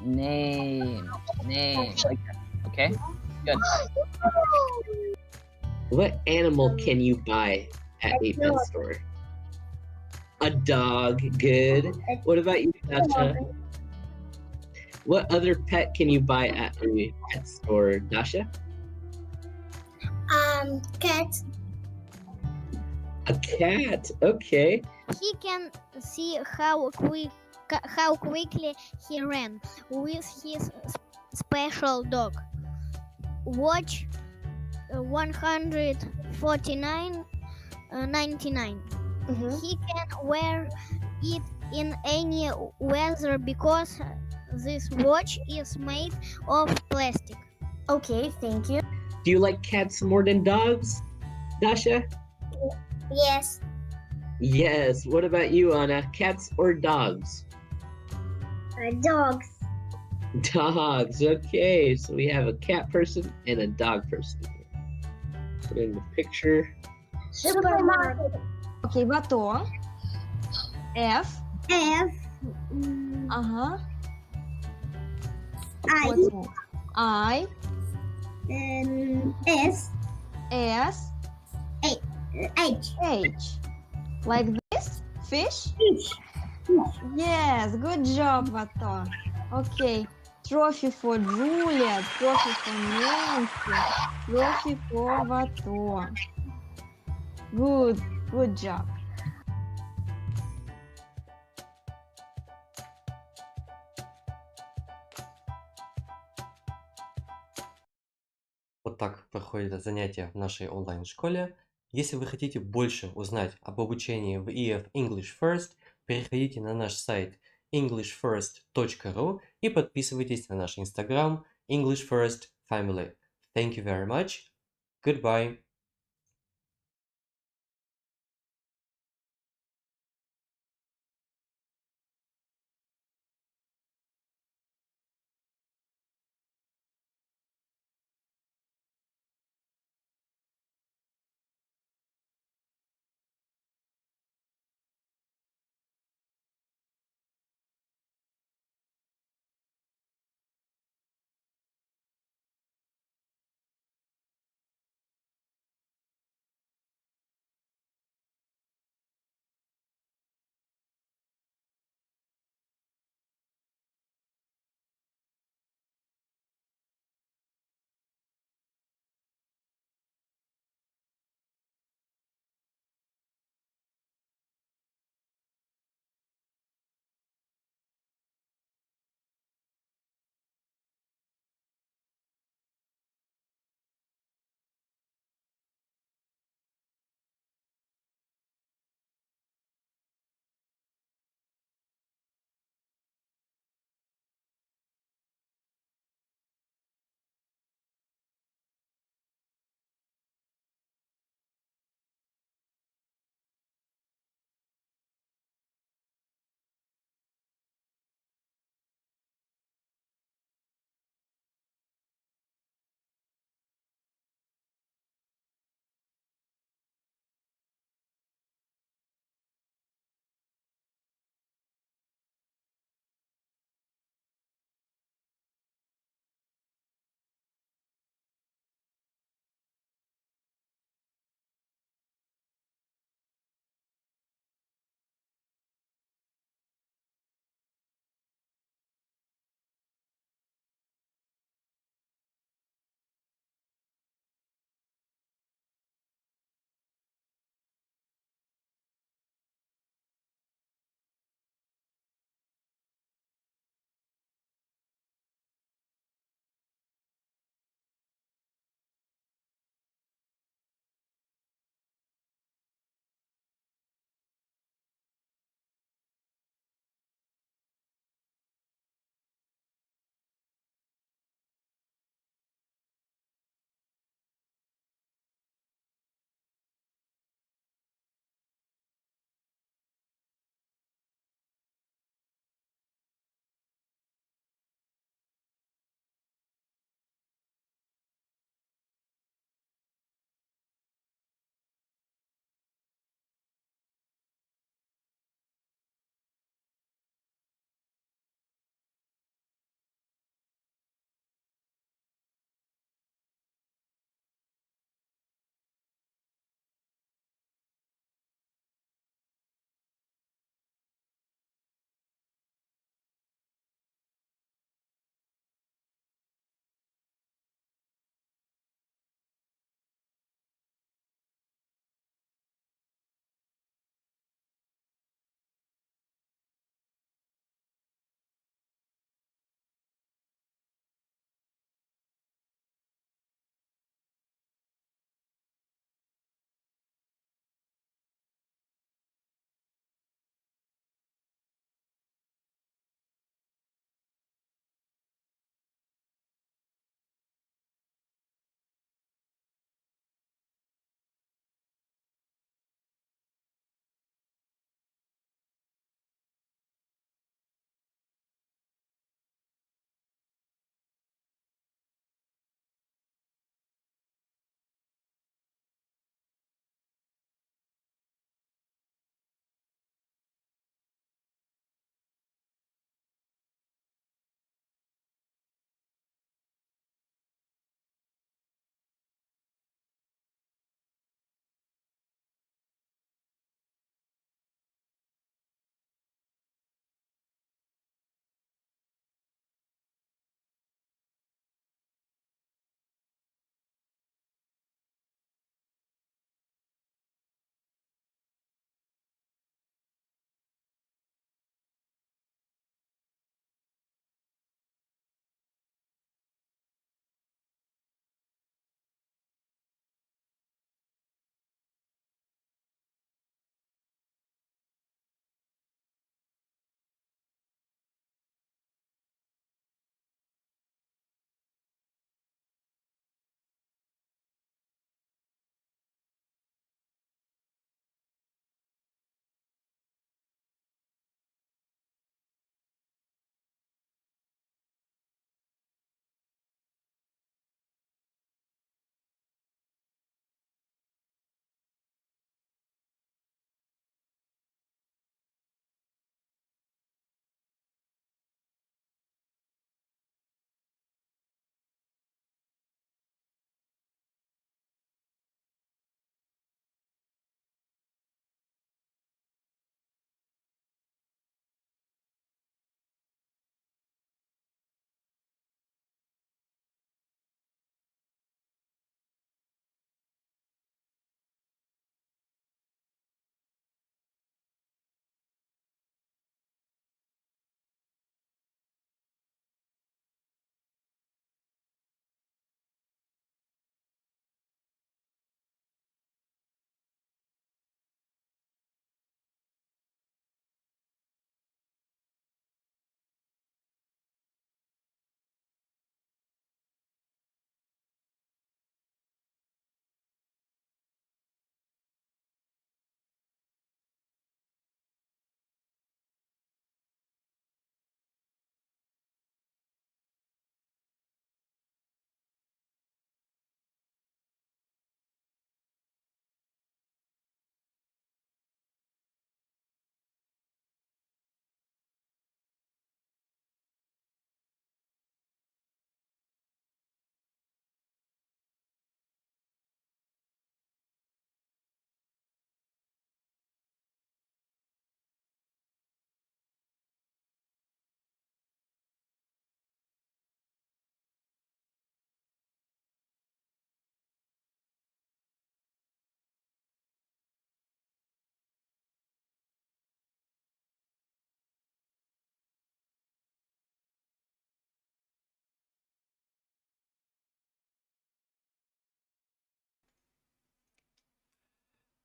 Name. Like that. Okay, good. What animal can you buy at a pet store? A dog. Good. What about you, Dasha? What other pet can you buy at a pet store, Dasha? Cat. A cat. Okay. He can see how quickly he ran with his special dog. Watch 149.99. He can wear it in any weather because this watch is made of plastic. Okay, thank you. Do you like cats more than dogs, Dasha? Yes. Yes. What about you, Anna? Cats or dogs? Dogs. Dogs. Okay, so we have a cat person and a dog person. Put in the picture. Supermarket. Okay, baton. F. Uh-huh. What's next? I. S. H. Like this? Fish? Yes, good job, Baton. Okay, trophy for Julia, trophy for Nancy, trophy for Baton. Good job. Вот так проходит занятие в нашей онлайн-школе. Если вы хотите больше узнать об обучении в EF English First, переходите на наш сайт englishfirst.ru и подписывайтесь на наш Instagram English First Family. Thank you very much. Goodbye.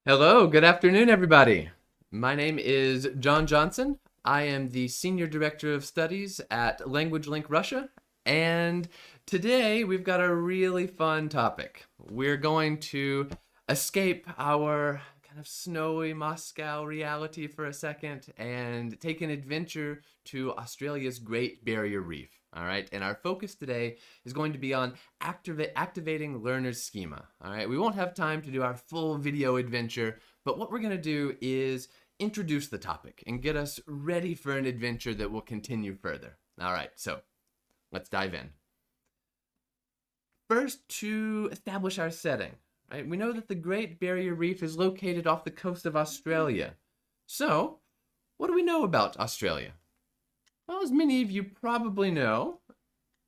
Hello, good afternoon, everybody. My name is John Johnson. I am the Senior Director of Studies at Language Link Russia, and today we've got a really fun topic. We're going to escape our kind of snowy Moscow reality for a second and take an adventure to Australia's Great Barrier Reef. All right, and our focus today is going to be on activating learners' schema. All right, we won't have time to do our full video adventure, but what we're going to do is introduce the topic and get us ready for an adventure that will continue further. All right, so let's dive in. First, to establish our setting, right? We know that the Great Barrier Reef is located off the coast of Australia. So, what do we know about Australia? Well, as many of you probably know,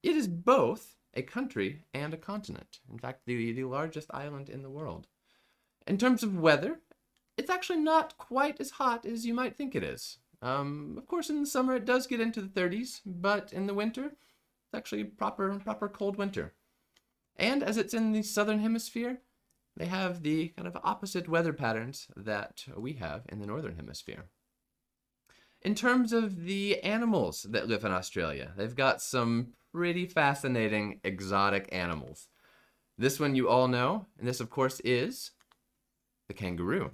it is both a country and a continent. In fact, the largest island in the world. In terms of weather, it's actually not quite as hot as you might think it is. Of course, in the summer it does get into the 30s, but in the winter, it's actually proper cold winter. And as it's in the southern hemisphere, they have the kind of opposite weather patterns that we have in the northern hemisphere. In terms of the animals that live in Australia, they've got some pretty fascinating exotic animals. This one you all know, and this of course is the kangaroo.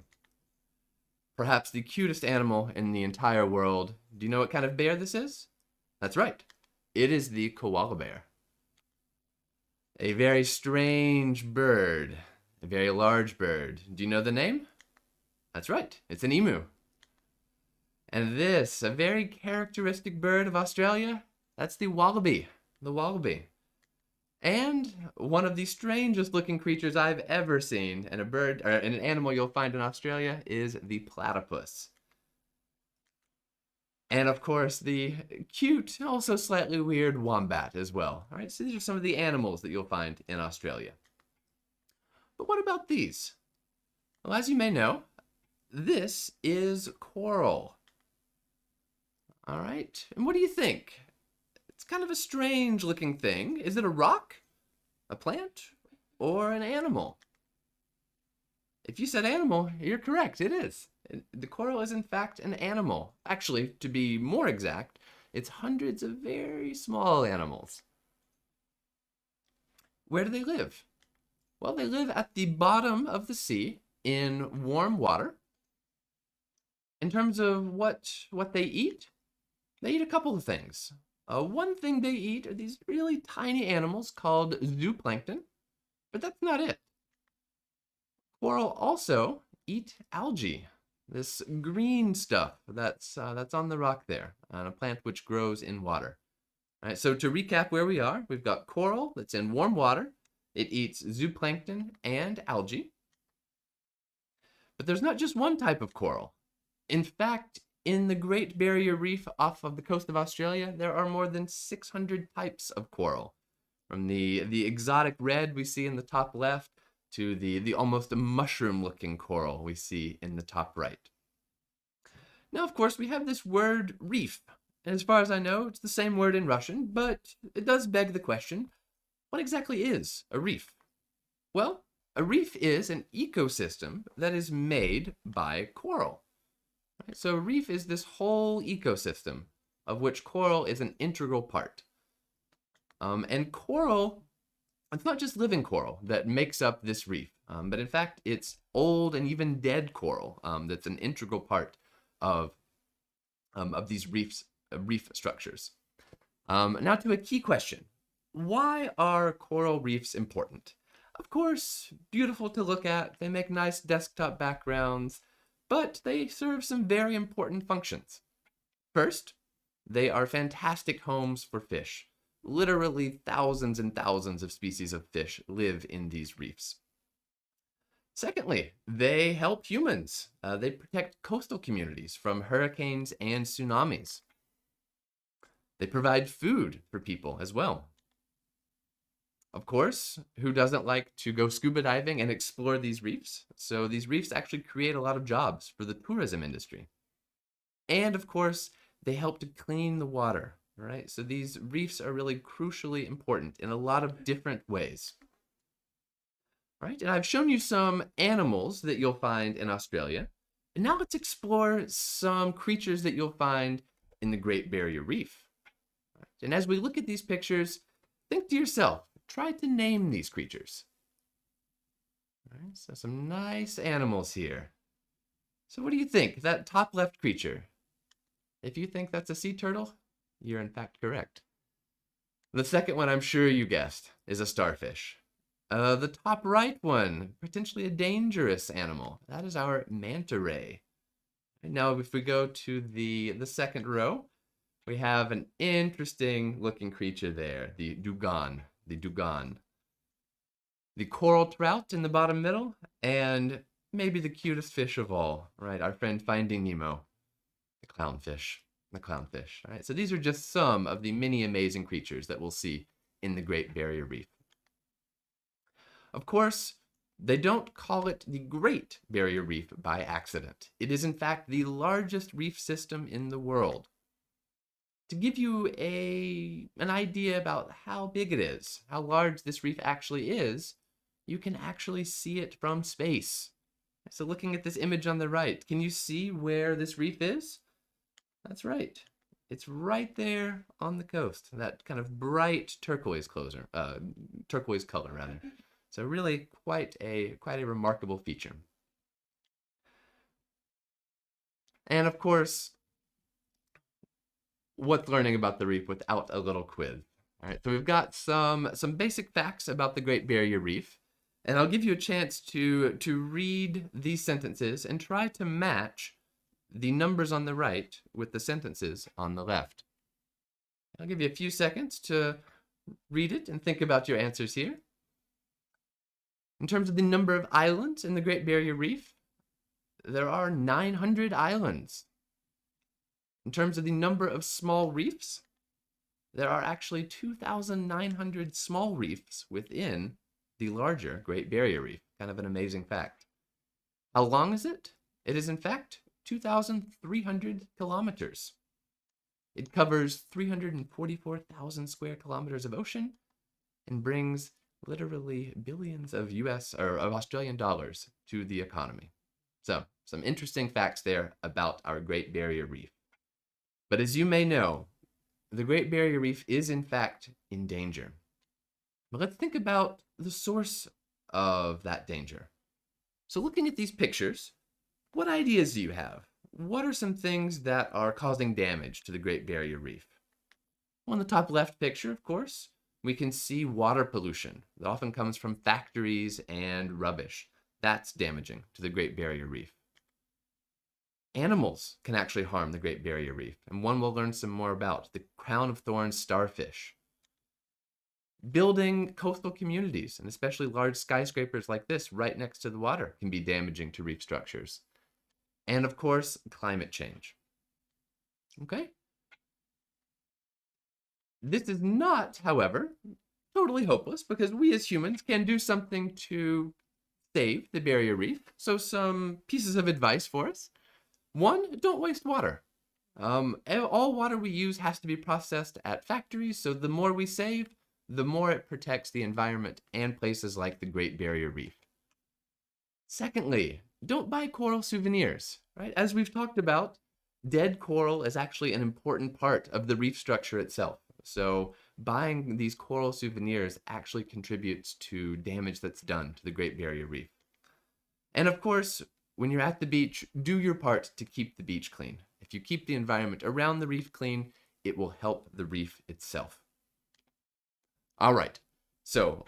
Perhaps the cutest animal in the entire world. Do you know what kind of bear this is? That's right. It is the koala bear. A very strange bird, a very large bird. Do you know the name? That's right. It's an emu. And this, a very characteristic bird of Australia, that's the wallaby. The wallaby. And one of the strangest looking creatures I've ever seen in a bird, or in an animal you'll find in Australia, is the platypus. And of course, the cute, also slightly weird wombat as well. All right, so these are some of the animals that you'll find in Australia. But what about these? Well, as you may know, this is coral. All right, and what do you think? It's kind of a strange looking thing. Is it a rock, a plant, or an animal? If you said animal, you're correct, it is. The coral is in fact an animal. Actually, to be more exact, it's hundreds of very small animals. Where do they live? Well, they live at the bottom of the sea in warm water. In terms of what they eat a couple of things. One thing they eat are these really tiny animals called zooplankton, but that's not it. Coral also eat algae, this green stuff that's on the rock there, on a plant which grows in water. All right, so to recap where we are, we've got coral that's in warm water. It eats zooplankton and algae. But there's not just one type of coral. In fact, in the Great Barrier Reef off of the coast of Australia, there are more than 600 types of coral. From the exotic red we see in the top left to the almost mushroom-looking coral we see in the top right. Now, of course, we have this word reef. And as far as I know, it's the same word in Russian, but it does beg the question, what exactly is a reef? Well, a reef is an ecosystem that is made by coral. Right? So a reef is this whole ecosystem of which coral is an integral part. And coral, it's not just living coral that makes up this reef, but in fact, it's old and even dead coral that's an integral part of these reef structures. Now to a key question. Why are coral reefs important? Of course, beautiful to look at. They make nice desktop backgrounds, but they serve some very important functions. First, they are fantastic homes for fish. Literally thousands and thousands of species of fish live in these reefs. Secondly, they help humans. They protect coastal communities from hurricanes and tsunamis. They provide food for people as well. Of course, who doesn't like to go scuba diving and explore these reefs? So these reefs actually create a lot of jobs for the tourism industry. And of course, they help to clean the water, right? So these reefs are really crucially important in a lot of different ways. right? And I've shown you some animals that you'll find in Australia. And now let's explore some creatures that you'll find in the Great Barrier Reef. And as we look at these pictures, think to yourself, try to name these creatures. All right, so some nice animals here. So what do you think? That top left creature, if you think that's a sea turtle, you're in fact correct. The second one, I'm sure you guessed, is a starfish. The top right one, potentially a dangerous animal. That is our manta ray. And now if we go to the second row, we have an interesting looking creature there, the dugong. The coral trout in the bottom middle, and maybe the cutest fish of all, right? Our friend Finding Nemo, the clownfish. All right, so these are just some of the many amazing creatures that we'll see in the Great Barrier Reef. Of course, they don't call it the Great Barrier Reef by accident. It is in fact the largest reef system in the world. To give you an idea about how big it is, how large this reef actually is, you can actually see it from space. So looking at this image on the right, can you see where this reef is? That's right. It's right there on the coast. That kind of bright turquoise color, rather. So really quite a remarkable feature. And of course, what's learning about the reef without a little quiz? All right, so we've got some basic facts about the Great Barrier Reef, and I'll give you a chance to read these sentences and try to match the numbers on the right with the sentences on the left. I'll give you a few seconds to read it and think about your answers here. In terms of the number of islands in the Great Barrier Reef, there are 900 islands. In terms of the number of small reefs, there are actually 2,900 small reefs within the larger Great Barrier Reef. Kind of an amazing fact. How long is it? It is in fact 2,300 kilometers. It covers 344,000 square kilometers of ocean and brings literally billions of Australian dollars to the economy. So, some interesting facts there about our Great Barrier Reef. But as you may know, the Great Barrier Reef is in fact in danger. But let's think about the source of that danger. So looking at these pictures, what ideas do you have? What are some things that are causing damage to the Great Barrier Reef? On the top left picture, of course, we can see water pollution that often comes from factories and rubbish. That's damaging to the Great Barrier Reef. Animals can actually harm the Great Barrier Reef, and one we'll learn some more about, the crown of thorns starfish. Building coastal communities, and especially large skyscrapers like this right next to the water, can be damaging to reef structures. And of course, climate change. Okay? This is not, however, totally hopeless, because we as humans can do something to save the barrier reef. So some pieces of advice for us. One, don't waste water. All water we use has to be processed at factories, so the more we save, the more it protects the environment and places like the Great Barrier Reef. Secondly, don't buy coral souvenirs, right? As we've talked about, dead coral is actually an important part of the reef structure itself. So buying these coral souvenirs actually contributes to damage that's done to the Great Barrier Reef. And of course, when you're at the beach, do your part to keep the beach clean. If you keep the environment around the reef clean, it will help the reef itself. All right, so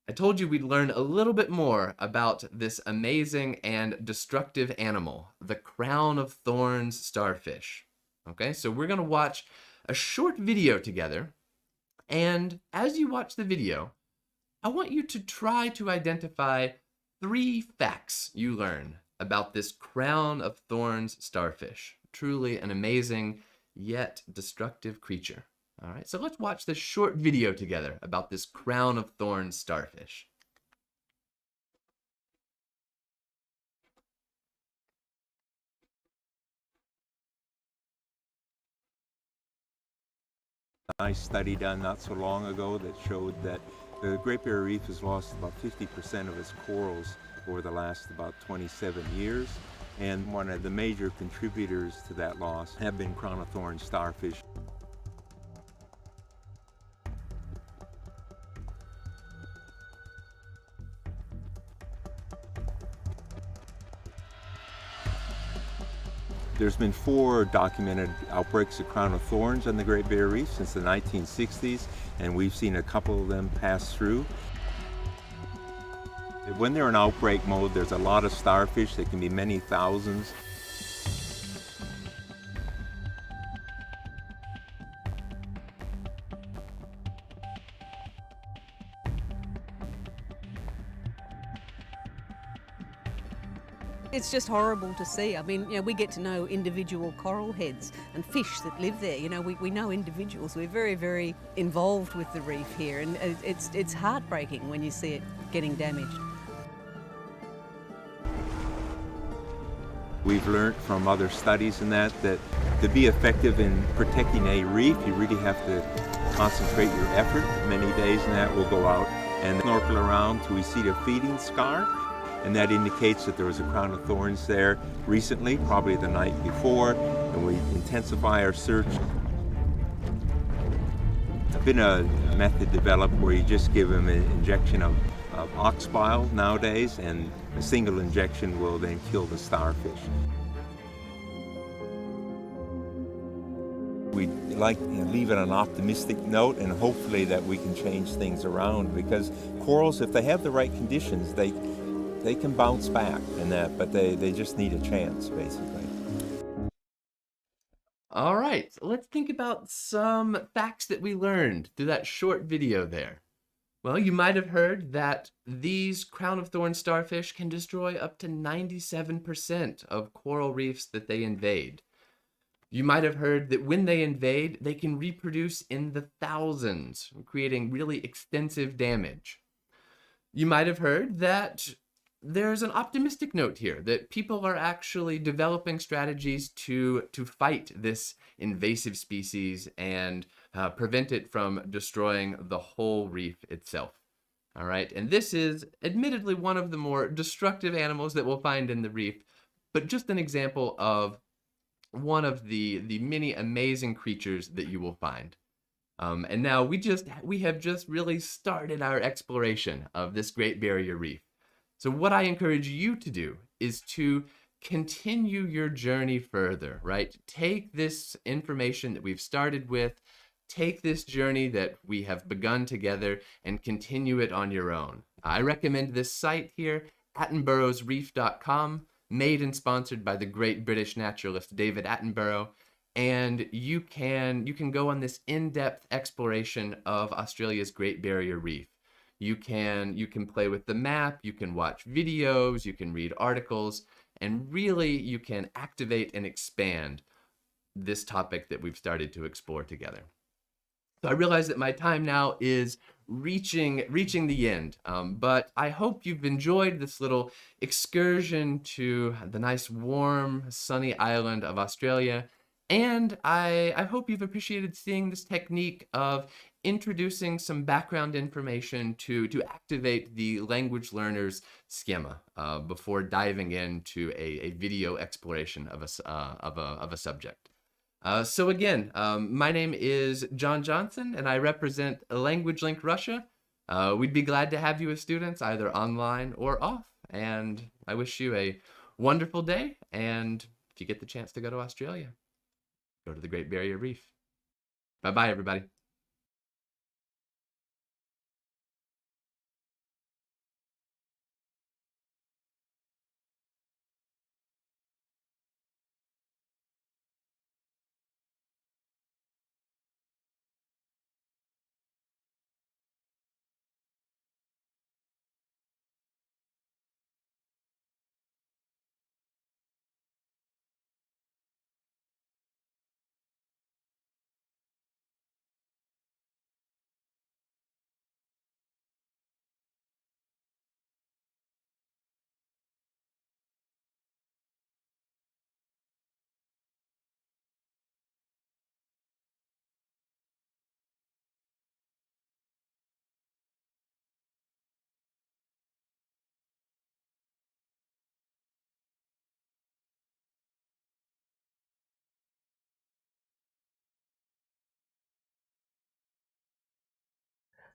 I told you we'd learn a little bit more about this amazing and destructive animal, the crown of thorns starfish. Okay, so we're going to watch a short video together, and as you watch the video, I want you to try to identify 3 facts you learn about this crown of thorns starfish. Truly an amazing yet destructive creature. All right, so let's watch this short video together about this crown of thorns starfish. I study done not so long ago that showed that The Great Barrier Reef has lost about 50% of its corals over the last about 27 years. And one of the major contributors to that loss have been crown of thorns starfish. There's been 4 documented outbreaks of crown of thorns on the Great Barrier Reef since the 1960s, and we've seen a couple of them pass through. When they're in outbreak mode, there's a lot of starfish. There can be many thousands. It's just horrible to see. I mean, we get to know individual coral heads and fish that live there. We know individuals. We're very, very involved with the reef here, and it's heartbreaking when you see it getting damaged. We've learned from other studies in that to be effective in protecting a reef, you really have to concentrate your effort. Many days in that we'll go out and snorkel around till we see the feeding scar, and that indicates that there was a crown of thorns there recently, probably the night before, and we intensify our search. There's been a method developed where you just give them an injection of ox bile nowadays, and a single injection will then kill the starfish. We like to leave it on an optimistic note, and hopefully that we can change things around, because corals, if they have the right conditions, they can bounce back and that, but they just need a chance, basically. All right, let's think about some facts that we learned through that short video there. Well, you might have heard that these crown of thorns starfish can destroy up to 97% of coral reefs that they invade. You might have heard that when they invade, they can reproduce in the thousands, creating really extensive damage. You might have heard that there's an optimistic note here, that people are actually developing strategies to fight this invasive species and prevent it from destroying the whole reef itself. All right, and this is admittedly one of the more destructive animals that we'll find in the reef, but just an example of one of the many amazing creatures that you will find. And now we have just really started our exploration of this Great Barrier Reef. So what I encourage you to do is to continue your journey further, right? Take this information that we've started with, take this journey that we have begun together, and continue it on your own. I recommend this site here, attenboroughsreef.com, made and sponsored by the great British naturalist David Attenborough, and you can go on this in-depth exploration of Australia's Great Barrier Reef. You can play with the map, you can watch videos, you can read articles, and really you can activate and expand this topic that we've started to explore together. So I realize that my time now is reaching the end, but I hope you've enjoyed this little excursion to the nice, warm, sunny island of Australia, and I hope you've appreciated seeing this technique of introducing some background information to activate the language learner's schema before diving into a video exploration of a subject. So again, my name is John Johnson, and I represent Language Link Russia. We'd be glad to have you as students, either online or off, and I wish you a wonderful day, and if you get the chance to go to Australia, go to the Great Barrier Reef. Bye-bye, everybody.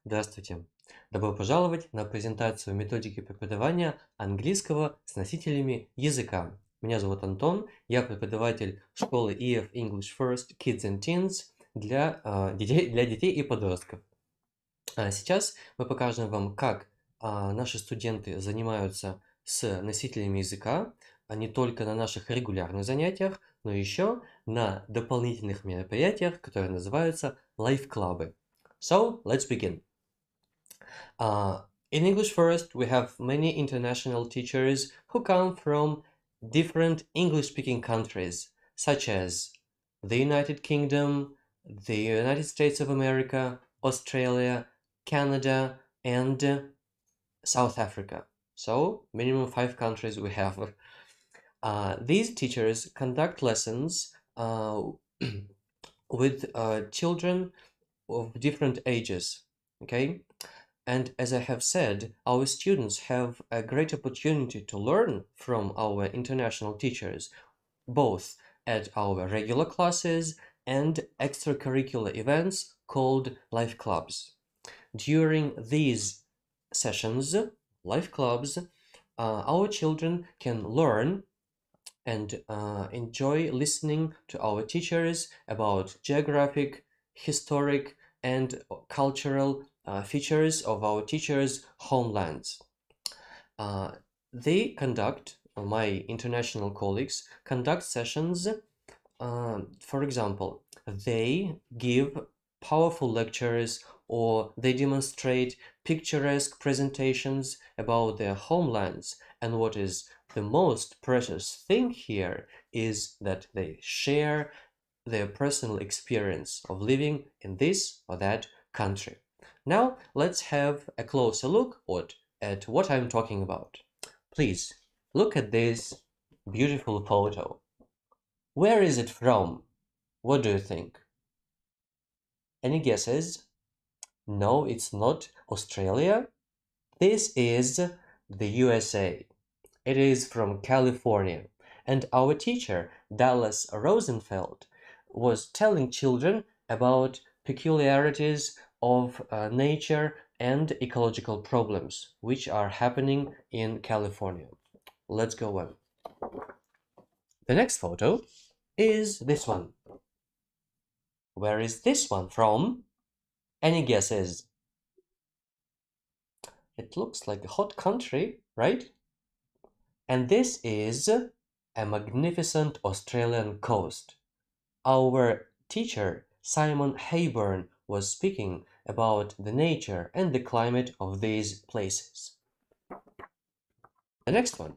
Здравствуйте! Добро пожаловать на презентацию методики преподавания английского с носителями языка. Меня зовут Антон, я преподаватель школы EF English First Kids and Teens для детей и подростков. Сейчас мы покажем вам, как наши студенты занимаются с носителями языка, не только на наших регулярных занятиях, но еще на дополнительных мероприятиях, которые называются лайфклабы. So, let's begin. In English First, we have many international teachers who come from different English-speaking countries, such as the United Kingdom, the United States of America, Australia, Canada, and South Africa. So, minimum 5 countries we have. These teachers conduct lessons with children of different ages, okay? And as I have said, our students have a great opportunity to learn from our international teachers, both at our regular classes and extracurricular events called life clubs. During these sessions, life clubs, our children can learn and enjoy listening to our teachers about geographic, historic, and cultural features of our teachers' homelands. They conduct, my international colleagues, conduct sessions, for example, they give powerful lectures or they demonstrate picturesque presentations about their homelands, and what is the most precious thing here is that they share their personal experience of living in this or that country. Now, let's have a closer look at what I'm talking about. Please, look at this beautiful photo. Where is it from? What do you think? Any guesses? No, it's not Australia. This is the USA. It is from California. And our teacher, Dallas Rosenfeld, was telling children about peculiarities of nature and ecological problems which are happening in California. Let's go on. The next photo is this one. Where is this one from? Any guesses? It looks like a hot country, right? And this is a magnificent Australian coast. Our teacher, Simon Hayburn, was speaking about the nature and the climate of these places. The next one.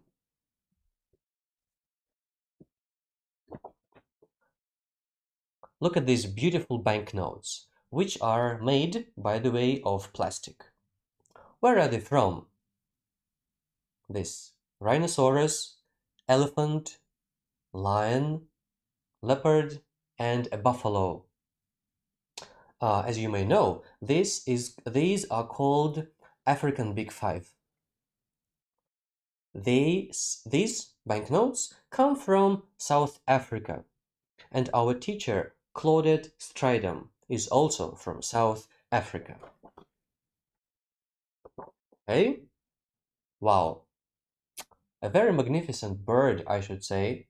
Look at these beautiful banknotes, which are made, by the way, of plastic. Where are they from? This rhinoceros, elephant, lion, leopard, and a buffalo. As you may know, these are called African Big Five. These banknotes come from South Africa, and our teacher, Claudette Stridham, is also from South Africa. Okay? Wow. A very magnificent bird, I should say.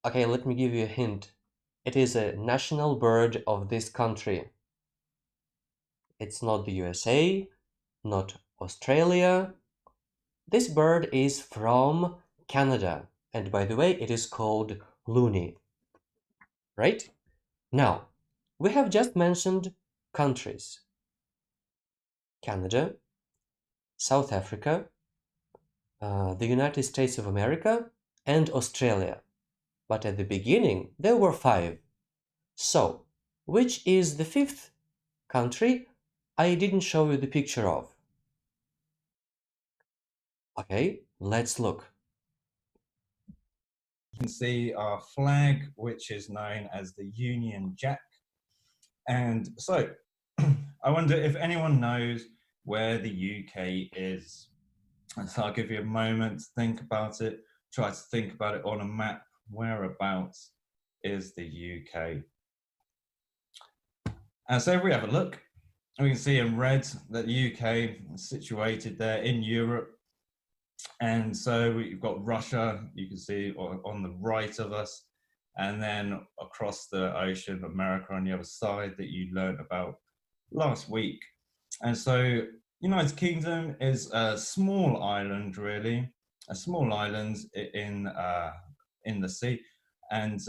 Okay, let me give you a hint. It is a national bird of this country. It's not the USA, not Australia. This bird is from Canada, and by the way, it is called loony. Right? Now, we have just mentioned countries. Canada, South Africa, the United States of America, and Australia. But at the beginning, there were 5. So, which is the 5th country I didn't show you the picture of? Okay, let's look. You can see our flag, which is known as the Union Jack. And so, I wonder if anyone knows where the UK is. And so I'll give you a moment to think about it. Try to think about it on a map. Whereabouts is the UK? And so if we have a look, we can see in red that the UK is situated there in Europe. And so we've got Russia, you can see on the right of us, and then across the ocean, America on the other side that you learned about last week. And so United Kingdom is a small island, really, a small island in the sea. And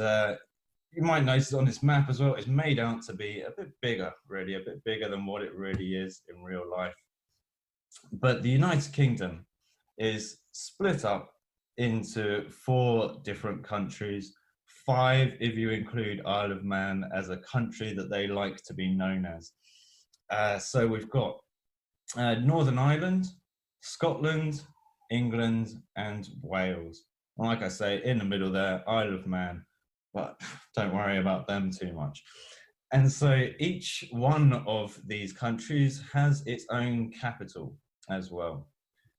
you might notice on this map as well, it's made out to be a bit bigger, really, a bit bigger than what it really is in real life. But the United Kingdom is split up into 4 different countries, 5 if you include Isle of Man as a country that they like to be known as. So we've got Northern Ireland, Scotland, England, and Wales. And like I say, in the middle there, Isle of Man, but don't worry about them too much. And so each one of these countries has its own capital as well.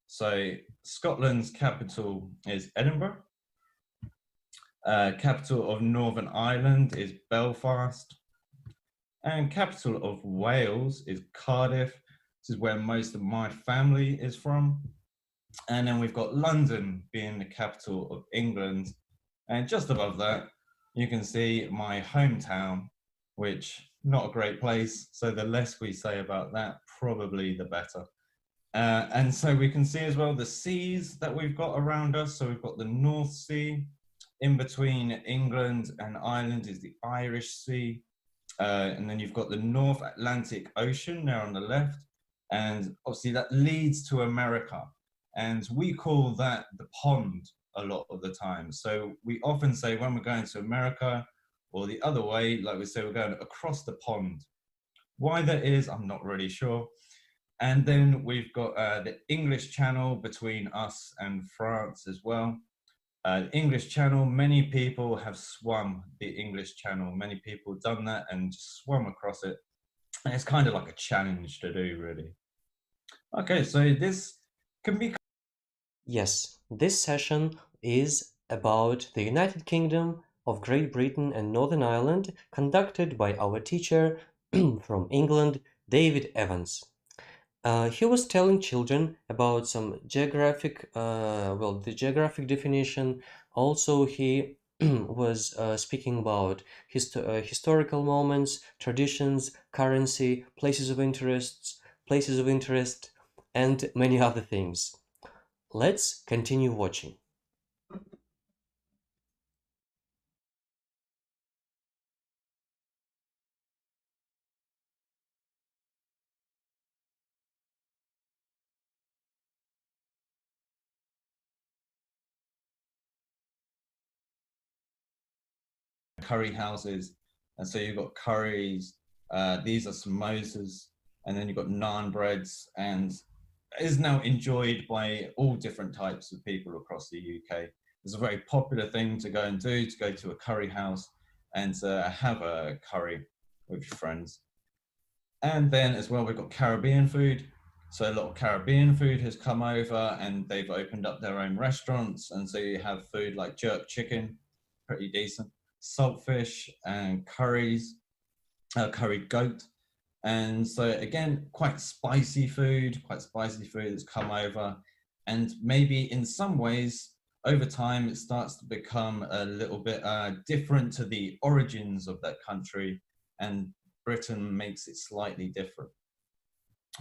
So Scotland's capital is Edinburgh. Capital of Northern Ireland is Belfast. And capital of Wales is Cardiff. This is where most of my family is from. And then we've got London being the capital of England. And just above that, you can see my hometown, which not a great place. So the less we say about that, probably the better. And so we can see as well the seas that we've got around us. So we've got the North Sea. In between England and Ireland is the Irish Sea. And then you've got the North Atlantic Ocean there on the left. And obviously that leads to America. And we call that the pond a lot of the time. So we often say when we're going to America, or the other way, like we say, we're going across the pond. Why that is, I'm not really sure. And then we've got the English Channel between us and France as well. The English Channel, many people have swum the English Channel. Many people have done that and just swum across it. And it's kind of like a challenge to do, really. Okay, so this can be... Yes, this session is about the United Kingdom of Great Britain and Northern Ireland, conducted by our teacher from England, David Evans. He was telling children about some geographic, the geographic definition. Also, he was speaking about historical moments, traditions, currency, places of interest, and many other things. Let's continue watching. Curry houses, and so you've got curries, these are samosas, and then you've got naan breads, and is now enjoyed by all different types of people across the UK. It's a very popular thing to go and do, to go to a curry house and to have a curry with your friends. And then as well, we've got Caribbean food. So a lot of Caribbean food has come over and they've opened up their own restaurants. And so you have food like jerk chicken, pretty decent, saltfish and curries, curried goat. And so again, quite spicy food that's come over. And maybe in some ways, over time, it starts to become a little bit different to the origins of that country, and Britain makes it slightly different.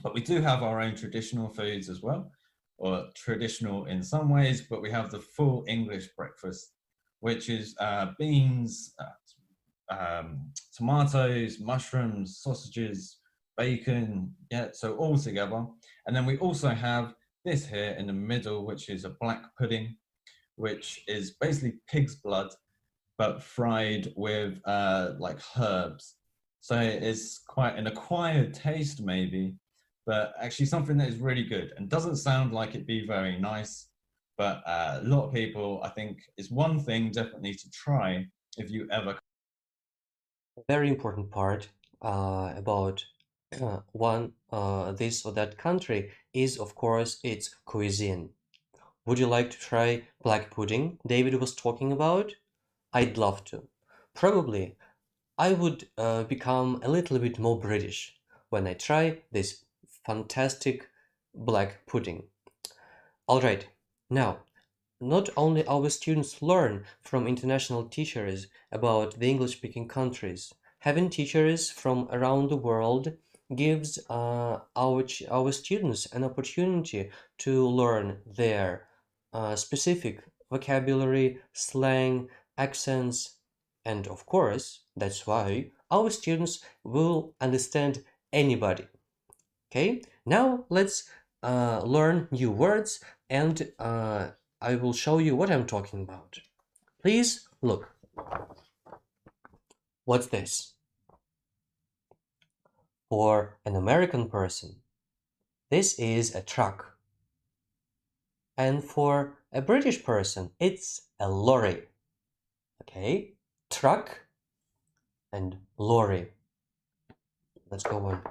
But we do have our own traditional foods as well, or traditional in some ways, but we have the full English breakfast, which is beans, tomatoes, mushrooms, sausages, bacon, yeah, so all together. And then we also have this here in the middle, which is a black pudding, which is basically pig's blood, but fried with like herbs. So it's quite an acquired taste maybe, but actually something that is really good and doesn't sound like it'd be very nice. But a lot of people, I think, is one thing definitely to try if you ever. A very important part about this or that country is, of course, its cuisine. Would you like to try black pudding David was talking about? I'd love to. Probably I would become a little bit more British. when I try this fantastic black pudding. Alright, now, not only our students learn from international teachers about the English-speaking countries, having teachers from around the world gives our students an opportunity to learn their specific vocabulary, slang, accents, and of course, that's why our students will understand anybody. Okay, now let's learn new words, and I will show you what I'm talking about. Please look. What's this? For an American person, this is a truck. And for a British person, it's a lorry. Okay, truck and lorry. Let's go on.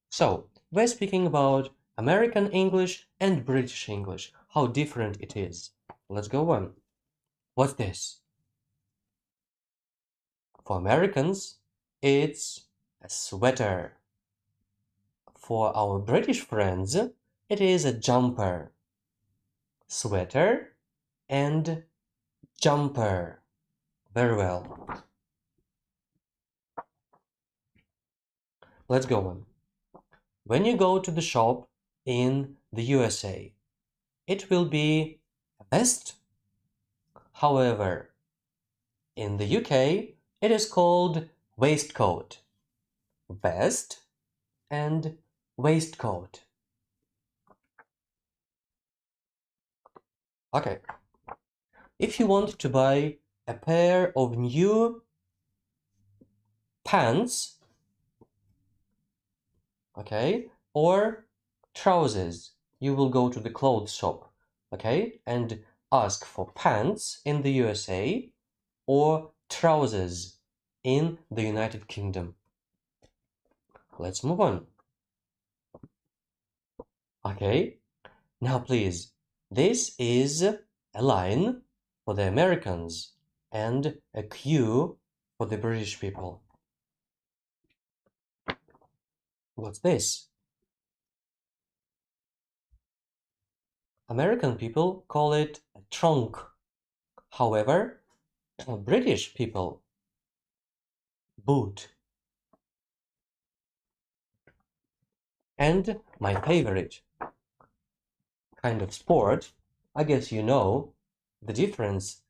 So, we're speaking about American English and British English, how different it is. Let's go on. What's this? For Americans, it's a sweater. For our British friends, it is a jumper. Sweater and jumper. Very well. Let's go on. When you go to the shop in the USA, it will be a vest. However, in the UK, it is called waistcoat. Vest and waistcoat. Okay. If you want to buy a pair of new pants, okay, or trousers, you will go to the clothes shop, okay, and ask for pants in the USA or trousers in the United Kingdom. Let's move on. Okay, now please, this is a line for the Americans and a Q for the British people. What's this? American people call it a trunk. However, British people, boot. And my favorite kind of sport, I guess you know the difference,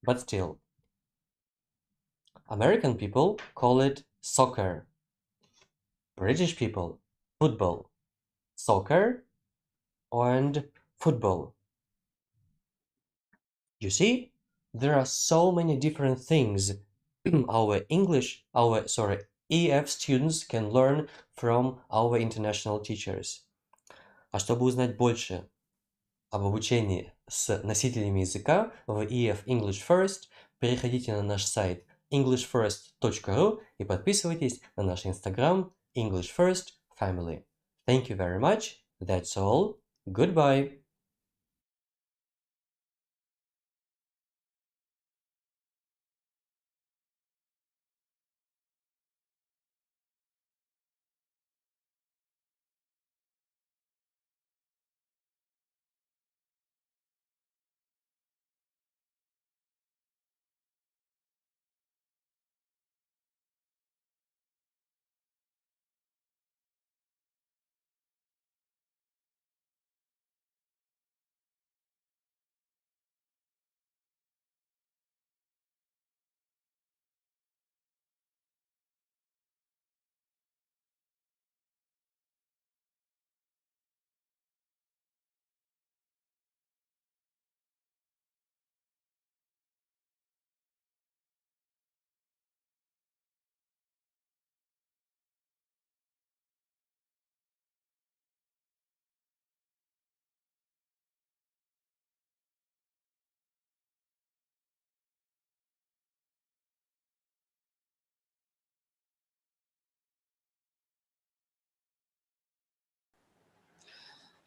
but still. American people call it soccer. British people, football. Soccer and football. You see, there are so many different things our EF students can learn from our international teachers. А чтобы узнать больше об обучении с носителями языка в EF English First, переходите на наш сайт englishfirst.ru и подписывайтесь на наш Instagram English First Family. Thank you very much. That's all. Goodbye.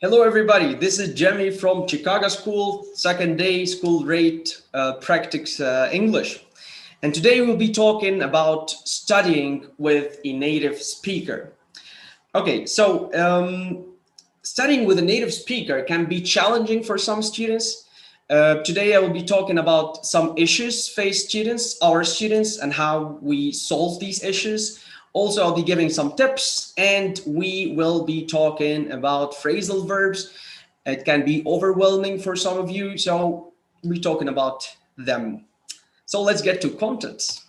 Hello, everybody. This is Jemmy from Chicago School, second day SchoolRate Practice English. And today we'll be talking about studying with a native speaker. Okay, so studying with a native speaker can be challenging for some students. Today I will be talking about some issues face students, our students, and how we solve these issues. Also, I'll be giving some tips, and we will be talking about phrasal verbs. It can be overwhelming for some of you, so we're talking about them. So let's get to content.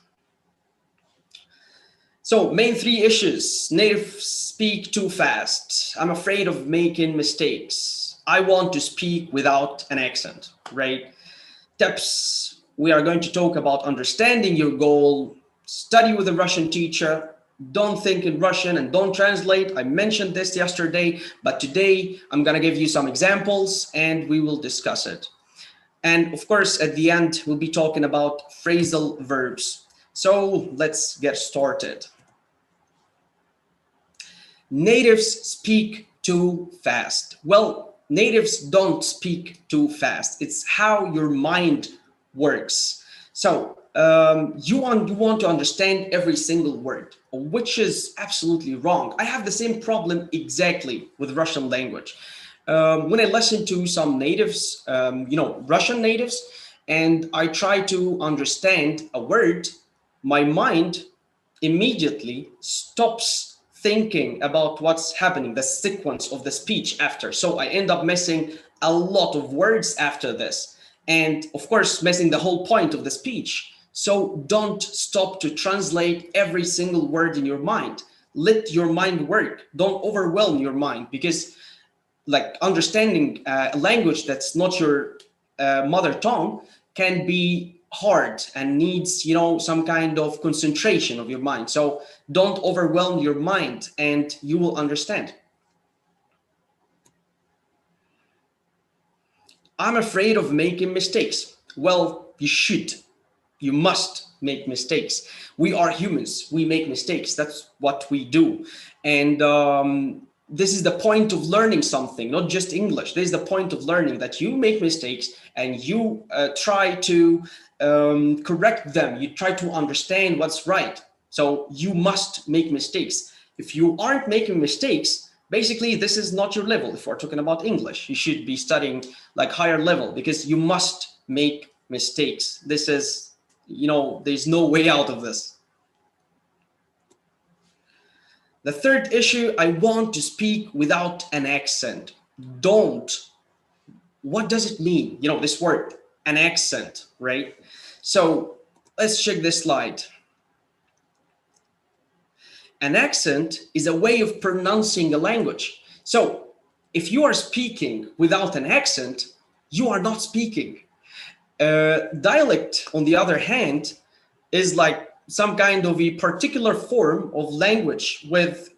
So main three issues: native speak too fast. I'm afraid of making mistakes. I want to speak without an accent, right? Tips: we are going to talk about understanding your goal, study with a Russian teacher, don't think in Russian and don't translate. I mentioned this yesterday, but today I'm gonna give you some examples and we will discuss it. And of course, at the end, we'll be talking about phrasal verbs. So let's get started. Natives speak too fast. Well, natives don't speak too fast. It's how your mind works. So you want to understand every single word, which is absolutely wrong. I have the same problem exactly with Russian language. When I listen to some natives, Russian natives, and I try to understand a word, my mind immediately stops thinking about what's happening, the sequence of the speech after. So I end up missing a lot of words after this. And of course, missing the whole point of the speech. So don't stop to translate every single word in your mind. Let your mind work. Don't overwhelm your mind, because like understanding a language that's not your mother tongue can be hard and needs, some kind of concentration of your mind. So don't overwhelm your mind and you will understand. I'm afraid of making mistakes. Well, you must make mistakes. We are humans, we make mistakes. That's what we do. And this is the point of learning something, not just English. This is the point of learning, that you make mistakes and you try to correct them. You try to understand what's right. So you must make mistakes. If you aren't making mistakes, basically this is not your level. If we're talking about English, you should be studying like higher level, because you must make mistakes. This is, there's no way out of this. The third issue: I want to speak without an accent. Don't. What does it mean? This word, an accent, right? So let's check this slide. An accent is a way of pronouncing a language. So if you are speaking without an accent, you are not speaking. Dialect, on the other hand, is like some kind of a particular form of language with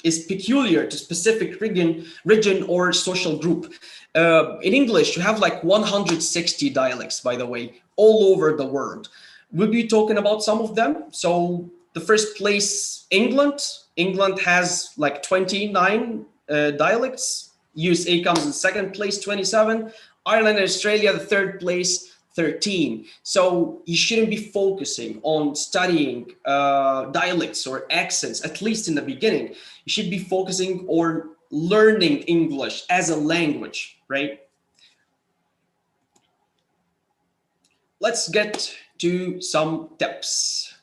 is peculiar to specific region or social group. In English, you have like 160 dialects, by the way, all over the world. We'll be talking about some of them. So the first place, England. England has like 29 dialects. USA comes in second place, 27. Ireland and Australia, the third place, 13. So you shouldn't be focusing on studying dialects or accents, at least in the beginning. You should be focusing on learning English as a language, right? Let's get to some tips.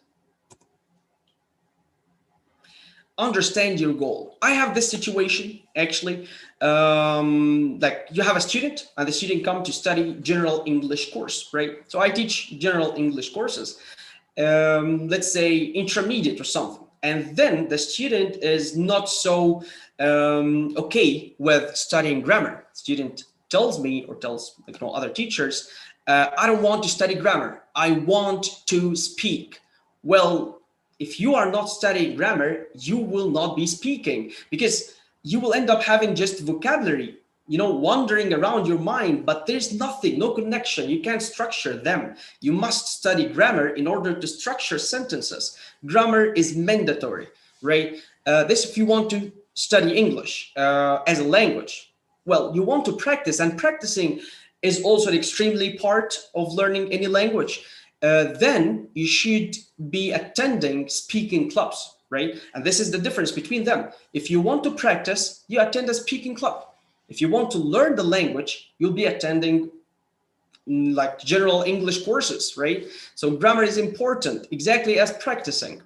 Understand your goal. I have this situation actually. Like you have a student and the student come to study general English course, right? So I teach general English courses, let's say intermediate or something. And then the student is not so okay with studying grammar. Student tells me or tells other teachers, I don't want to study grammar. I want to speak. Well, if you are not studying grammar, you will not be speaking, because you will end up having just vocabulary, wandering around your mind, but there's nothing, no connection. You can't structure them. You must study grammar in order to structure sentences. Grammar is mandatory, right? This if you want to study English as a language. Well, you want to practice, and practicing is also an extremely part of learning any language. then you should be attending speaking clubs, right? And this is the difference between them. If you want to practice, you attend a speaking club. If you want to learn the language, you'll be attending like general English courses, right? So grammar is important, exactly as practicing.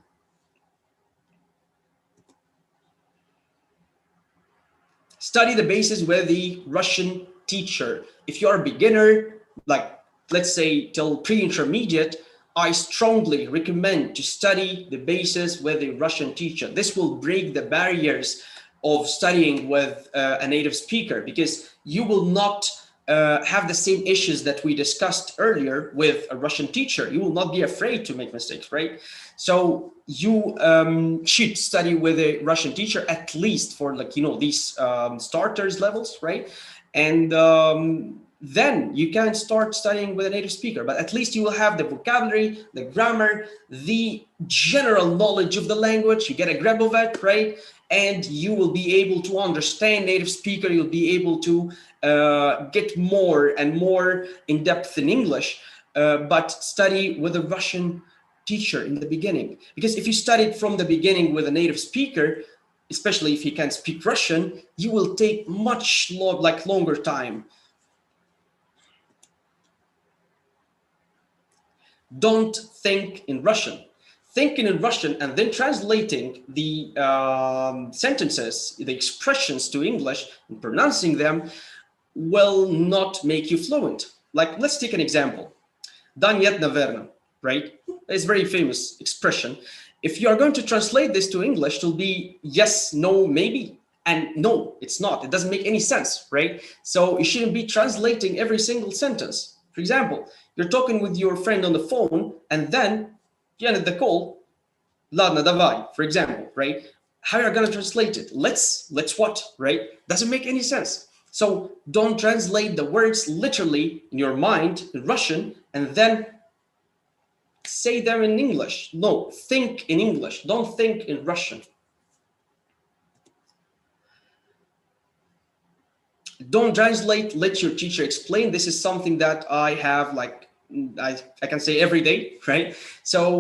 Study the basis with the Russian teacher. If you're a beginner, like let's say till pre-intermediate, I strongly recommend to study the basis with a Russian teacher. This will break the barriers of studying with a native speaker, because you will not have the same issues that we discussed earlier with a Russian teacher. You will not be afraid to make mistakes, right? So you should study with a Russian teacher, at least for like, you know, these starters levels, right? And then you can start studying with a native speaker, but at least you will have the vocabulary, the grammar, the general knowledge of the language. You get a grab of it, right? And you will be able to understand native speaker. You'll be able to get more and more in depth in English, but study with a Russian teacher in the beginning. Because if you studied from the beginning with a native speaker, especially if you can speak Russian, you will take much longer time. Don't think in Russian. Thinking in Russian and then translating the sentences, the expressions to English and pronouncing them will not make you fluent. Like, let's take an example. Да, нет, наверно, right? It's a very famous expression. If you are going to translate this to English, it will be yes, no, maybe. And no, it's not. It doesn't make any sense, right? So you shouldn't be translating every single sentence. For example, you're talking with your friend on the phone, and then you ended the call, ladna davai, for example, right? How are you going to translate it? Let's what, right? Doesn't make any sense. So don't translate the words literally in your mind in Russian and then say them in English. No, think in English. Don't think in Russian. Don't translate, let your teacher explain. This is something that I have, like, I can say every day, right? So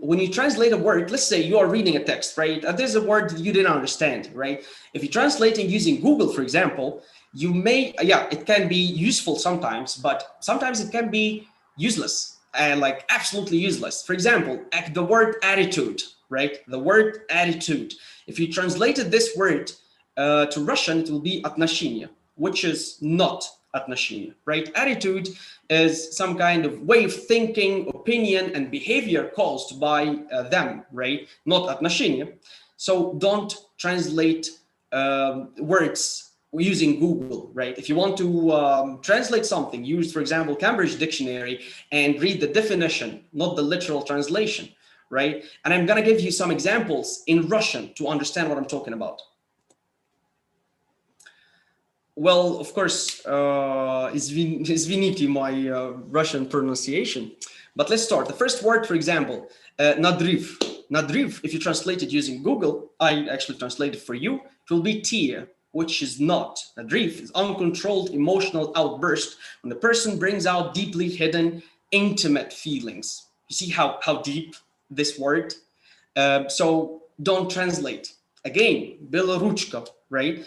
when you translate a word, let's say you are reading a text, right? There's a word that you didn't understand, right? If you're translating using Google, for example, you may, it can be useful sometimes, but sometimes it can be useless and like absolutely useless. For example, the word attitude, right? The word attitude. If you translated this word to Russian, it will be отношения, which is not отношения, right? Attitude is some kind of way of thinking, opinion, and behavior caused by them, right? Not отношения. So don't translate words using Google, right? If you want to translate something, use, for example, Cambridge Dictionary and read the definition, not the literal translation, right? And I'm gonna give you some examples in Russian to understand what I'm talking about. Well, of course, извините my Russian pronunciation, but let's start. The first word, for example, naдрыв. Naдрыв, if you translate it using Google, I actually translated for you, it will be tear, which is not. Naдрыв is uncontrolled emotional outburst when the person brings out deeply hidden, intimate feelings. You see how deep this word? So don't translate. Again, белоручка, right?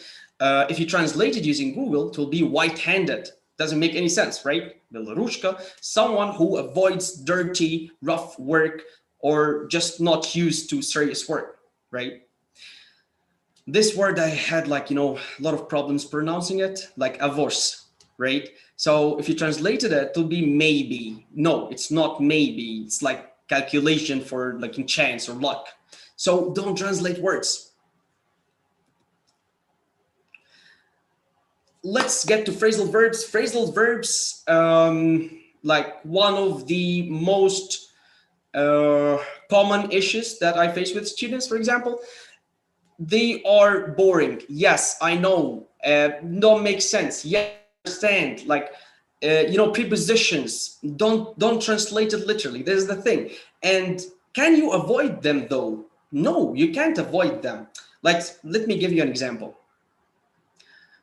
If you translate it using Google, it will be white-handed. Doesn't make any sense, right? Белоручка, someone who avoids dirty, rough work or just not used to serious work, right? This word I had a lot of problems pronouncing it, like avors, right? So if you translated it, it will be maybe. No, it's not maybe. It's like calculation for like in chance or luck. So don't translate words. Let's get to phrasal verbs. Phrasal verbs, like one of the most common issues that I face with students, for example, they are boring. Yes, I know. Don't make sense. Yes, I understand. Like, prepositions. Don't translate it literally. This is the thing. And can you avoid them though? No, you can't avoid them. Like, let me give you an example.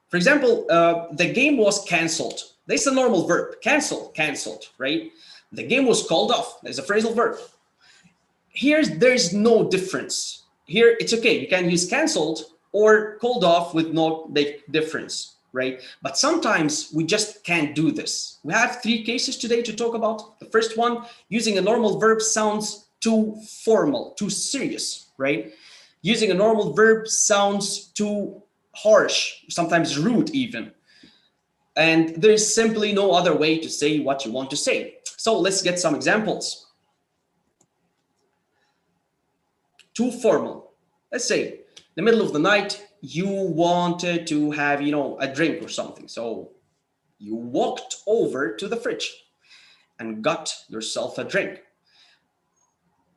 For example, the game was canceled. This is a normal verb. Canceled, right? The game was called off. There's a phrasal verb. Here, there's no difference. Here, it's okay. You can use canceled or called off with no big difference, right? But sometimes we just can't do this. We have 3 cases today to talk about. The first one, using a normal verb sounds too formal, too serious, right? Using a normal verb sounds too harsh, sometimes rude even. And there's simply no other way to say what you want to say. So let's get some examples. Too formal. Let's say in the middle of the night, you wanted to have, a drink or something. So you walked over to the fridge and got yourself a drink.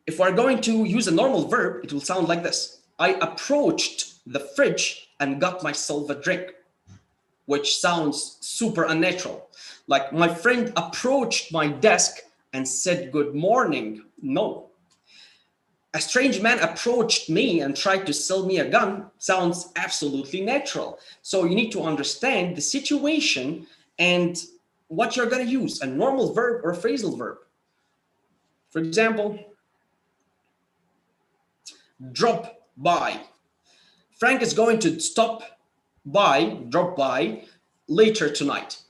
If we're going to use a normal verb, it will sound like this. I approached the fridge and got myself a drink, which sounds super unnatural. Like my friend approached my desk and said, good morning. No. A strange man approached me and tried to sell me a gun sounds absolutely natural. So you need to understand the situation and what you're going to use, a normal verb or a phrasal verb. For example, drop by. Frank is going to drop by later tonight.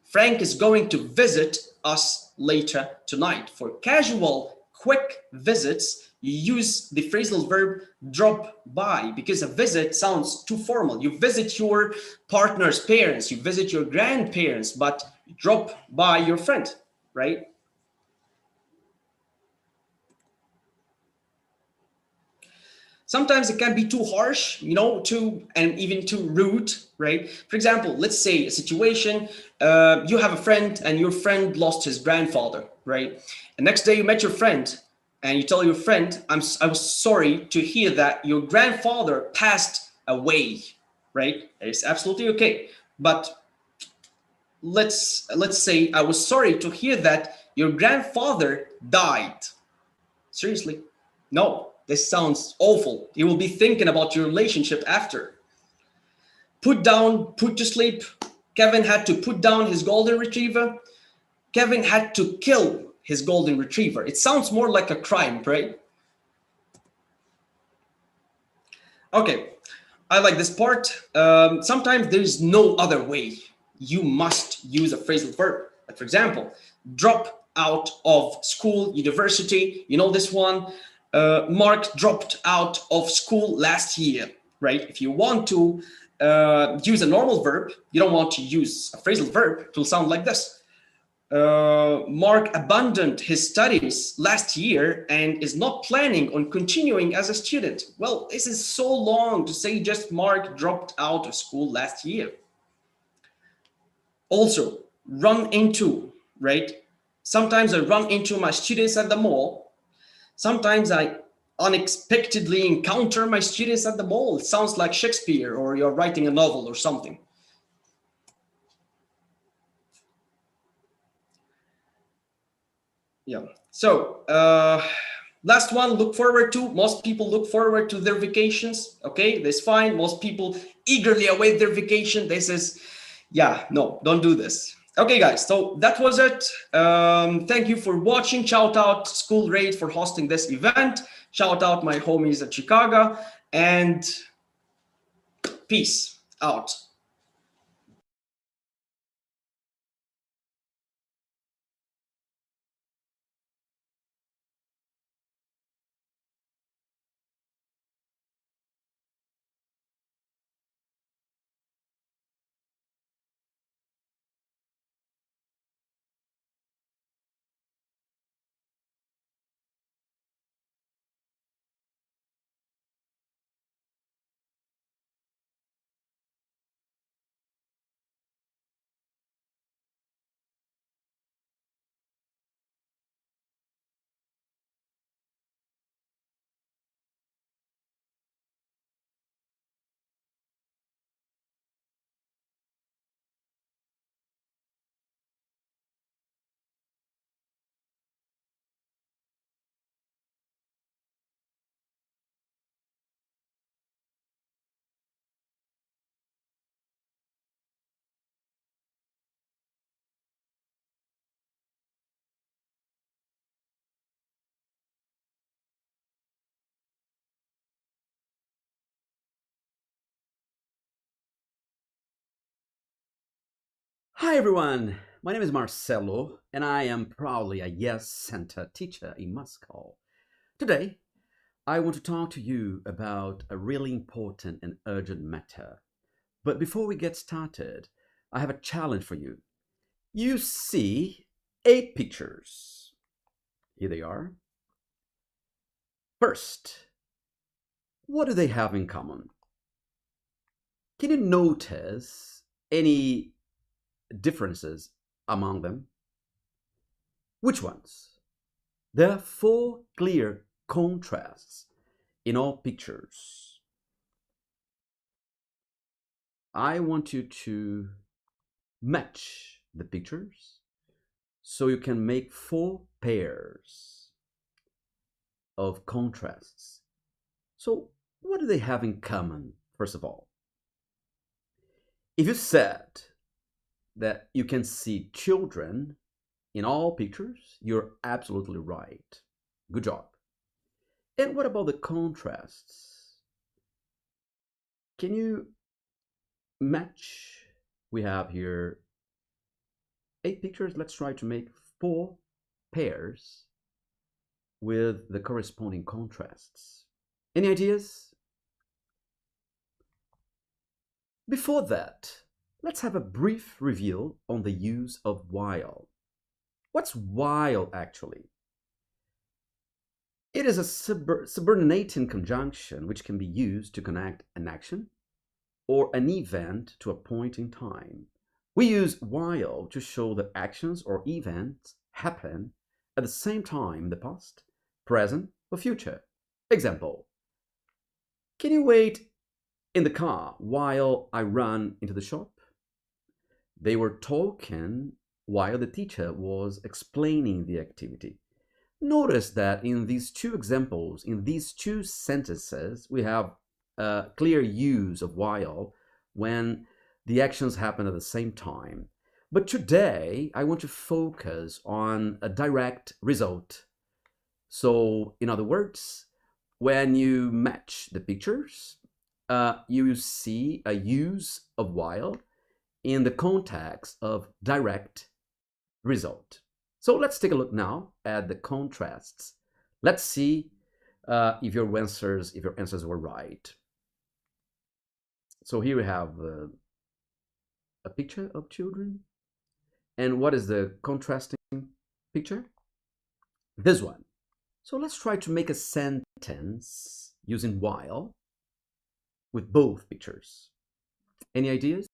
Frank is going to visit us later tonight. For casual, quick visits, you use the phrasal verb drop by because a visit sounds too formal. You visit your partner's parents, you visit your grandparents, but drop by your friend, right? Sometimes it can be too harsh, and even too rude, right? For example, let's say a situation, you have a friend and your friend lost his grandfather, right? And next day you met your friend and you tell your friend, I was sorry to hear that your grandfather passed away, right? It's absolutely okay. But let's say I was sorry to hear that your grandfather died. Seriously? No. This sounds awful. You will be thinking about your relationship after. Put down, put to sleep. Kevin had to put down his golden retriever. Kevin had to kill his golden retriever. It sounds more like a crime, right? Okay, I like this part. Sometimes there's no other way. You must use a phrasal verb. Like for example, drop out of school, university. You know this one. Mark dropped out of school last year, right? If you want to use a normal verb, you don't want to use a phrasal verb, it will sound like this. Mark abandoned his studies last year and is not planning on continuing as a student. Well, this is so long to say just Mark dropped out of school last year. Also, run into, right? Sometimes I run into my students at the mall. Sometimes I unexpectedly encounter my students at the mall. It sounds like Shakespeare or you're writing a novel or something. Yeah. So last one, look forward to. Most people look forward to their vacations. Okay, that's fine. Most people eagerly await their vacation. This is, no, don't do this. Okay, guys, so that was it. Thank you for watching. Shout out SchoolRate for hosting this event. Shout out my homies at Chicago, and peace out. Hi everyone, my name is Marcelo and I am proudly a Yes Center teacher in Moscow. Today, I want to talk to you about a really important and urgent matter. But before we get started, I have a challenge for you. You see 8 pictures. Here they are. First, what do they have in common? Can you notice any differences among them? Which ones? There are 4 clear contrasts in all pictures. I want you to match the pictures so you can make 4 pairs of contrasts. So what do they have in common, first of all? If you said that you can see children in all pictures, you're absolutely right. Good job. And what about the contrasts? Can you match? We have here 8 pictures. Let's try to make 4 pairs with the corresponding contrasts. Any ideas? Before that, let's have a brief review on the use of while. What's while actually? It is a subordinating conjunction which can be used to connect an action or an event to a point in time. We use while to show that actions or events happen at the same time in the past, present, or future. Example: can you wait in the car while I run into the shop? They were talking while the teacher was explaining the activity. Notice that in these 2 examples, in these 2 sentences, we have a clear use of while when the actions happen at the same time. But today, I want to focus on a direct result. So, in other words, when you match the pictures, you see a use of while in the context of direct result. So let's take a look now at the contrasts. Let's see if your answers were right. So here we have a picture of children. And what is the contrasting picture? This one. So let's try to make a sentence using while with both pictures. Any ideas?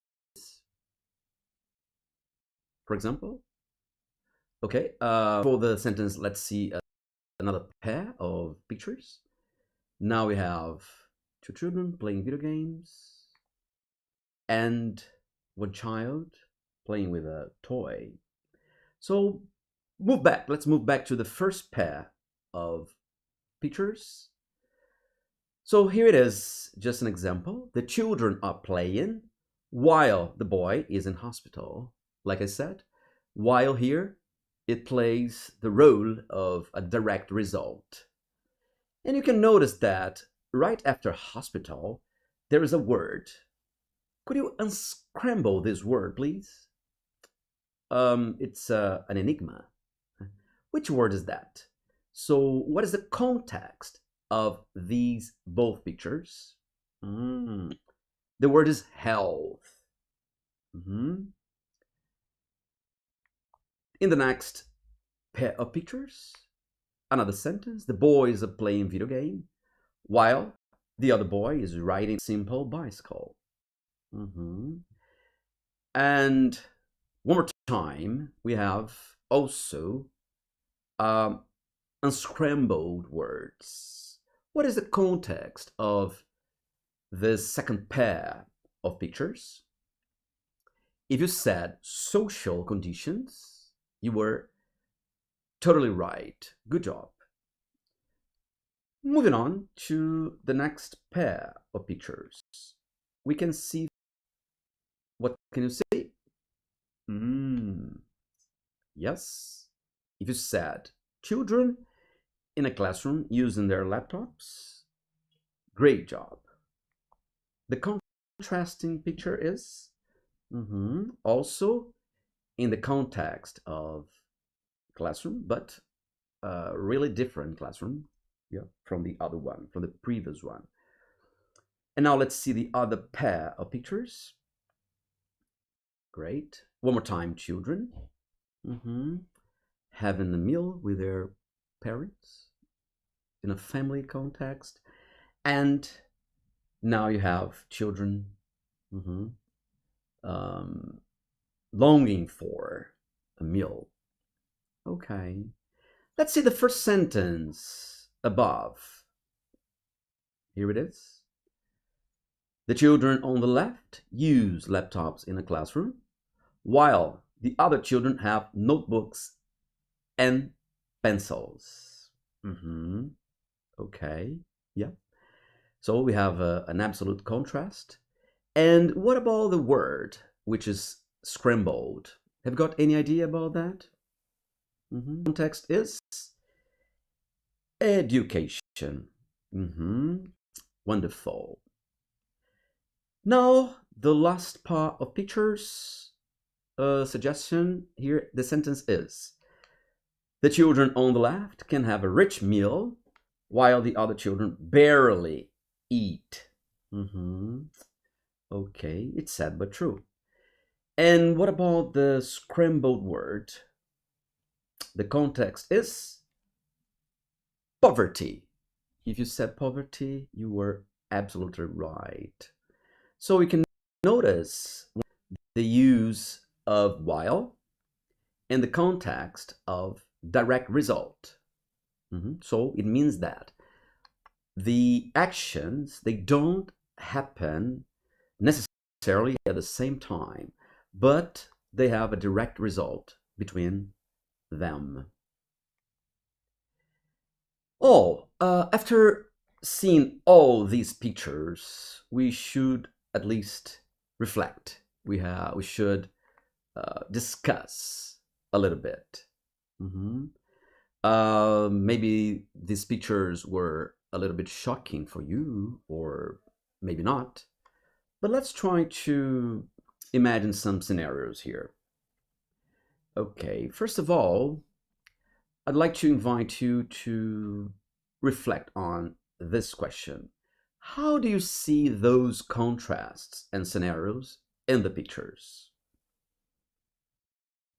For example? Okay, for the sentence, let's see another pair of pictures. Now we have 2 children playing video games and 1 child playing with a toy. So let's move back to the first pair of pictures. So here it is, just an example. The children are playing while the boy is in hospital. Like I said, while here, it plays the role of a direct result. And you can notice that right after hospital, there is a word. Could you unscramble this word, please? It's an enigma. Which word is that? So what is the context of these both pictures? The word is health. In the next pair of pictures, another sentence. The boys are playing video game while the other boy is riding a simple bicycle. And one more time, we have also unscrambled words. What is the context of this second pair of pictures? If you said social conditions, you were totally right. Good job. Moving on to the next pair of pictures. We can see, what can you see? Yes. If you said children in a classroom using their laptops, great job. The contrasting picture is also in the context of classroom, but a really different classroom, yeah, from the other one, from the previous one. And now let's see the other pair of pictures. Great. One more time, children. Having a meal with their parents in a family context. And now you have children longing for a meal. Okay. Let's see the first sentence above. Here it is. The children on the left use laptops in a classroom, while the other children have notebooks and pencils. Okay, yeah. So we have an absolute contrast. And what about the word which is scrambled? Have you got any idea about that? Context is education. Wonderful. Now, the last part of pictures, suggestion here, the sentence is, the children on the left can have a rich meal while the other children barely eat. Okay, it's sad but true. And what about the scrambled word? The context is poverty. If you said poverty, you were absolutely right. So we can notice the use of while in the context of direct result. So it means that the actions, they don't happen necessarily at the same time, but they have a direct result between them. After seeing all these pictures, we should at least reflect. We should discuss a little bit. Maybe these pictures were a little bit shocking for you, or maybe not. But let's try to imagine some scenarios here. Okay, first of all, I'd like to invite you to reflect on this question. How do you see those contrasts and scenarios in the pictures?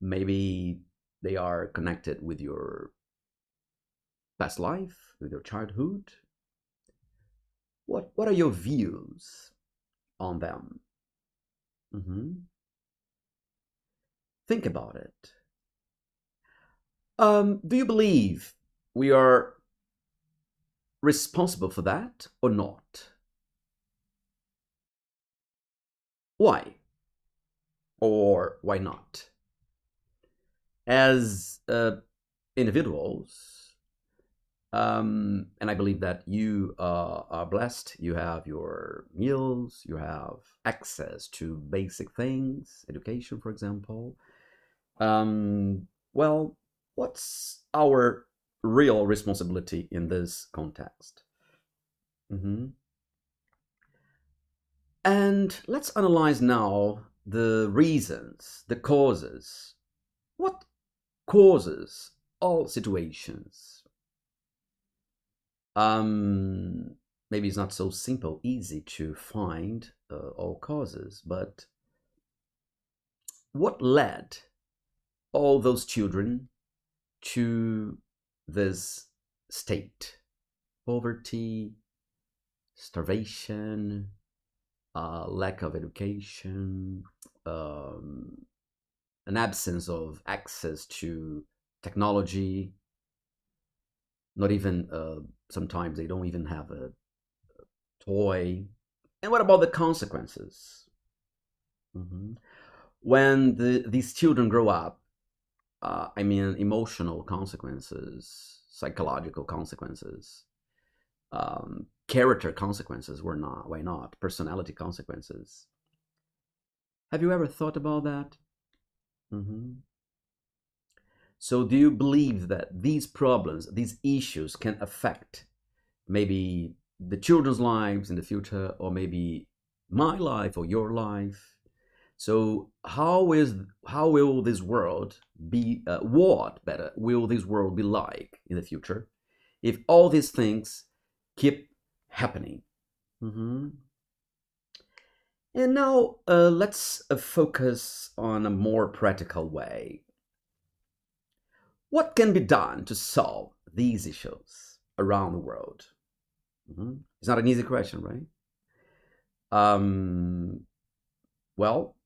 Maybe they are connected with your past life, with your childhood. What are your views on them? Think about it. Do you believe we are responsible for that or not? Why? Or why not? As individuals, and I believe that you are blessed, you have your meals, you have access to basic things, education, for example. Well, what's our real responsibility in this context? And let's analyze now the reasons, the causes. What causes all situations? Maybe it's not so simple, easy to find all causes, but what led all those children to this state? Poverty, starvation, lack of education, an absence of access to technology. Not even, sometimes they don't even have a toy. And what about the consequences? When these children grow up, I mean, emotional consequences, psychological consequences, character consequences, why not? Personality consequences. Have you ever thought about that? So do you believe that these problems, these issues can affect maybe the children's lives in the future, or maybe my life or your life? So how will this world be? What better will this world be like in the future if all these things keep happening? And now let's focus on a more practical way. What can be done to solve these issues around the world? It's not an easy question, right? Well,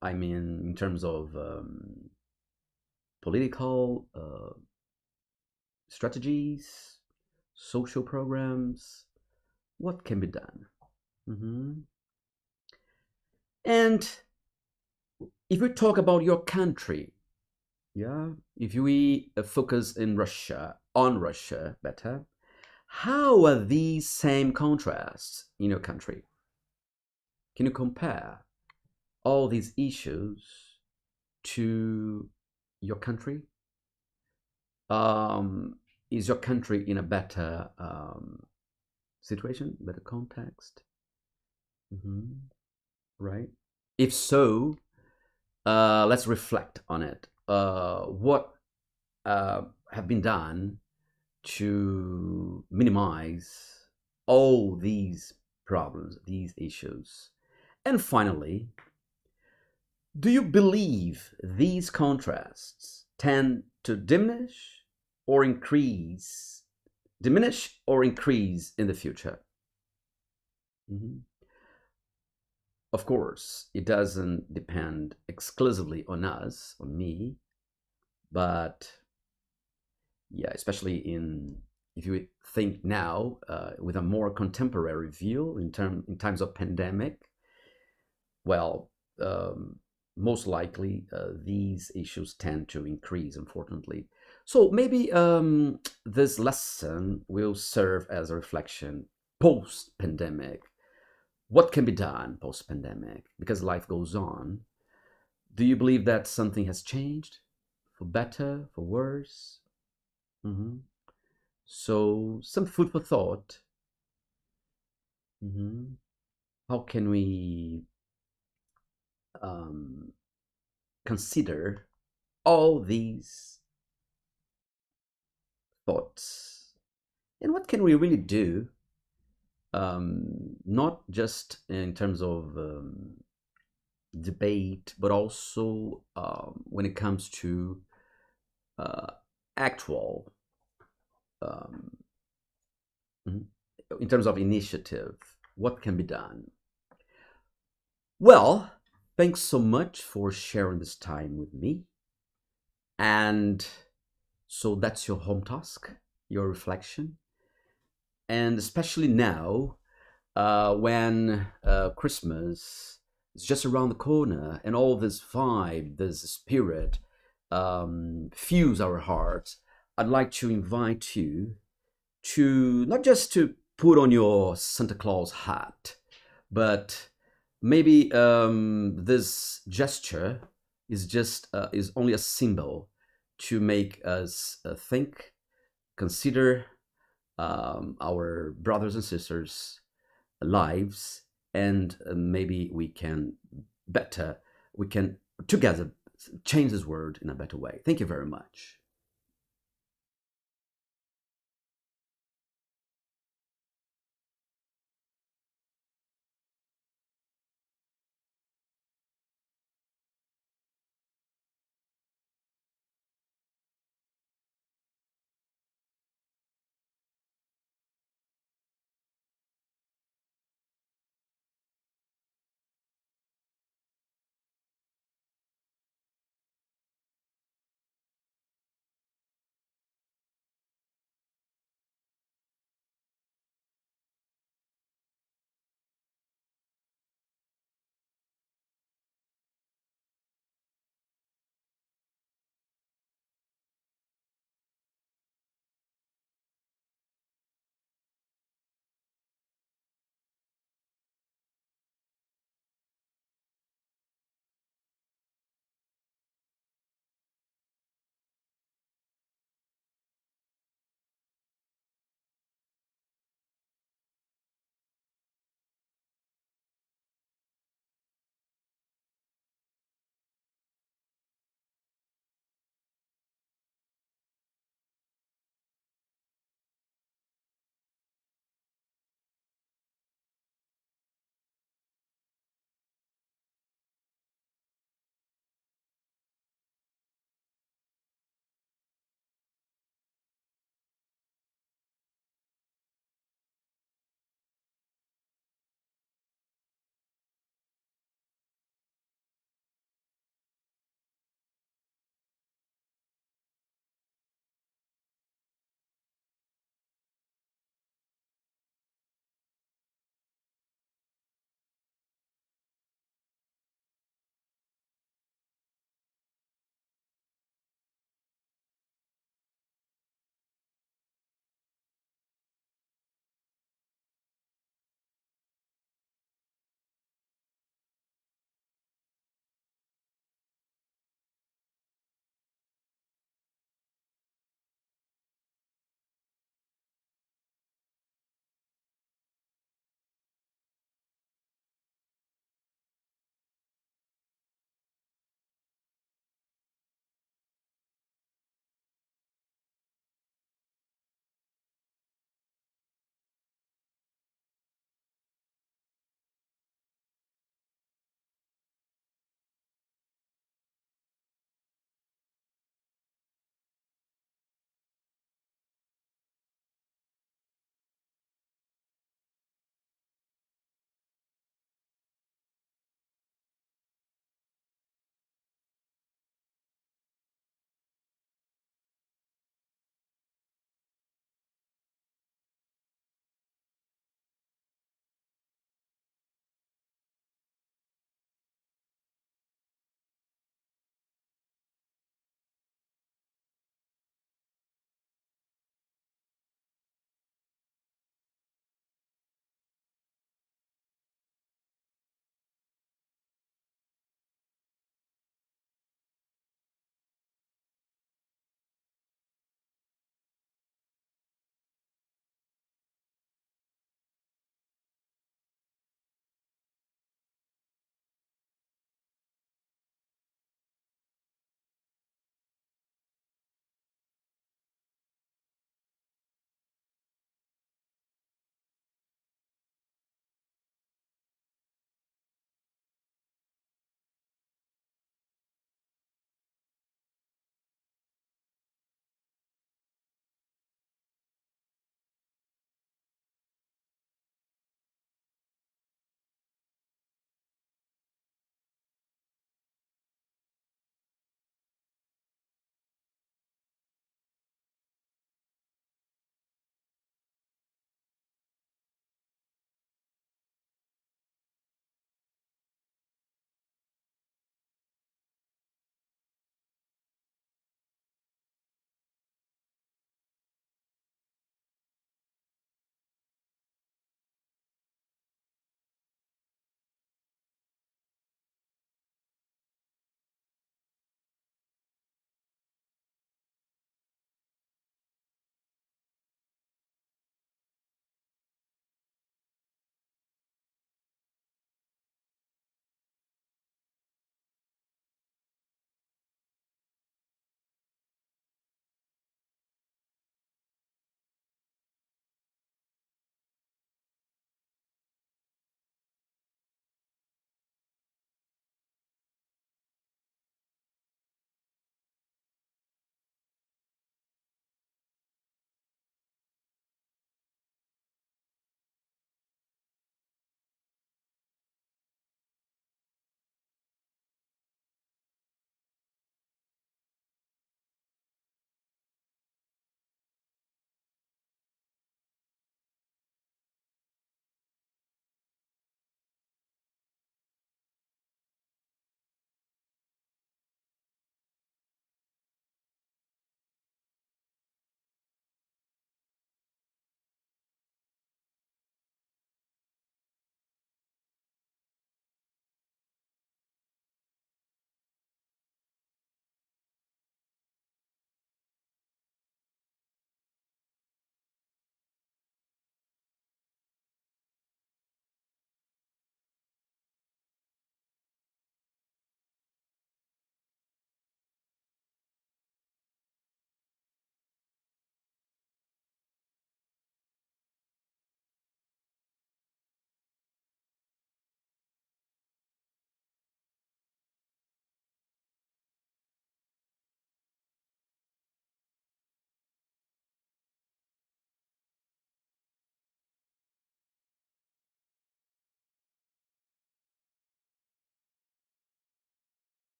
I mean, in terms of political strategies, social programs, what can be done? And if we talk about your country, if we focus on Russia better, how are these same contrasts in your country? Can you compare all these issues to your country? Is your country in a better situation, better context? Right? If so, let's reflect on it. What have been done to minimize all these problems, these issues? And finally, do you believe these contrasts tend to diminish or increase in the future? Of course, it doesn't depend exclusively on us, on me, but yeah, especially if you think now with a more contemporary view in times of pandemic, well, most likely these issues tend to increase, unfortunately. So maybe this lesson will serve as a reflection post-pandemic. What can be done post-pandemic? Because life goes on. Do you believe that something has changed for better, for worse? So some food for thought. How can we consider all these thoughts? And what can we really do? Not just in terms of debate, but also when it comes to actual, in terms of initiative, what can be done? Well, thanks so much for sharing this time with me. And so that's your home task, your reflection. And especially now, when Christmas is just around the corner and all this vibe, this spirit fills our hearts, I'd like to invite you to not just to put on your Santa Claus hat, but maybe this gesture is only a symbol to make us think, consider our brothers and sisters' lives, and maybe we can together change this world in a better way. Thank you very much.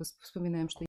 вспоминаем, что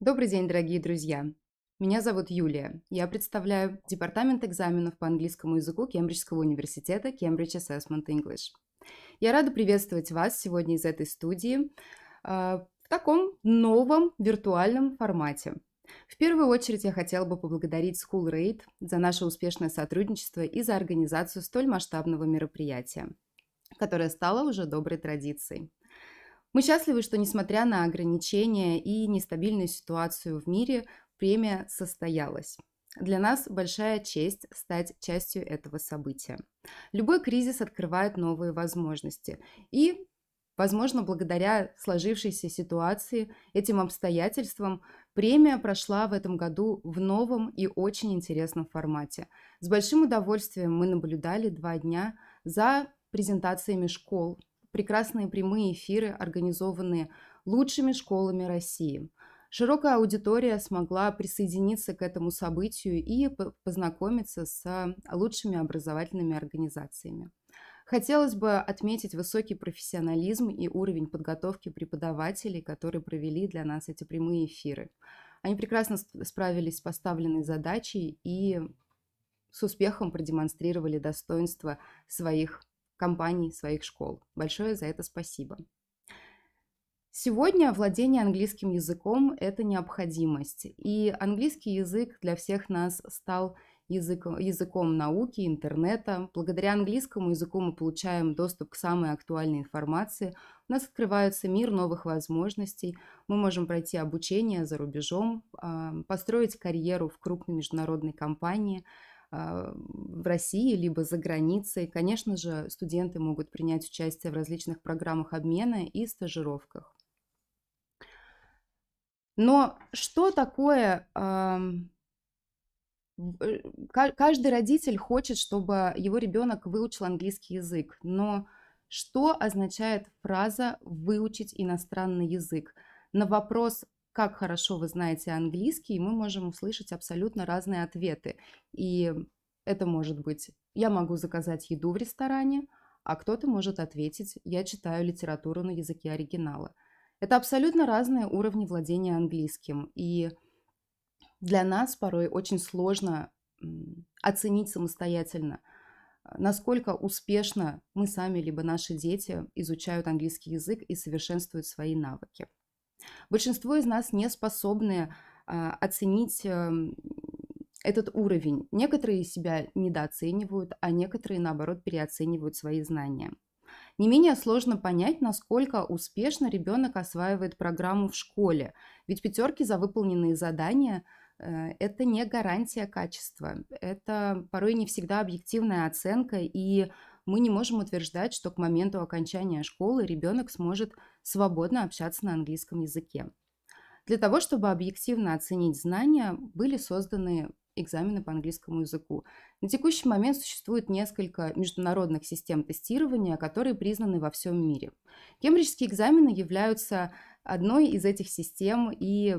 Добрый день, дорогие друзья! Меня зовут Юлия. Я представляю Департамент экзаменов по английскому языку Кембриджского университета Cambridge Assessment English. Я рада приветствовать вас сегодня из этой студии в таком новом виртуальном формате. В первую очередь я хотела бы поблагодарить SchoolRate за наше успешное сотрудничество и за организацию столь масштабного мероприятия, которое стало уже доброй традицией. Мы счастливы, что, несмотря на ограничения и нестабильную ситуацию в мире, премия состоялась. Для нас большая честь стать частью этого события. Любой кризис открывает новые возможности. И, возможно, благодаря сложившейся ситуации, этим обстоятельствам, премия прошла в этом году в новом и очень интересном формате. С большим удовольствием мы наблюдали 2 дня за презентациями школ, прекрасные прямые эфиры, организованные лучшими школами России. Широкая аудитория смогла присоединиться к этому событию и познакомиться с лучшими образовательными организациями. Хотелось бы отметить высокий профессионализм и уровень подготовки преподавателей, которые провели для нас эти прямые эфиры. Они прекрасно справились с поставленной задачей и с успехом продемонстрировали достоинство своих компаний, своих школ. Большое за это спасибо. Сегодня владение английским языком – это необходимость. И английский язык для всех нас стал языком науки, интернета. Благодаря английскому языку мы получаем доступ к самой актуальной информации. У нас открывается мир новых возможностей. Мы можем пройти обучение за рубежом, построить карьеру в крупной международной компании – в России, либо за границей. Конечно же, студенты могут принять участие в различных программах обмена и стажировках. Но что такое... Каждый родитель хочет, чтобы его ребенок выучил английский язык, но что означает фраза «выучить иностранный язык»? На вопрос «как хорошо вы знаете английский», мы можем услышать абсолютно разные ответы. И это может быть «я могу заказать еду в ресторане», а кто-то может ответить «я читаю литературу на языке оригинала». Это абсолютно разные уровни владения английским. И для нас порой очень сложно оценить самостоятельно, насколько успешно мы сами либо наши дети изучают английский язык и совершенствуют свои навыки. Большинство из нас не способны оценить этот уровень. Некоторые себя недооценивают, а некоторые, наоборот, переоценивают свои знания. Не менее сложно понять, насколько успешно ребенок осваивает программу в школе, ведь пятерки за выполненные задания – это не гарантия качества, это порой не всегда объективная оценка, и мы не можем утверждать, что к моменту окончания школы ребенок сможет свободно общаться на английском языке. Для того, чтобы объективно оценить знания, были созданы экзамены по английскому языку. На текущий момент существует несколько международных систем тестирования, которые признаны во всем мире. Кембриджские экзамены являются одной из этих систем и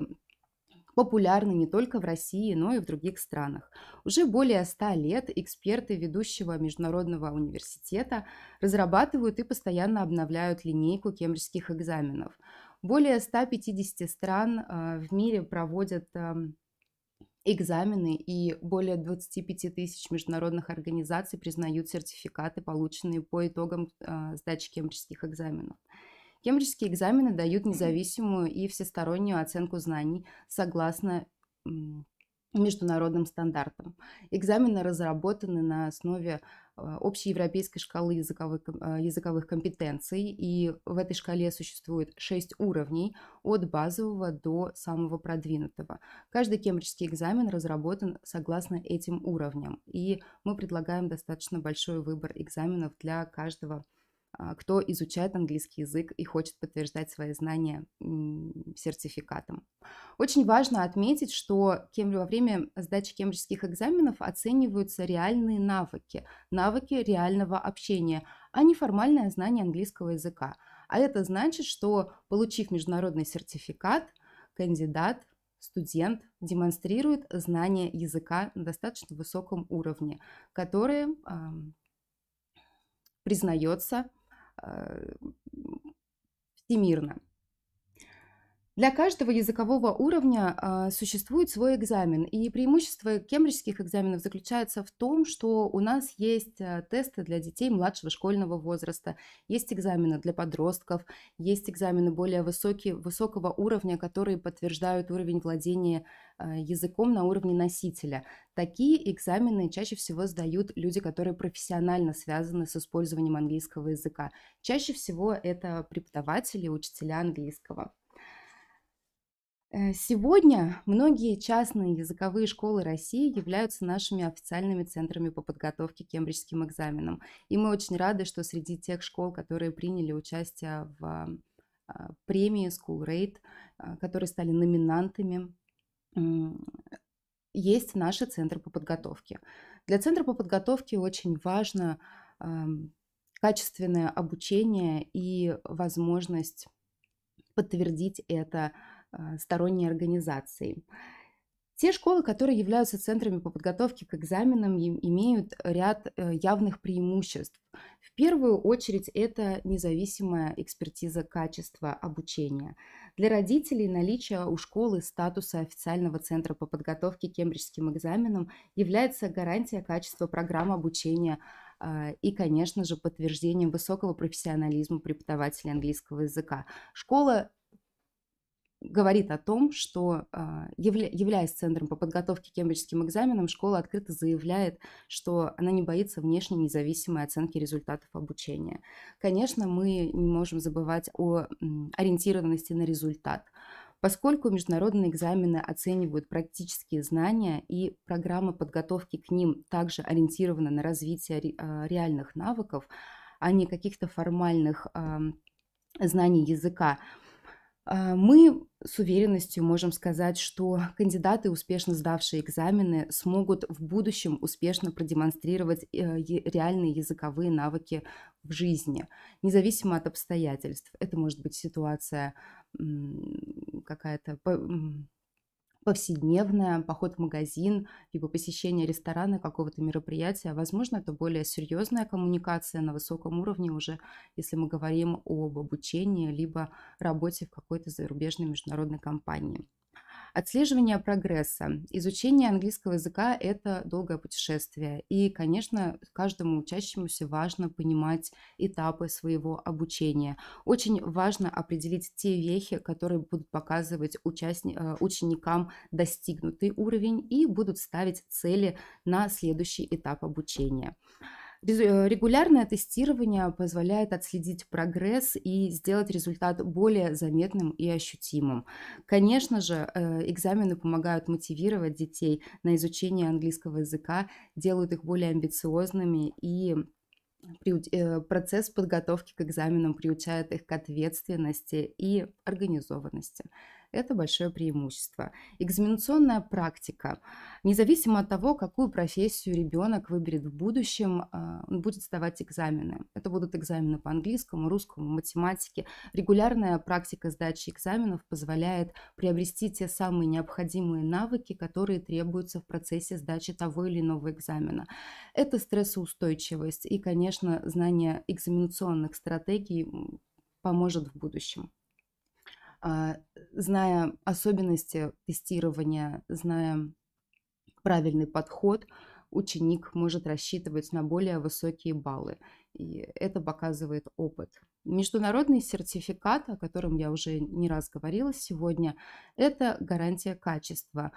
популярны не только в России, но и в других странах. Уже более 100 лет эксперты ведущего международного университета разрабатывают и постоянно обновляют линейку кембриджских экзаменов. Более 150 стран в мире проводят экзамены, и более 25 тысяч международных организаций признают сертификаты, полученные по итогам сдачи кембриджских экзаменов. Кембриджские экзамены дают независимую и всестороннюю оценку знаний согласно международным стандартам. Экзамены разработаны на основе общеевропейской шкалы языковых компетенций, и в этой шкале существует 6 уровней от базового до самого продвинутого. Каждый кембриджский экзамен разработан согласно этим уровням, и мы предлагаем достаточно большой выбор экзаменов для каждого, кто изучает английский язык и хочет подтверждать свои знания сертификатом. Очень важно отметить, что во время сдачи кембриджских экзаменов оцениваются реальные навыки, навыки реального общения, а не формальное знание английского языка. А это значит, что, получив международный сертификат, кандидат, студент демонстрирует знание языка на достаточно высоком уровне, которое признается всемирно. Для каждого языкового уровня существует свой экзамен, и преимущество кембриджских экзаменов заключается в том, что у нас есть тесты для детей младшего школьного возраста, есть экзамены для подростков, есть экзамены более высокого уровня, которые подтверждают уровень владения языком на уровне носителя. Такие экзамены чаще всего сдают люди, которые профессионально связаны с использованием английского языка. Чаще всего это преподаватели, учителя английского. Сегодня многие частные языковые школы России являются нашими официальными центрами по подготовке к кембриджским экзаменам. И мы очень рады, что среди тех школ, которые приняли участие в премии SchoolRate, которые стали номинантами, есть наши центры по подготовке. Для центра по подготовке очень важно качественное обучение и возможность подтвердить это сторонние организации. Те школы, которые являются центрами по подготовке к экзаменам, имеют ряд явных преимуществ. В первую очередь это независимая экспертиза качества обучения. Для родителей наличие у школы статуса официального центра по подготовке к кембриджским экзаменам является гарантией качества программ обучения и, конечно же, подтверждением высокого профессионализма преподавателей английского языка. Школа говорит о том, что, являясь центром по подготовке к кембриджским экзаменам, школа открыто заявляет, что она не боится внешней независимой оценки результатов обучения. Конечно, мы не можем забывать о ориентированности на результат. Поскольку международные экзамены оценивают практические знания и программа подготовки к ним также ориентирована на развитие реальных навыков, а не каких-то формальных знаний языка, мы с уверенностью можем сказать, что кандидаты, успешно сдавшие экзамены, смогут в будущем успешно продемонстрировать реальные языковые навыки в жизни, независимо от обстоятельств. Это может быть ситуация какая-то повседневная, поход в магазин, либо посещение ресторана, какого-то мероприятия. Возможно, это более серьезная коммуникация на высоком уровне уже, если мы говорим об обучении, либо работе в какой-то зарубежной международной компании. Отслеживание прогресса. Изучение английского языка – это долгое путешествие. И, конечно, каждому учащемуся важно понимать этапы своего обучения. Очень важно определить те вехи, которые будут показывать ученикам достигнутый уровень и будут ставить цели на следующий этап обучения. Регулярное тестирование позволяет отследить прогресс и сделать результат более заметным и ощутимым. Конечно же, экзамены помогают мотивировать детей на изучение английского языка, делают их более амбициозными, и процесс подготовки к экзаменам приучает их к ответственности и организованности. Это большое преимущество. Экзаменационная практика. Независимо от того, какую профессию ребенок выберет в будущем, он будет сдавать экзамены. Это будут экзамены по английскому, русскому, математике. Регулярная практика сдачи экзаменов позволяет приобрести те самые необходимые навыки, которые требуются в процессе сдачи того или иного экзамена. Это стрессоустойчивость и, конечно, знание экзаменационных стратегий поможет в будущем. Зная особенности тестирования, зная правильный подход, ученик может рассчитывать на более высокие баллы. И это показывает опыт. Международный сертификат, о котором я уже не раз говорила сегодня, это гарантия качества.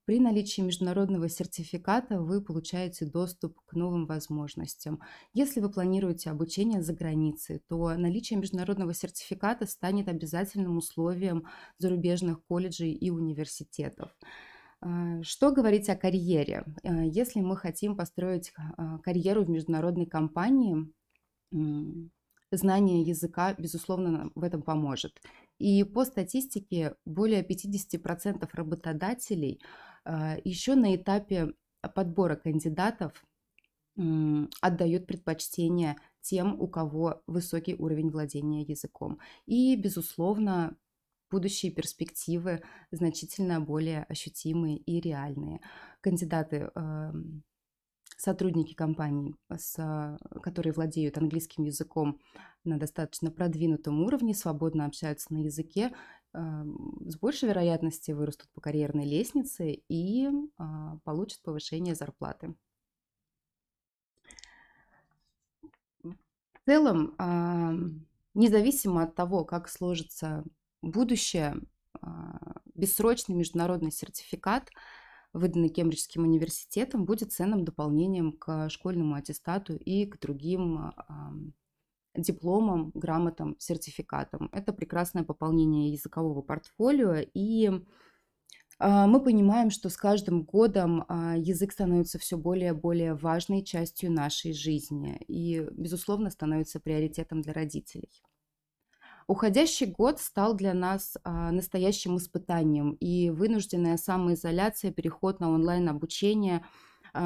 При наличии международного сертификата вы получаете доступ к новым возможностям. Если вы планируете обучение за границей, то наличие международного сертификата станет обязательным условием зарубежных колледжей и университетов. Что говорить о карьере? Если мы хотим построить карьеру в международной компании, знание языка, безусловно, нам в этом поможет. И по статистике более 50% работодателей еще на этапе подбора кандидатов отдают предпочтение тем, у кого высокий уровень владения языком. И, безусловно, будущие перспективы значительно более ощутимые и реальные. Кандидаты, сотрудники компаний, которые владеют английским языком на достаточно продвинутом уровне, свободно общаются на языке, с большей вероятностью вырастут по карьерной лестнице и получат повышение зарплаты. В целом, независимо от того, как сложится будущее, бессрочный международный сертификат, выданный Кембриджским университетом, будет ценным дополнением к школьному аттестату и к другим дипломам, грамотам, сертификатам. Это прекрасное пополнение языкового портфолио, и мы понимаем, что с каждым годом язык становится все более и более важной частью нашей жизни и, безусловно, становится приоритетом для родителей. Уходящий год стал для нас настоящим испытанием, и вынужденная самоизоляция, переход на онлайн-обучение.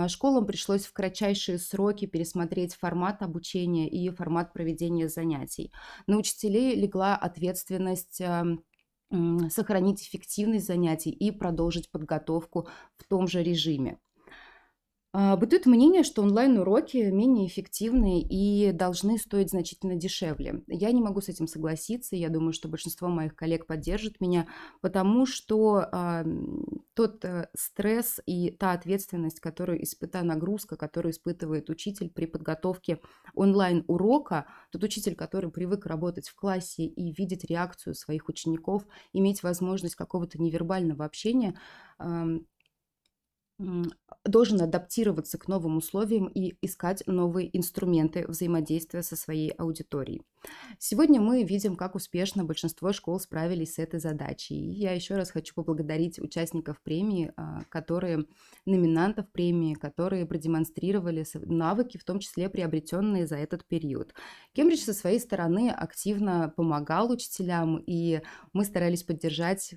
Школам пришлось в кратчайшие сроки пересмотреть формат обучения и формат проведения занятий. На учителей легла ответственность сохранить эффективность занятий и продолжить подготовку в том же режиме. Бытует мнение, что онлайн-уроки менее эффективны и должны стоить значительно дешевле. Я не могу с этим согласиться, я думаю, что большинство моих коллег поддержит меня, потому что тот стресс и та ответственность, та нагрузка, которую испытывает учитель при подготовке онлайн-урока, тот учитель, который привык работать в классе и видеть реакцию своих учеников, иметь возможность какого-то невербального общения, должен адаптироваться к новым условиям и искать новые инструменты взаимодействия со своей аудиторией. Сегодня мы видим, как успешно большинство школ справились с этой задачей. И я еще раз хочу поблагодарить участников премии, номинантов премии, которые продемонстрировали навыки, в том числе приобретенные за этот период. Кембридж со своей стороны активно помогал учителям, и мы старались поддержать,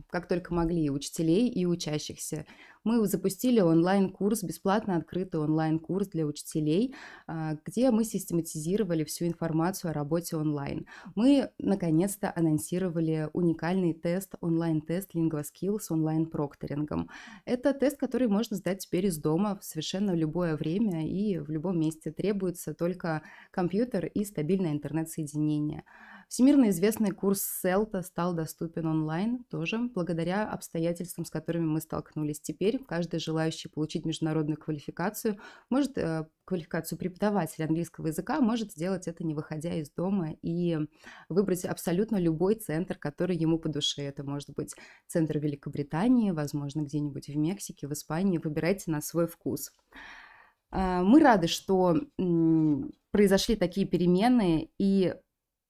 как только могли, и учителей, и учащихся. Мы запустили онлайн-курс, бесплатно открытый онлайн-курс для учителей, где мы систематизировали всю информацию о работе онлайн. Мы, наконец-то, анонсировали уникальный тест, онлайн-тест LinguaSkills с онлайн-прокторингом. Это тест, который можно сдать теперь из дома в совершенно любое время и в любом месте. Требуется только компьютер и стабильное интернет-соединение. Всемирно известный курс СЕЛТа стал доступен онлайн тоже благодаря обстоятельствам, с которыми мы столкнулись. Теперь каждый желающий получить международную квалификацию, квалификацию преподавателя английского языка, может сделать это, не выходя из дома, и выбрать абсолютно любой центр, который ему по душе. Это может быть центр Великобритании, возможно, где-нибудь в Мексике, в Испании. Выбирайте на свой вкус. Мы рады, что произошли такие перемены, и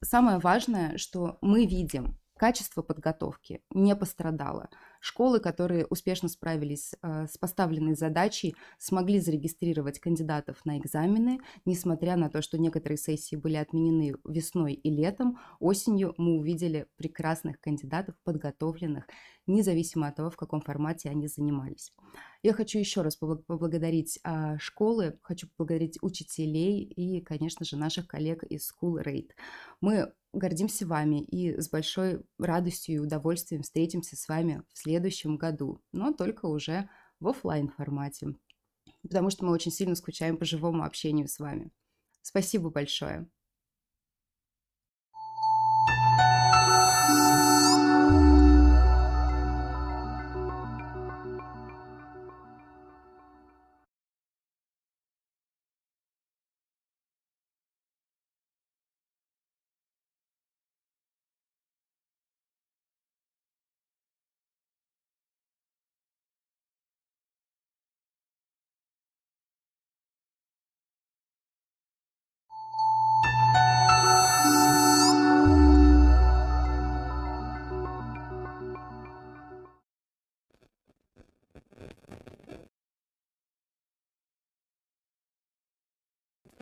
самое важное, что мы видим, качество подготовки не пострадало. Школы, которые успешно справились с поставленной задачей, смогли зарегистрировать кандидатов на экзамены, несмотря на то, что некоторые сессии были отменены весной и летом. Осенью мы увидели прекрасных кандидатов, подготовленных, независимо от того, в каком формате они занимались. Я хочу еще раз поблагодарить школы, хочу поблагодарить учителей и, конечно же, наших коллег из SchoolRate. Мы гордимся вами и с большой радостью и удовольствием встретимся с вами в следующем году, но только уже в офлайн формате, потому что мы очень сильно скучаем по живому общению с вами. Спасибо большое.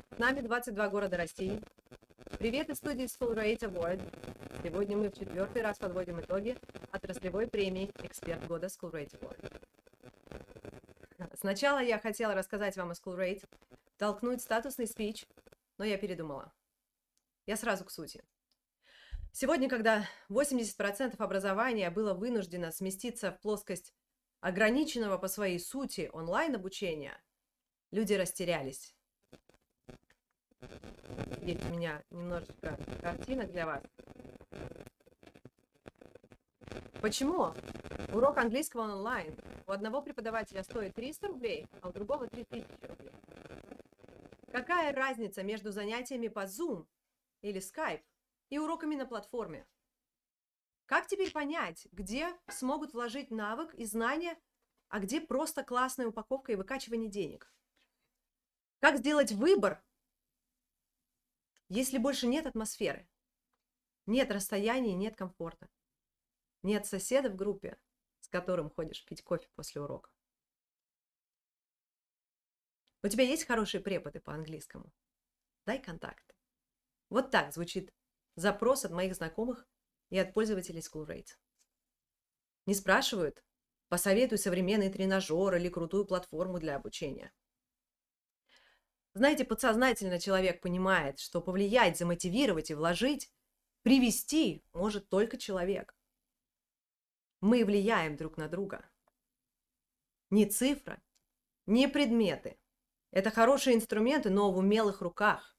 С нами 22 города России. Привет из студии SchoolRate Award. Сегодня мы в 4-й раз подводим итоги отраслевой премии «Эксперт года» SchoolRate Award. Сначала я хотела рассказать вам о SchoolRate, толкнуть статусный спич, но я передумала. Я сразу к сути. Сегодня, когда 80% образования было вынуждено сместиться в плоскость ограниченного по своей сути онлайн-обучения, люди растерялись. Есть у меня немножечко картинок для вас. Почему урок английского онлайн у одного преподавателя стоит 300 рублей, а у другого 3000 рублей? Какая разница между занятиями по Zoom или Skype и уроками на платформе? Как теперь понять, где смогут вложить навык и знания, а где просто классная упаковка и выкачивание денег? Как сделать выбор, если больше нет атмосферы, нет расстояния, нет комфорта, нет соседа в группе, с которым ходишь пить кофе после урока? У тебя есть хорошие преподы по английскому? Дай контакты. Вот так звучит запрос от моих знакомых и от пользователей SchoolRate. Не спрашивают, посоветуй современный тренажер или крутую платформу для обучения. Знаете, подсознательно человек понимает, что повлиять, замотивировать и вложить, привести может только человек. Мы влияем друг на друга. Не цифра, не предметы. Это хорошие инструменты, но в умелых руках.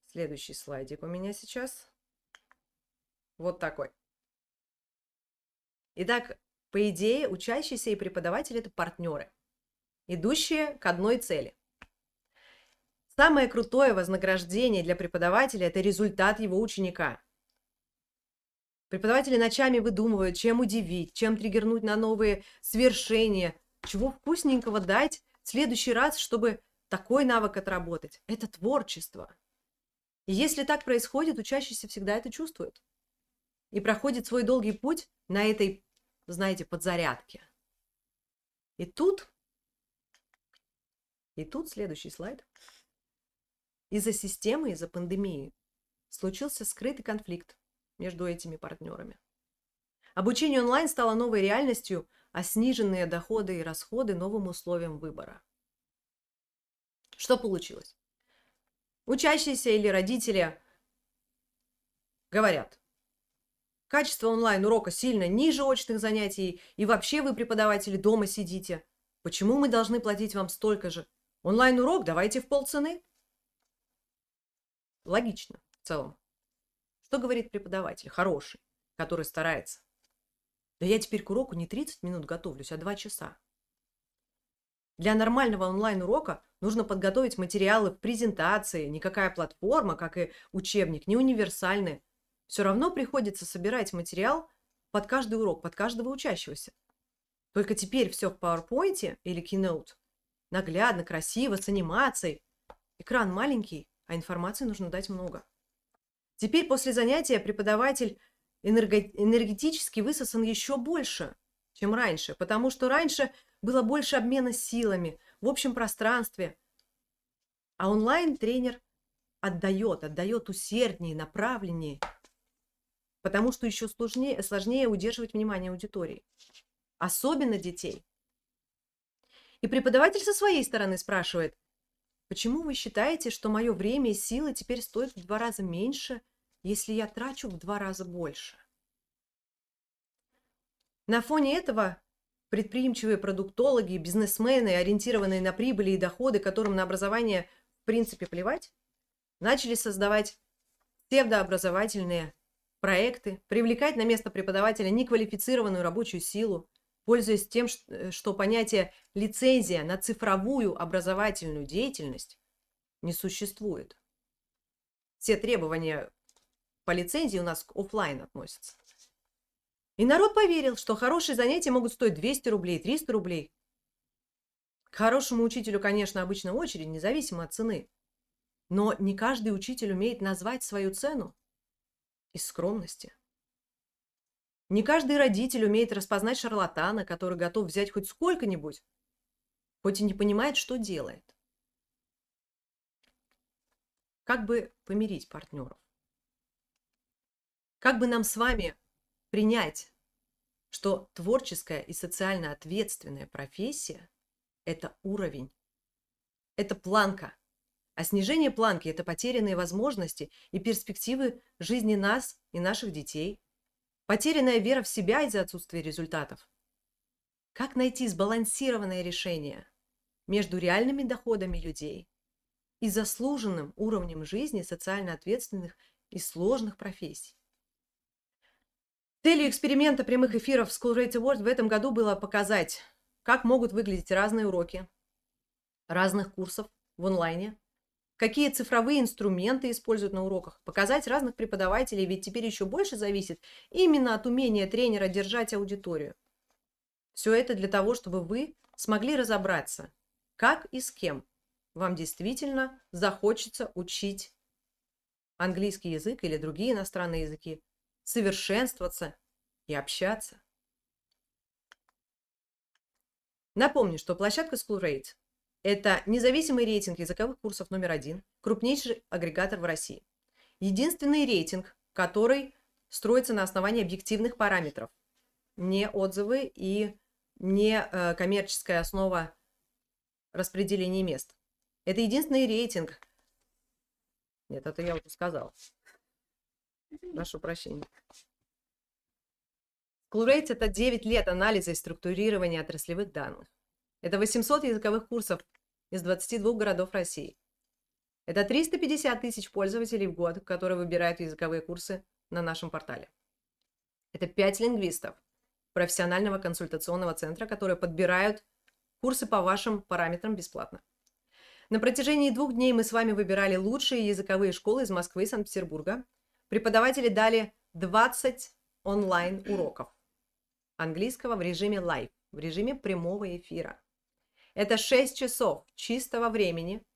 Следующий слайдик у меня сейчас. Вот такой. Итак, по идее, учащиеся и преподаватели – это партнеры, идущие к одной цели. Самое крутое вознаграждение для преподавателя – это результат его ученика. Преподаватели ночами выдумывают, чем удивить, чем триггернуть на новые свершения, чего вкусненького дать в следующий раз, чтобы такой навык отработать. Это творчество. И если так происходит, учащийся всегда это чувствует. И проходит свой долгий путь на этой, знаете, подзарядке. И тут следующий слайд. Из-за системы, из-за пандемии случился скрытый конфликт между этими партнерами. Обучение онлайн стало новой реальностью, а сниженные доходы и расходы новым условием выбора. Что получилось? Учащиеся или родители говорят: качество онлайн-урока сильно ниже очных занятий, и вообще вы, преподаватели, дома сидите. Почему мы должны платить вам столько же? Онлайн-урок давайте в полцены. логично в целом. Что говорит преподаватель хороший, который старается? Да я теперь к уроку не 30 минут готовлюсь, а 2 часа. Для нормального онлайн-урока нужно подготовить материалы в презентации. Никакая платформа, как и учебник, не универсальная. Все равно приходится собирать материал под каждый урок, под каждого учащегося. Только теперь все в PowerPoint или Keynote. Наглядно, красиво, с анимацией. Экран маленький, а информации нужно дать много. Теперь после занятия преподаватель энергетически высосан еще больше, чем раньше, потому что раньше было больше обмена силами в общем пространстве, а онлайн-тренер отдает усерднее, направленнее, потому что еще сложнее удерживать внимание аудитории, особенно детей. И преподаватель со своей стороны спрашивает: почему вы считаете, что мое время и силы теперь стоят в 2 раза меньше, если я трачу в 2 раза больше? На фоне этого предприимчивые продуктологи, бизнесмены, ориентированные на прибыли и доходы, которым на образование в принципе плевать, начали создавать псевдообразовательные проекты, привлекать на место преподавателя неквалифицированную рабочую силу, пользуясь тем, что понятие «лицензия на цифровую образовательную деятельность» не существует. Все требования по лицензии у нас к офлайн относятся. И народ поверил, что хорошие занятия могут стоить 200 рублей, 300 рублей. К хорошему учителю, конечно, обычно очередь, независимо от цены. Но не каждый учитель умеет назвать свою цену из скромности. Не каждый родитель умеет распознать шарлатана, который готов взять хоть сколько-нибудь, хоть и не понимает, что делает. Как бы помирить партнеров? Как бы нам с вами принять, что творческая и социально ответственная профессия – это уровень, это планка, а снижение планки – это потерянные возможности и перспективы жизни нас и наших детей, потерянная вера в себя из-за отсутствия результатов. Как найти сбалансированное решение между реальными доходами людей и заслуженным уровнем жизни социально ответственных и сложных профессий? Целью эксперимента прямых эфиров SchoolRate Award в этом году было показать, как могут выглядеть разные уроки разных курсов в онлайне, какие цифровые инструменты используют на уроках, показать разных преподавателей, ведь теперь еще больше зависит именно от умения тренера держать аудиторию. Все это для того, чтобы вы смогли разобраться, как и с кем вам действительно захочется учить английский язык или другие иностранные языки, совершенствоваться и общаться. Напомню, что площадка SchoolRate – это независимый рейтинг языковых курсов номер 1, крупнейший агрегатор в России. Единственный рейтинг, который строится на основании объективных параметров, не отзывы и не коммерческая основа распределения мест. Это единственный рейтинг. Нет, это я уже сказала. Прошу прощения. SchoolRate – это 9 лет анализа и структурирования отраслевых данных. Это 800 языковых курсов из 22 городов России. Это 350 тысяч пользователей в год, которые выбирают языковые курсы на нашем портале. Это 5 лингвистов профессионального консультационного центра, которые подбирают курсы по вашим параметрам бесплатно. На протяжении 2 дней мы с вами выбирали лучшие языковые школы из Москвы и Санкт-Петербурга. Преподаватели дали 20 онлайн-уроков английского в режиме лайв, в режиме прямого эфира. Это 6 часов чистого времени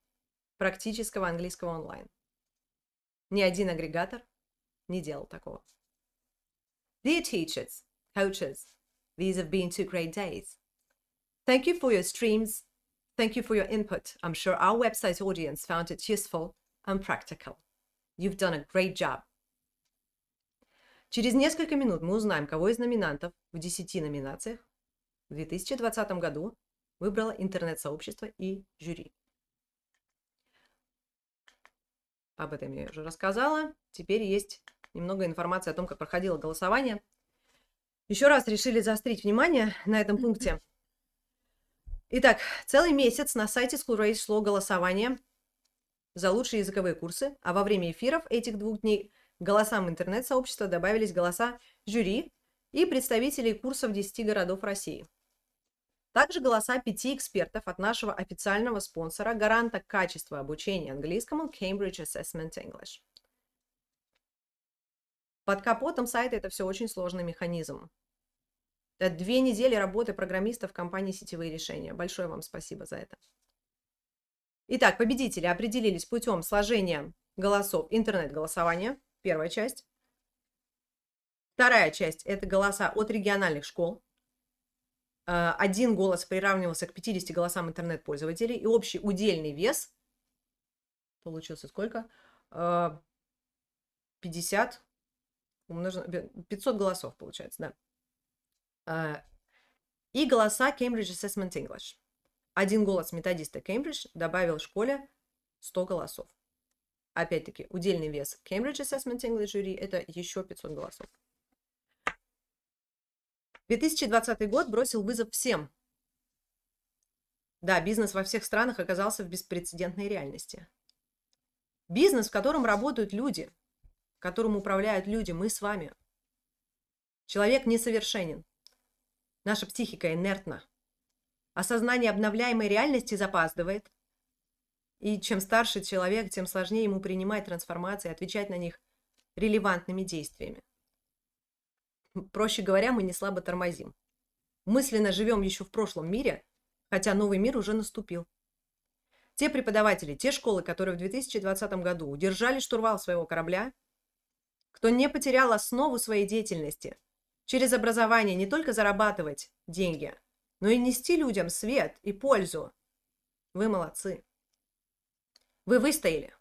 практического английского онлайн. Ни один агрегатор не делал такого. Dear teachers, coaches, these have been 2 great days. Thank you for your streams. Thank you for your input. I'm sure our website audience found it useful and practical. You've done a great job. Через несколько минут мы узнаем, кого из номинантов в 10 номинациях в 2020 году выбрало интернет-сообщество и жюри. Об этом я уже рассказала. Теперь есть немного информации о том, как проходило голосование. Еще раз решили заострить внимание на этом пункте. Итак, целый месяц на сайте SchoolRate шло голосование за лучшие языковые курсы, а во время эфиров этих 2 дней к голосам интернет-сообщества добавились голоса жюри и представителей курсов 10 городов России. Также голоса 5 экспертов от нашего официального спонсора, гаранта качества обучения английскому Cambridge Assessment English. Под капотом сайта это все очень сложный механизм. Это 2 недели работы программистов компании «Сетевые решения». Большое вам спасибо за это. Итак, победители определились путем сложения голосов интернет-голосования. Первая часть. Вторая часть – это голоса от региональных школ. 1 голос приравнивался к 50 голосам интернет-пользователей, и общий удельный вес получился сколько? 50 умножено, 500 голосов получается, да. И голоса Cambridge Assessment English. 1 голос методиста Cambridge добавил школе 100 голосов. Опять-таки, удельный вес Cambridge Assessment English жюри – это еще 500 голосов. 2020 год бросил вызов всем. Да, бизнес во всех странах оказался в беспрецедентной реальности. Бизнес, в котором работают люди, которым управляют люди, мы с вами. Человек несовершенен. Наша психика инертна. Осознание обновляемой реальности запаздывает. И чем старше человек, тем сложнее ему принимать трансформации, отвечать на них релевантными действиями. Проще говоря, мы не слабо тормозим. Мысленно живем еще в прошлом мире, хотя новый мир уже наступил. Те преподаватели, те школы, которые в 2020 году удержали штурвал своего корабля, кто не потерял основу своей деятельности, через образование не только зарабатывать деньги, но и нести людям свет и пользу. Вы молодцы. Вы выстояли.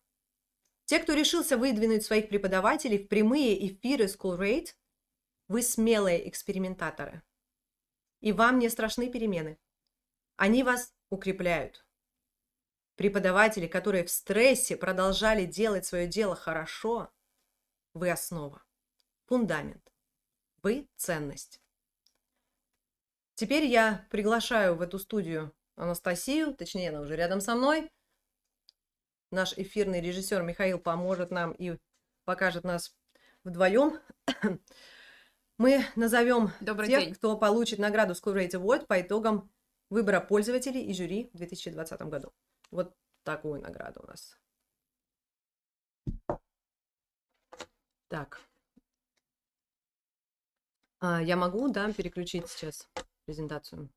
Те, кто решился выдвинуть своих преподавателей в прямые эфиры SchoolRate, вы смелые экспериментаторы. И вам не страшны перемены. Они вас укрепляют. Преподаватели, которые в стрессе продолжали делать свое дело хорошо, вы основа, фундамент, вы ценность. Теперь я приглашаю в эту студию Анастасию, точнее, она уже рядом со мной. Наш эфирный режиссер Михаил поможет нам и покажет нас вдвоем. Мы назовем тех, кто получит награду SchoolRate Award по итогам выбора пользователей и жюри в 2020 году. Вот такую награду у нас. Так. Я могу, да, переключить сейчас презентацию?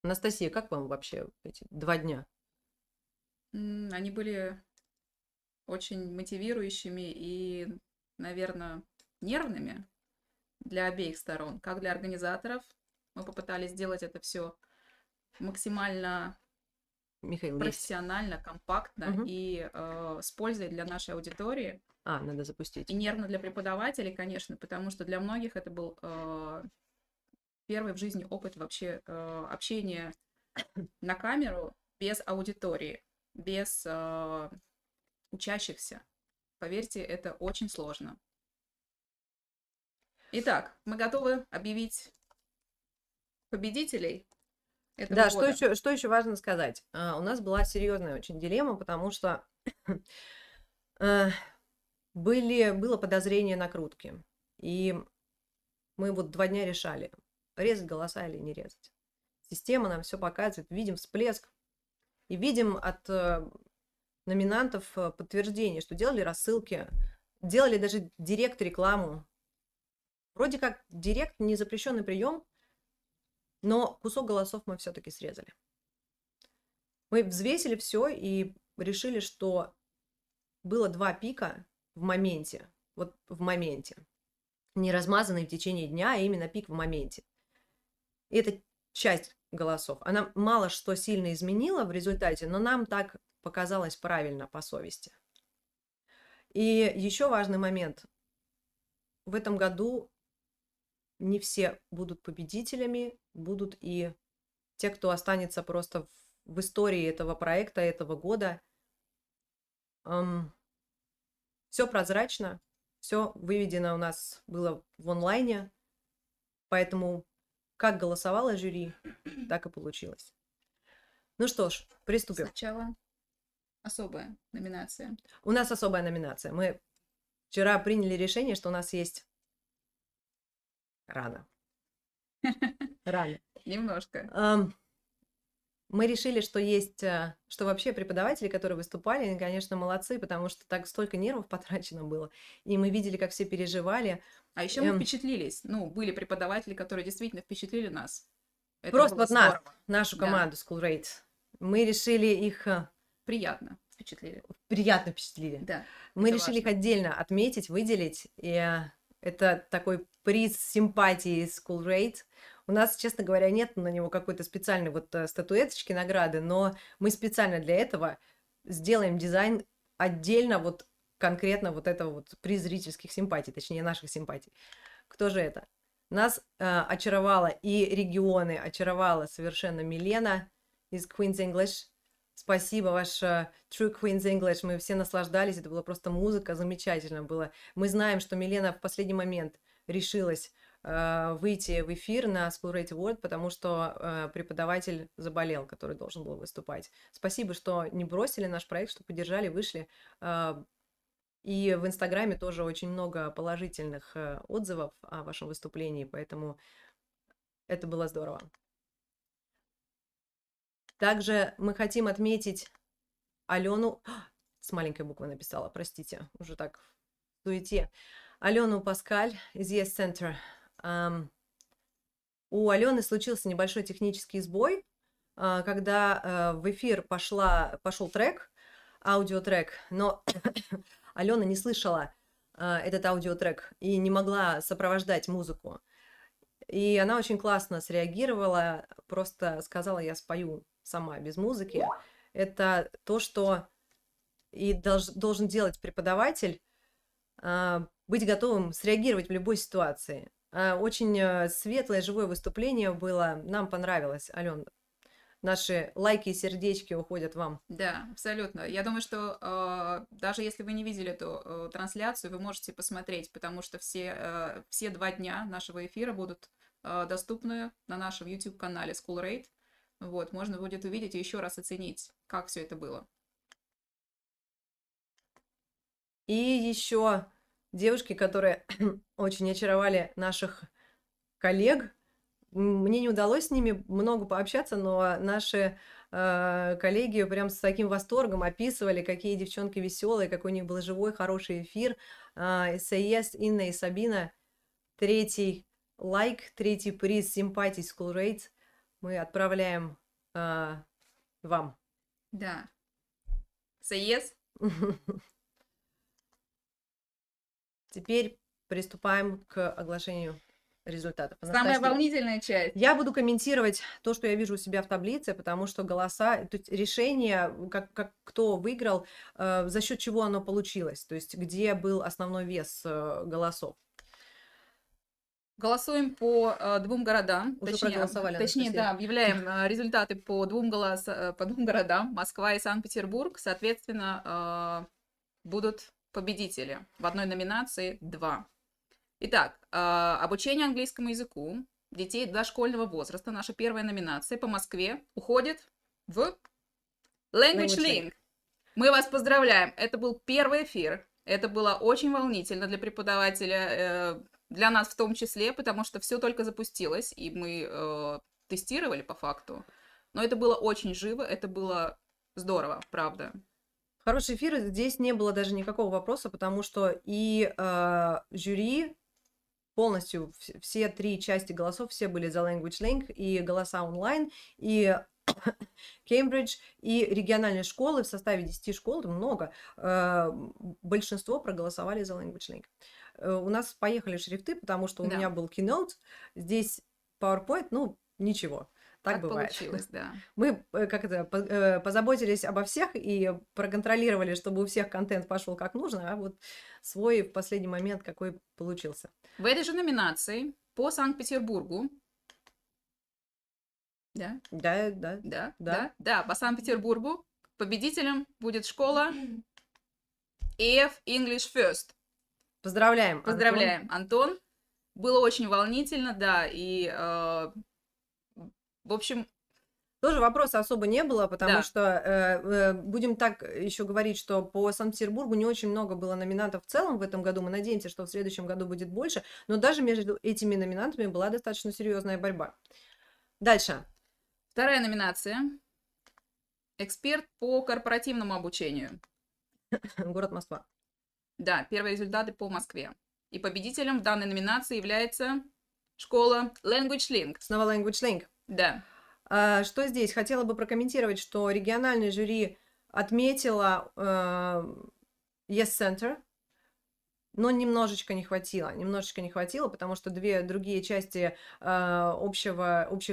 Анастасия, как вам вообще эти 2 дня? Они были очень мотивирующими и, наверное, нервными для обеих сторон. Как для организаторов. Мы попытались сделать это все максимально профессионально, компактно и с пользой для нашей аудитории. Надо запустить. И нервно для преподавателей, конечно, потому что для многих это был первый в жизни опыт вообще общения на камеру без аудитории, без учащихся. Поверьте, это очень сложно. Итак, мы готовы объявить победителей этого Да, года. что еще важно сказать? У нас была серьезная очень дилемма, потому что было подозрение накрутки. И мы вот 2 дня решали, резать голоса или не резать. Система нам все показывает, видим всплеск. И видим от номинантов подтверждение, что делали рассылки, делали даже директ-рекламу. Вроде как директ не запрещенный прием, но кусок голосов мы все-таки срезали. Мы взвесили все и решили, что было 2 пика в моменте. Вот в моменте. Не размазанный в течение дня, а именно пик в моменте. И это часть голосов. Она мало что сильно изменила в результате, но нам так показалось правильно по совести. И еще важный момент. В этом году не все будут победителями, будут и те, кто останется просто в истории этого проекта, этого года. Все прозрачно, все выведено у нас было в онлайне, поэтому как голосовало жюри, так и получилось. Ну что ж, приступим. Сначала особая номинация. У нас особая номинация. Мы вчера приняли решение, что у нас есть... Рано. Немножко. Мы решили, что есть, что вообще преподаватели, которые выступали, они, конечно, молодцы, потому что так столько нервов потрачено было, и мы видели, как все переживали. А еще мы впечатлились. Ну, были преподаватели, которые действительно впечатлили нас. Это Просто было вот нас, здорово. нашу Да. команду SchoolRate. Мы решили их... Приятно впечатлили. Приятно впечатлили. Да. Мы это решили их важно. отдельно отметить, выделить, и это такой приз симпатии SchoolRate. У нас, честно говоря, нет на него какой-то специальной вот статуэточки, награды, но мы специально для этого сделаем дизайн отдельно, вот конкретно вот этого вот приз зрительских симпатий, точнее наших симпатий. Кто же это? Нас очаровала и регионы, очаровала совершенно Милена из Queen's English. Спасибо, ваш True Queen's English, мы все наслаждались, это была просто музыка, замечательно было. Мы знаем, что Милена в последний момент решилась выйти в эфир на SchoolRate Award, потому что преподаватель заболел, который должен был выступать. Спасибо, что не бросили наш проект, что поддержали, вышли. И в Инстаграме тоже очень много положительных отзывов о вашем выступлении, поэтому это было здорово. Также мы хотим отметить Алену... С маленькой буквы написала, простите, уже так в суете. Алену Паскаль из Yes Center. У Алены случился небольшой технический сбой, когда в эфир пошел трек, аудиотрек, но Алена не слышала этот аудиотрек и не могла сопровождать музыку. И она очень классно среагировала, просто сказала, я спою сама, без музыки. Это то, что и должен делать преподаватель, быть готовым среагировать в любой ситуации. Очень светлое, живое выступление было, нам понравилось, Ален. Наши лайки и сердечки уходят вам. Да, абсолютно. Я думаю, что даже если вы не видели эту трансляцию, вы можете посмотреть, потому что все 2 дня нашего эфира будут доступны на нашем YouTube-канале SchoolRate. Вот, можно будет увидеть и еще раз оценить, как все это было. И еще девушки, которые очень очаровали наших коллег. Мне не удалось с ними много пообщаться, но наши коллеги прям с таким восторгом описывали, какие девчонки веселые, какой у них был живой, хороший эфир. САЕС, Инна и Сабина. 3-й лайк, 3-й приз симпатий SchoolRate мы отправляем вам. Да. САЕС. Теперь приступаем к оглашению результатов. Самая волнительная часть. Я буду комментировать то, что я вижу у себя в таблице, потому что голоса, то есть решение, кто выиграл, за счет чего оно получилось, то есть где был основной вес голосов. Голосуем по 2 городам. Уже проголосовали, Точнее, да, объявляем результаты по 2 городам, Москва и Санкт-Петербург. Соответственно, будут победители. В одной номинации 2. Итак, обучение английскому языку детей дошкольного возраста. Наша первая номинация по Москве уходит в Language Link. Мы вас поздравляем. Это был первый эфир. Это было очень волнительно для преподавателя, для нас в том числе, потому что все только запустилось, и мы тестировали по факту. Но это было очень живо, это было здорово, правда. Хороший эфир, здесь не было даже никакого вопроса, потому что и жюри полностью, все 3 части голосов, все были за Language Link, и голоса онлайн, и Кембридж, и региональные школы в составе 10 школ, это много, большинство проголосовали за Language Link. У нас поехали шрифты, потому что у меня был Keynote, здесь PowerPoint, ну, ничего. Так бывает. Получилось, да. Мы позаботились обо всех и проконтролировали, чтобы у всех контент пошел как нужно, а вот свой в последний момент какой получился. В этой же номинации по Санкт-Петербургу. Да? Да, по Санкт-Петербургу победителем будет школа EF English First. Поздравляем, Антон. Было очень волнительно, да, и в общем, Тоже вопроса особо не было, потому Да. что будем так еще говорить, что по Санкт-Петербургу не очень много было номинантов в целом в этом году. Мы надеемся, что в следующем году будет больше, но даже между этими номинантами была достаточно серьезная борьба. Дальше. Вторая номинация. Эксперт по корпоративному обучению. Город Москва. Да, первые результаты по Москве. И победителем в данной номинации является школа Language Link. Снова Language Link. Да. Что здесь? Хотела бы прокомментировать, что региональное жюри отметило Yes Center, но немножечко не хватило, потому что две другие части общих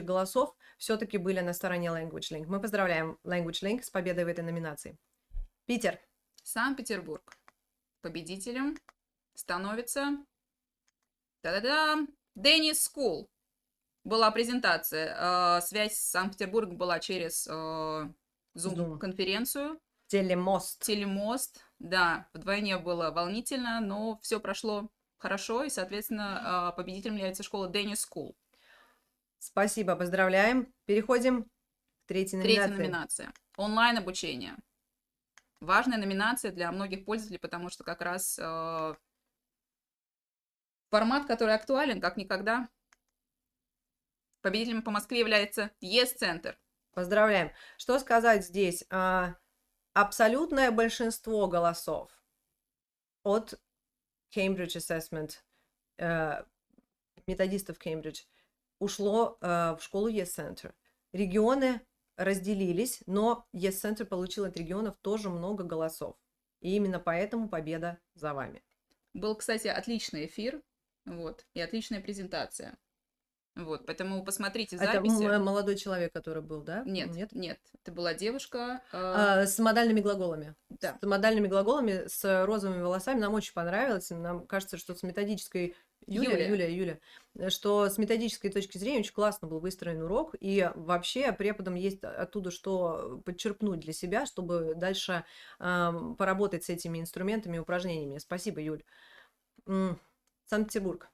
голосов все-таки были на стороне Language Link. Мы поздравляем Language Link с победой в этой номинации. Питер. Санкт-Петербург. Победителем становится День School. Была презентация. Связь с Санкт-Петербургом была через Zoom-конференцию. Телемост. Да, вдвойне было волнительно, но все прошло хорошо, и, соответственно, победителем является школа День School. Спасибо, поздравляем. Переходим к третьей номинации. Третья номинация. Онлайн-обучение. Важная номинация для многих пользователей, потому что как раз формат, который актуален, как никогда. Победителем по Москве является Yes Center. Поздравляем. Что сказать здесь? Абсолютное большинство голосов от Cambridge Assessment, методистов Cambridge, ушло в школу Yes Center. Регионы разделились, но Yes Center получил от регионов тоже много голосов. И именно поэтому победа за вами. Был, кстати, отличный эфир, вот, и отличная презентация. Вот, поэтому посмотрите записи. Это молодой человек, который был, да? Нет. Это была девушка. С модальными глаголами. Да. С модальными глаголами, с розовыми волосами. Нам очень понравилось. Нам кажется, что с методической... Юля. Что с методической точки зрения очень классно был выстроен урок. И вообще преподам есть оттуда что подчерпнуть для себя, чтобы дальше поработать с этими инструментами и упражнениями. Спасибо, Юль. Санкт-Петербург.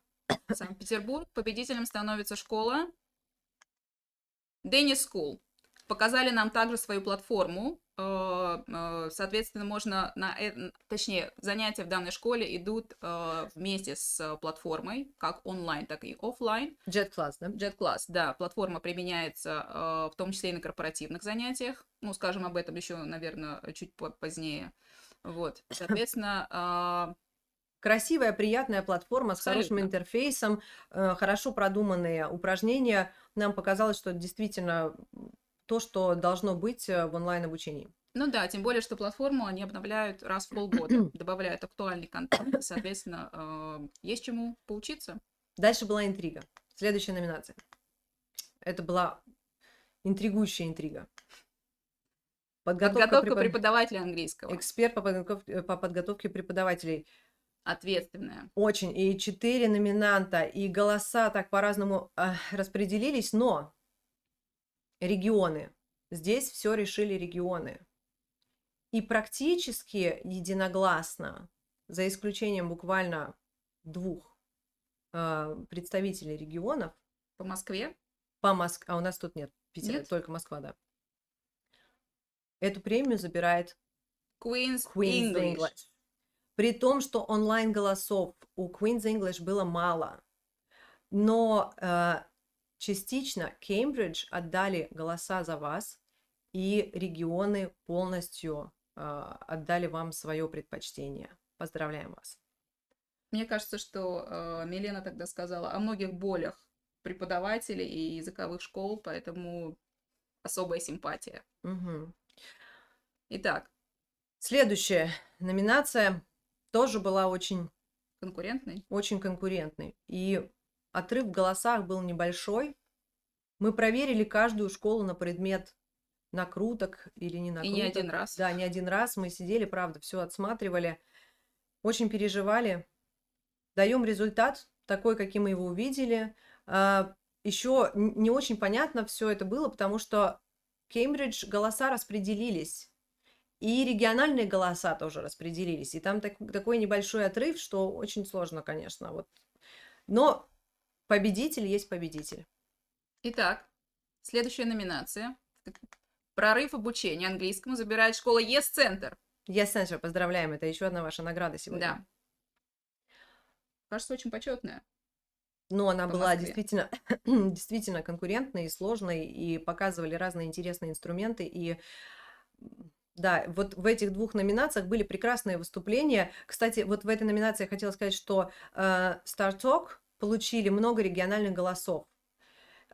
Санкт-Петербург. Победителем становится школа День School. Показали нам также свою платформу. Соответственно, можно занятия в данной школе идут вместе с платформой, как онлайн, так и офлайн. JetClass, да? JetClass, да. Платформа применяется в том числе и на корпоративных занятиях. Ну, скажем об этом еще, наверное, чуть позднее. Вот. Соответственно, красивая, приятная платформа с хорошим интерфейсом, хорошо продуманные упражнения. Нам показалось, что это действительно то, что должно быть в онлайн-обучении. Ну да, тем более, что платформу они обновляют раз в полгода, добавляют актуальный контент, соответственно, есть чему поучиться. Дальше была интрига. Следующая номинация. Это была интригующая интрига. Подготовка преподавателей английского. Эксперт по подготовке преподавателей. Ответственная. Очень. И 4 номинанта, и голоса так по-разному распределились, но регионы. Здесь все решили регионы. И практически единогласно, за исключением буквально 2 представителей регионов. По Москве? А у нас тут нет. Питера, нет? Только Москва, да. Эту премию забирает Queen's English. При том, что онлайн-голосов у Queen's English было мало. Но частично Кембридж отдали голоса за вас, и регионы полностью отдали вам свое предпочтение. Поздравляем вас. Мне кажется, что Милена тогда сказала о многих болях преподавателей и языковых школ, поэтому особая симпатия. Угу. Итак. Следующая номинация тоже была очень конкурентной. Очень конкурентной. И отрыв в голосах был небольшой. Мы проверили каждую школу на предмет накруток или не накруток. И не один раз. Да, не один раз. Мы сидели, правда, все отсматривали. Очень переживали. Даем результат такой, каким мы его увидели. Еще не очень понятно все это было, потому что Кембридж голоса распределились. И региональные голоса тоже распределились. И там такой небольшой отрыв, что очень сложно, конечно. Вот. Но победитель есть победитель. Итак, следующая номинация. Прорыв обучения английскому забирает школа Yes-центр. Yes-центр, поздравляем, это еще одна ваша награда сегодня. Да. Кажется, очень почетная. Ну, она По была Москве. действительно, действительно конкурентной и сложной, и показывали разные интересные инструменты. И да, вот в этих двух номинациях были прекрасные выступления. Кстати, вот в этой номинации я хотела сказать, что Star Talk получили много региональных голосов.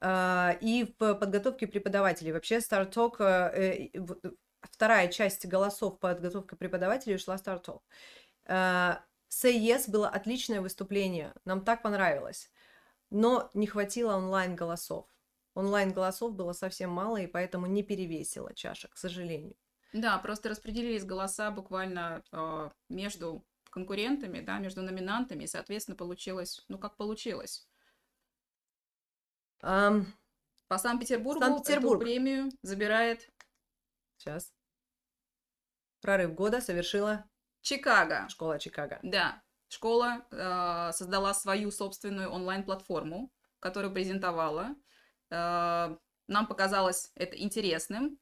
И в подготовке преподавателей. Вообще Star Talk, вторая часть голосов по подготовке преподавателей ушла Star Talk. Say Yes было отличное выступление, нам так понравилось, но не хватило онлайн-голосов. Онлайн-голосов было совсем мало, и поэтому не перевесило чаша, к сожалению. Да, просто распределились голоса буквально между конкурентами, да, между номинантами, и, соответственно, получилось, ну, как получилось. По Санкт-Петербургу Санкт-Петербург. эту премию забирает... Сейчас. Прорыв года совершила Чикаго. Школа Чикаго. Да, школа создала свою собственную онлайн-платформу, которую презентовала. Нам показалось это интересным,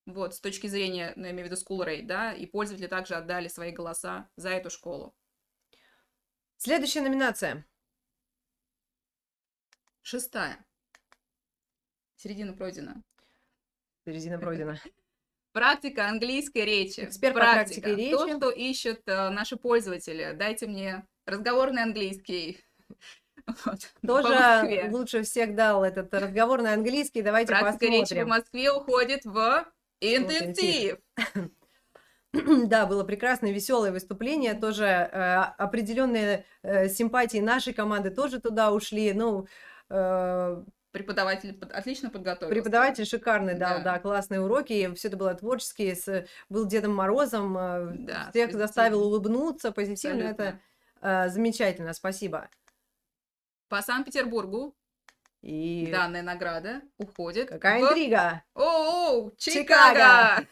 вот, с точки зрения, ну, я имею в виду SchoolRate, да, и пользователи также отдали свои голоса за эту школу. Следующая номинация. 6-я. Середина пройдена. Середина пройдена. Практика английской речи. Эксперт по Практика. практике речи. То, что ищут наши пользователи. Дайте мне разговорный английский. Вот, Тоже лучше всех дал этот разговорный английский. Давайте практика посмотрим. речи в Москве уходит в интенсив. Да, было прекрасное, веселое выступление. Тоже определенные симпатии нашей команды тоже туда ушли. Ну, преподаватель отлично подготовился. Преподаватель шикарный дал, Да. да, классные уроки. Все это было творчески. Был Дедом Морозом. Да, всех позитивно. заставил улыбнуться позитивно. Абсолютно. Это замечательно. Спасибо. По Санкт-Петербургу И данная награда уходит какая в... интрига! О, Чикаго!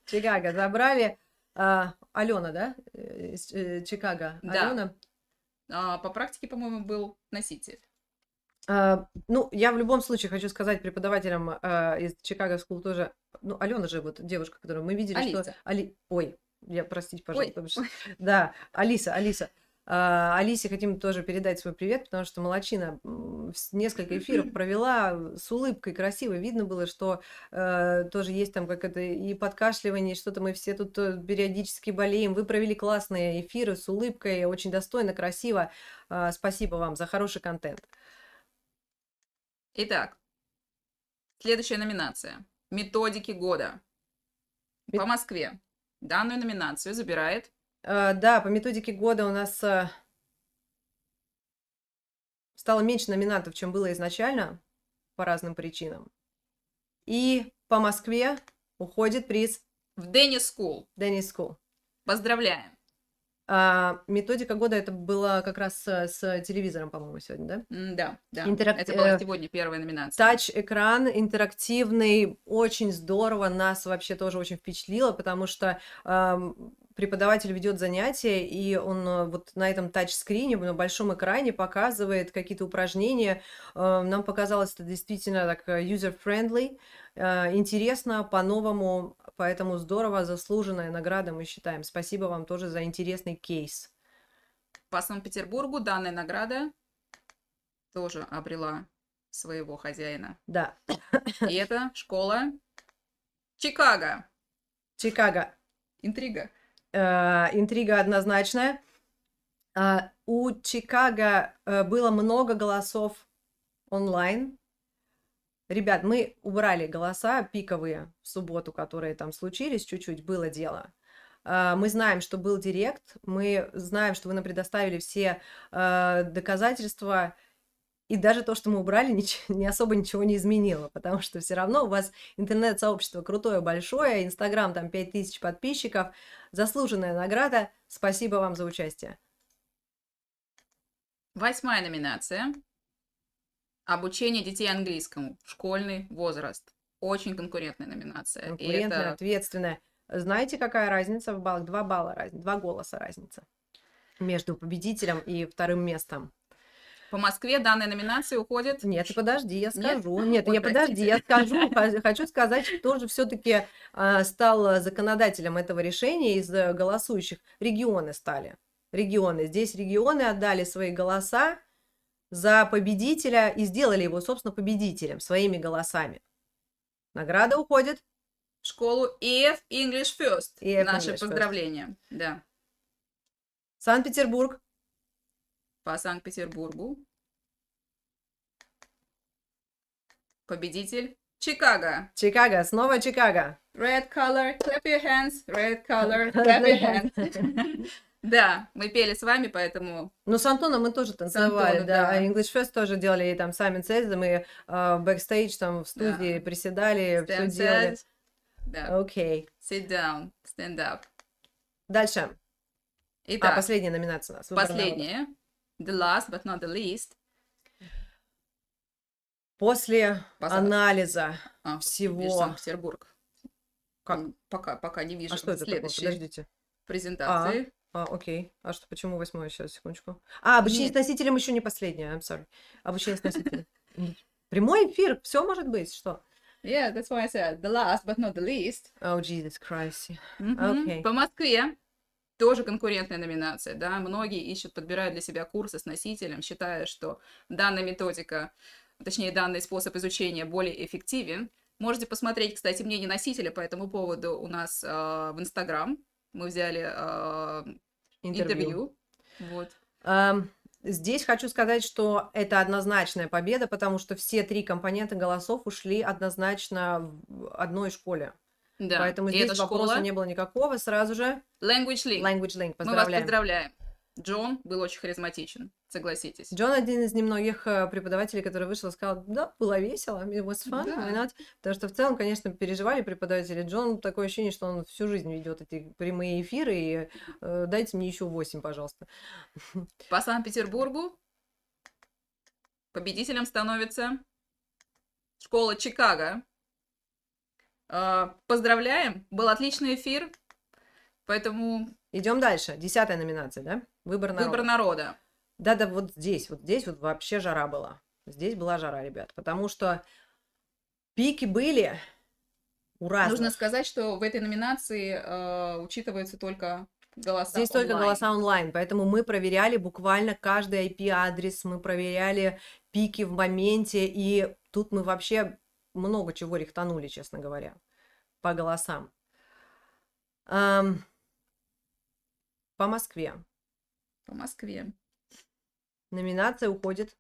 Чикаго забрали. Алена, да? Из Чикаго. Да. Алена. По практике, по-моему, был носитель. Ну, я в любом случае хочу сказать преподавателям из Chicago School тоже. Ну, Алена же, вот девушка, которую мы видели, Алиса. что... Ой, простите, пожалуйста. Ой. потому что- Да, Алиса. Алисе хотим тоже передать свой привет, потому что молодчина несколько эфиров провела с улыбкой, красиво. Видно было, что тоже есть там как это и подкашливание, и что-то мы все тут периодически болеем. Вы провели классные эфиры с улыбкой, очень достойно, красиво. Спасибо вам за хороший контент. Итак, следующая номинация. Методики года. По Москве. Данную номинацию забирает... Да, по методике года у нас стало меньше номинантов, чем было изначально, по разным причинам. И по Москве уходит приз в День School. День School. Поздравляем. Методика года это было как раз с телевизором, по-моему, сегодня, да? Да. Интерак- Это была сегодня первая номинация. Тач-экран интерактивный, очень здорово, нас вообще тоже очень впечатлило, потому что преподаватель ведет занятия, и он вот на этом тач-скрине, на большом экране показывает какие-то упражнения. Нам показалось это действительно так user-friendly, интересно, по-новому, поэтому здорово, заслуженная награда, мы считаем. Спасибо вам тоже за интересный кейс. По Санкт-Петербургу данная награда тоже обрела своего хозяина. Да. И это школа Чикаго. Чикаго. Интрига. Интрига однозначная. У Чикаго было много голосов онлайн. Ребят, мы убрали голоса пиковые в субботу, которые там случились, чуть-чуть было дело. Мы знаем, что был директ, мы знаем, что вы нам предоставили все доказательства, и даже то, что мы убрали, не особо ничего не изменило, потому что все равно у вас интернет-сообщество крутое, большое, Инстаграм, там 5000 подписчиков, заслуженная награда. Спасибо вам за участие. 8-я номинация. Обучение детей английскому. Школьный возраст. Очень конкурентная номинация. Конкурентная, это... ответственная. Знаете, какая разница в баллах? 2 балла разница, 2 голоса разница между победителем и вторым местом. По Москве данная номинация уходит... Нет, подожди, я Нет? скажу. Нет, Ой, я подожди, я скажу. Хочу сказать, кто же все-таки стал законодателем этого решения из голосующих. Регионы стали. Регионы. Здесь регионы отдали свои голоса за победителя и сделали его, собственно, победителем своими голосами. Награда уходит В школу EF English First. EF Наши English First. поздравления. Да. Санкт-Петербург. По Санкт-Петербургу. Победитель Чикаго. Чикаго, снова Чикаго. Red color, clap your hands. Red color, clap your hands. Да, мы пели с вами, поэтому... Ну, с Антоном мы тоже танцевали, Антоном, да. да. English Fest тоже делали, и там сами цезы, мы бэкстейдж там в студии приседали, все Stand делали. set. Да. Окей. Sit down, stand up. Дальше. Итак, Последняя номинация у нас. Выбор народа. последняя. The last but not the least. После Пожалуйста. анализа Видишь, всего... Санкт-Петербург. Как? Пока не вижу. А что это такое? Следующие Подождите. презентации. Окей. А что, почему 8-е? Сейчас, секундочку. Обучение с носителем еще не последнее. I'm sorry. Обучение с носителем. Прямой эфир. Все может быть. Что? Yeah, that's why I said the last but not the least. Oh, Jesus Christ. Окей. По Москве тоже конкурентная номинация, да, многие ищут, подбирают для себя курсы с носителем, считая, что данная методика, точнее, данный способ изучения более эффективен. Можете посмотреть, кстати, мнение носителя по этому поводу у нас в Инстаграм. Мы взяли интервью. Вот. Здесь хочу сказать, что это однозначная победа, потому что все 3 компонента голосов ушли однозначно в одной школе. Да. Поэтому И здесь эта вопроса школа... не было никакого. Сразу же Language Link. Language Link. Мы вас поздравляем. Джон был очень харизматичен, согласитесь. Джон один из немногих преподавателей, который вышел и сказал, да, было весело, it was fun, Да. why not? Потому что в целом, конечно, переживали преподаватели. Джон, такое ощущение, что он всю жизнь ведет эти прямые эфиры, и дайте мне еще 8, пожалуйста. По Санкт-Петербургу победителем становится школа Чикаго. Поздравляем, был отличный эфир, поэтому... Идем дальше. 10-я номинация, да? Выбор народа. Выбор народа. Да, вот здесь вот вообще жара была. Здесь была жара, ребят, потому что пики были у разных. Нужно сказать, что в этой номинации учитываются только голоса Здесь онлайн. только голоса онлайн, поэтому мы проверяли буквально каждый IP-адрес, мы проверяли пики в моменте, и тут мы вообще много чего рихтанули, честно говоря, по голосам. По Москве. По Москве. Номинация уходит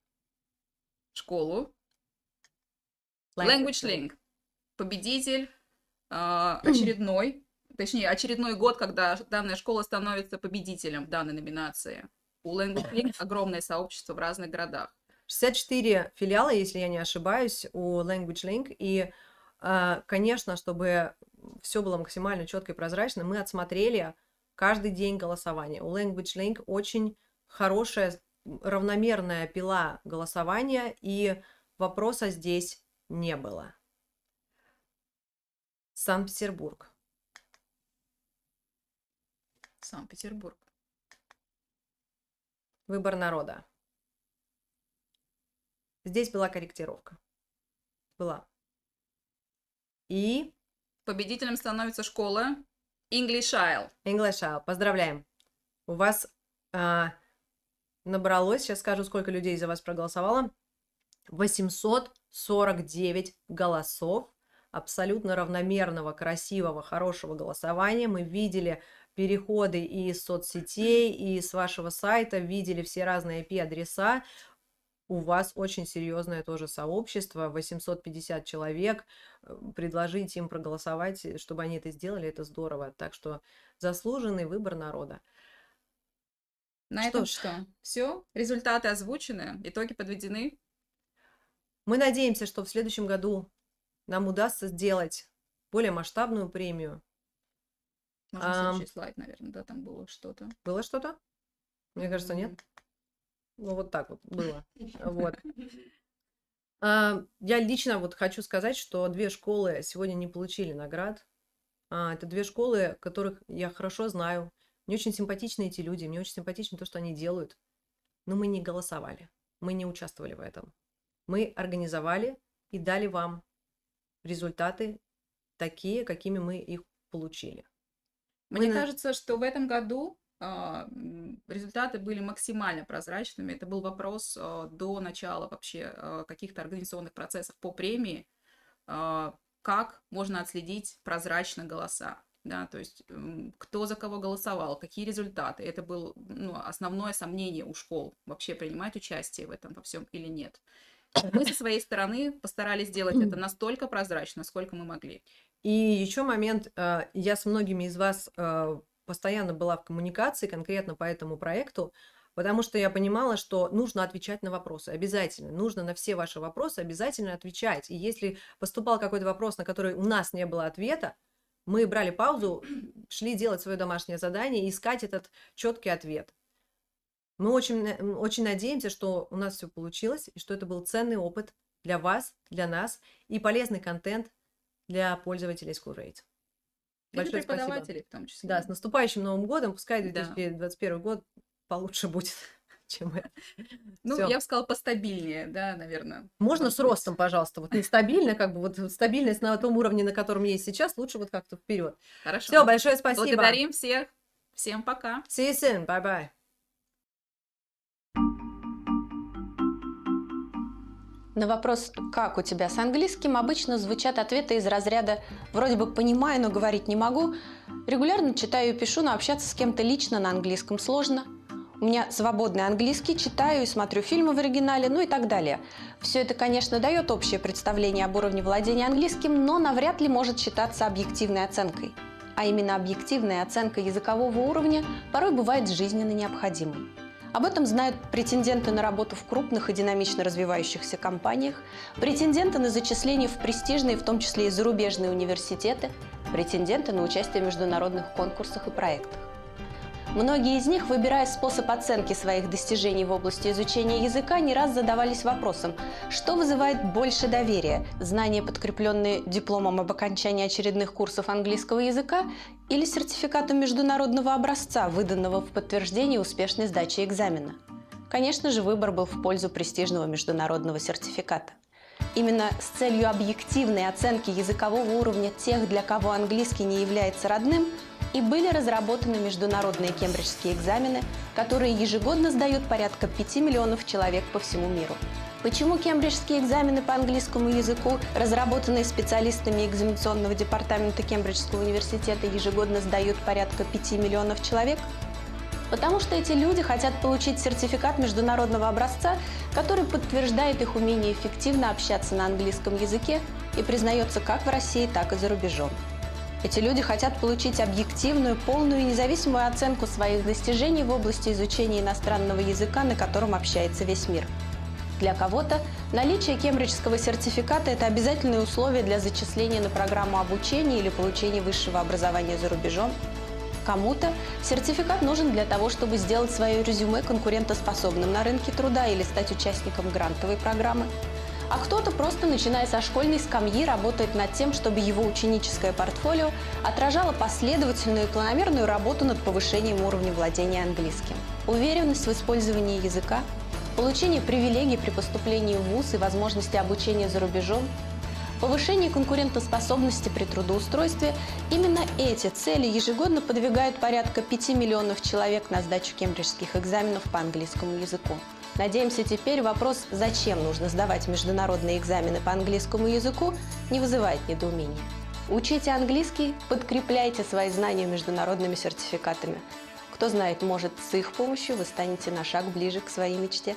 в школу. Language Link. Победитель очередной год, когда данная школа становится победителем в данной номинации. У Language Link огромное сообщество в разных городах. 64 филиала, если я не ошибаюсь, у Language Link. И, конечно, чтобы все было максимально четко и прозрачно, мы отсмотрели каждый день голосования. У Language Link очень хорошая, равномерная пила голосования, и вопроса здесь не было. Санкт-Петербург. Санкт-Петербург. Выбор народа. Здесь была корректировка. Была. И... Победителем становится школа English Isle. English Isle. Поздравляем. У вас набралось, сейчас скажу, сколько людей за вас проголосовало. 849 голосов. Абсолютно равномерного, красивого, хорошего голосования. Мы видели переходы и из соцсетей, и с вашего сайта, видели все разные IP-адреса. У вас очень серьезное тоже сообщество, 850 человек. Предложите им проголосовать, чтобы они это сделали, это здорово. Так что заслуженный выбор народа. На этом что? Все, результаты озвучены, итоги подведены. Мы надеемся, что в следующем году нам удастся сделать более масштабную премию. Можно следующий слайд, наверное, да, там было что-то. Было что-то? Мне кажется, нет. Ну, вот так вот было. Вот. Я лично вот хочу сказать, что 2 школы сегодня не получили наград. Это 2 школы, которых я хорошо знаю. Мне очень симпатичны эти люди, мне очень симпатично то, что они делают. Но мы не голосовали. мы не участвовали в этом. Мы организовали и дали вам результаты такие, какими мы их получили. Мне кажется, что в этом году результаты были максимально прозрачными. Это был вопрос до начала вообще каких-то организационных процессов по премии, как можно отследить прозрачно голоса. Да, то есть кто за кого голосовал, какие результаты. Это было основное сомнение у школ, вообще принимать участие в этом во всем или нет. Мы со своей стороны постарались сделать это настолько прозрачно, насколько мы могли. И еще момент, я с многими из вас постоянно была в коммуникации конкретно по этому проекту, потому что я понимала, что нужно отвечать на вопросы, обязательно, нужно на все ваши вопросы обязательно отвечать. И если поступал какой-то вопрос, на который у нас не было ответа, мы брали паузу, шли делать свое домашнее задание и искать этот четкий ответ. Мы очень надеемся, что у нас все получилось, и что это был ценный опыт для вас, для нас, и полезный контент для пользователей SchoolRate. Большое преподавателей спасибо. В том числе. Да, с наступающим Новым годом, пускай 2021 год получше будет, чем это. Я бы сказала, постабильнее, да, наверное. Можно с ростом, пожалуйста, вот нестабильно, как бы вот стабильность на том уровне, на котором есть сейчас, лучше вот как-то вперед. Хорошо. Все, большое спасибо. Благодарим всех. Всем пока. See you soon. Bye-bye. На вопрос «Как у тебя с английским?» обычно звучат ответы из разряда «Вроде бы понимаю, но говорить не могу», «Регулярно читаю и пишу, но общаться с кем-то лично на английском сложно», «У меня свободный английский, читаю и смотрю фильмы в оригинале», ну и так далее. Все это, конечно, дает общее представление об уровне владения английским, но навряд ли может считаться объективной оценкой. А именно объективная оценка языкового уровня порой бывает жизненно необходимой. Об этом знают претенденты на работу в крупных и динамично развивающихся компаниях, претенденты на зачисление в престижные, в том числе и зарубежные университеты, претенденты на участие в международных конкурсах и проектах. Многие из них, выбирая способ оценки своих достижений в области изучения языка, не раз задавались вопросом, что вызывает больше доверия – знания, подкрепленные дипломом об окончании очередных курсов английского языка, или сертификатом международного образца, выданного в подтверждение успешной сдачи экзамена. Конечно же, выбор был в пользу престижного международного сертификата. Именно с целью объективной оценки языкового уровня тех, для кого английский не является родным, и были разработаны международные кембриджские экзамены, которые ежегодно сдают порядка 5 миллионов человек по всему миру. Почему кембриджские экзамены по английскому языку, разработанные специалистами экзаменационного департамента Кембриджского университета, ежегодно сдают порядка 5 миллионов человек? Потому что эти люди хотят получить сертификат международного образца, который подтверждает их умение эффективно общаться на английском языке и признается как в России, так и за рубежом. Эти люди хотят получить объективную, полную и независимую оценку своих достижений в области изучения иностранного языка, на котором общается весь мир. Для кого-то наличие кембриджского сертификата – это обязательное условие для зачисления на программу обучения или получения высшего образования за рубежом. Кому-то сертификат нужен для того, чтобы сделать свое резюме конкурентоспособным на рынке труда или стать участником грантовой программы. А кто-то просто, начиная со школьной скамьи, работает над тем, чтобы его ученическое портфолио отражало последовательную и планомерную работу над повышением уровня владения английским. Уверенность в использовании языка, получение привилегий при поступлении в вуз и возможности обучения за рубежом, повышение конкурентоспособности при трудоустройстве – именно эти цели ежегодно подвигают порядка 5 миллионов человек на сдачу кембриджских экзаменов по английскому языку. Надеемся, теперь вопрос, зачем нужно сдавать международные экзамены по английскому языку, не вызывает недоумения. Учите английский, подкрепляйте свои знания международными сертификатами. Кто знает, может, с их помощью вы станете на шаг ближе к своей мечте.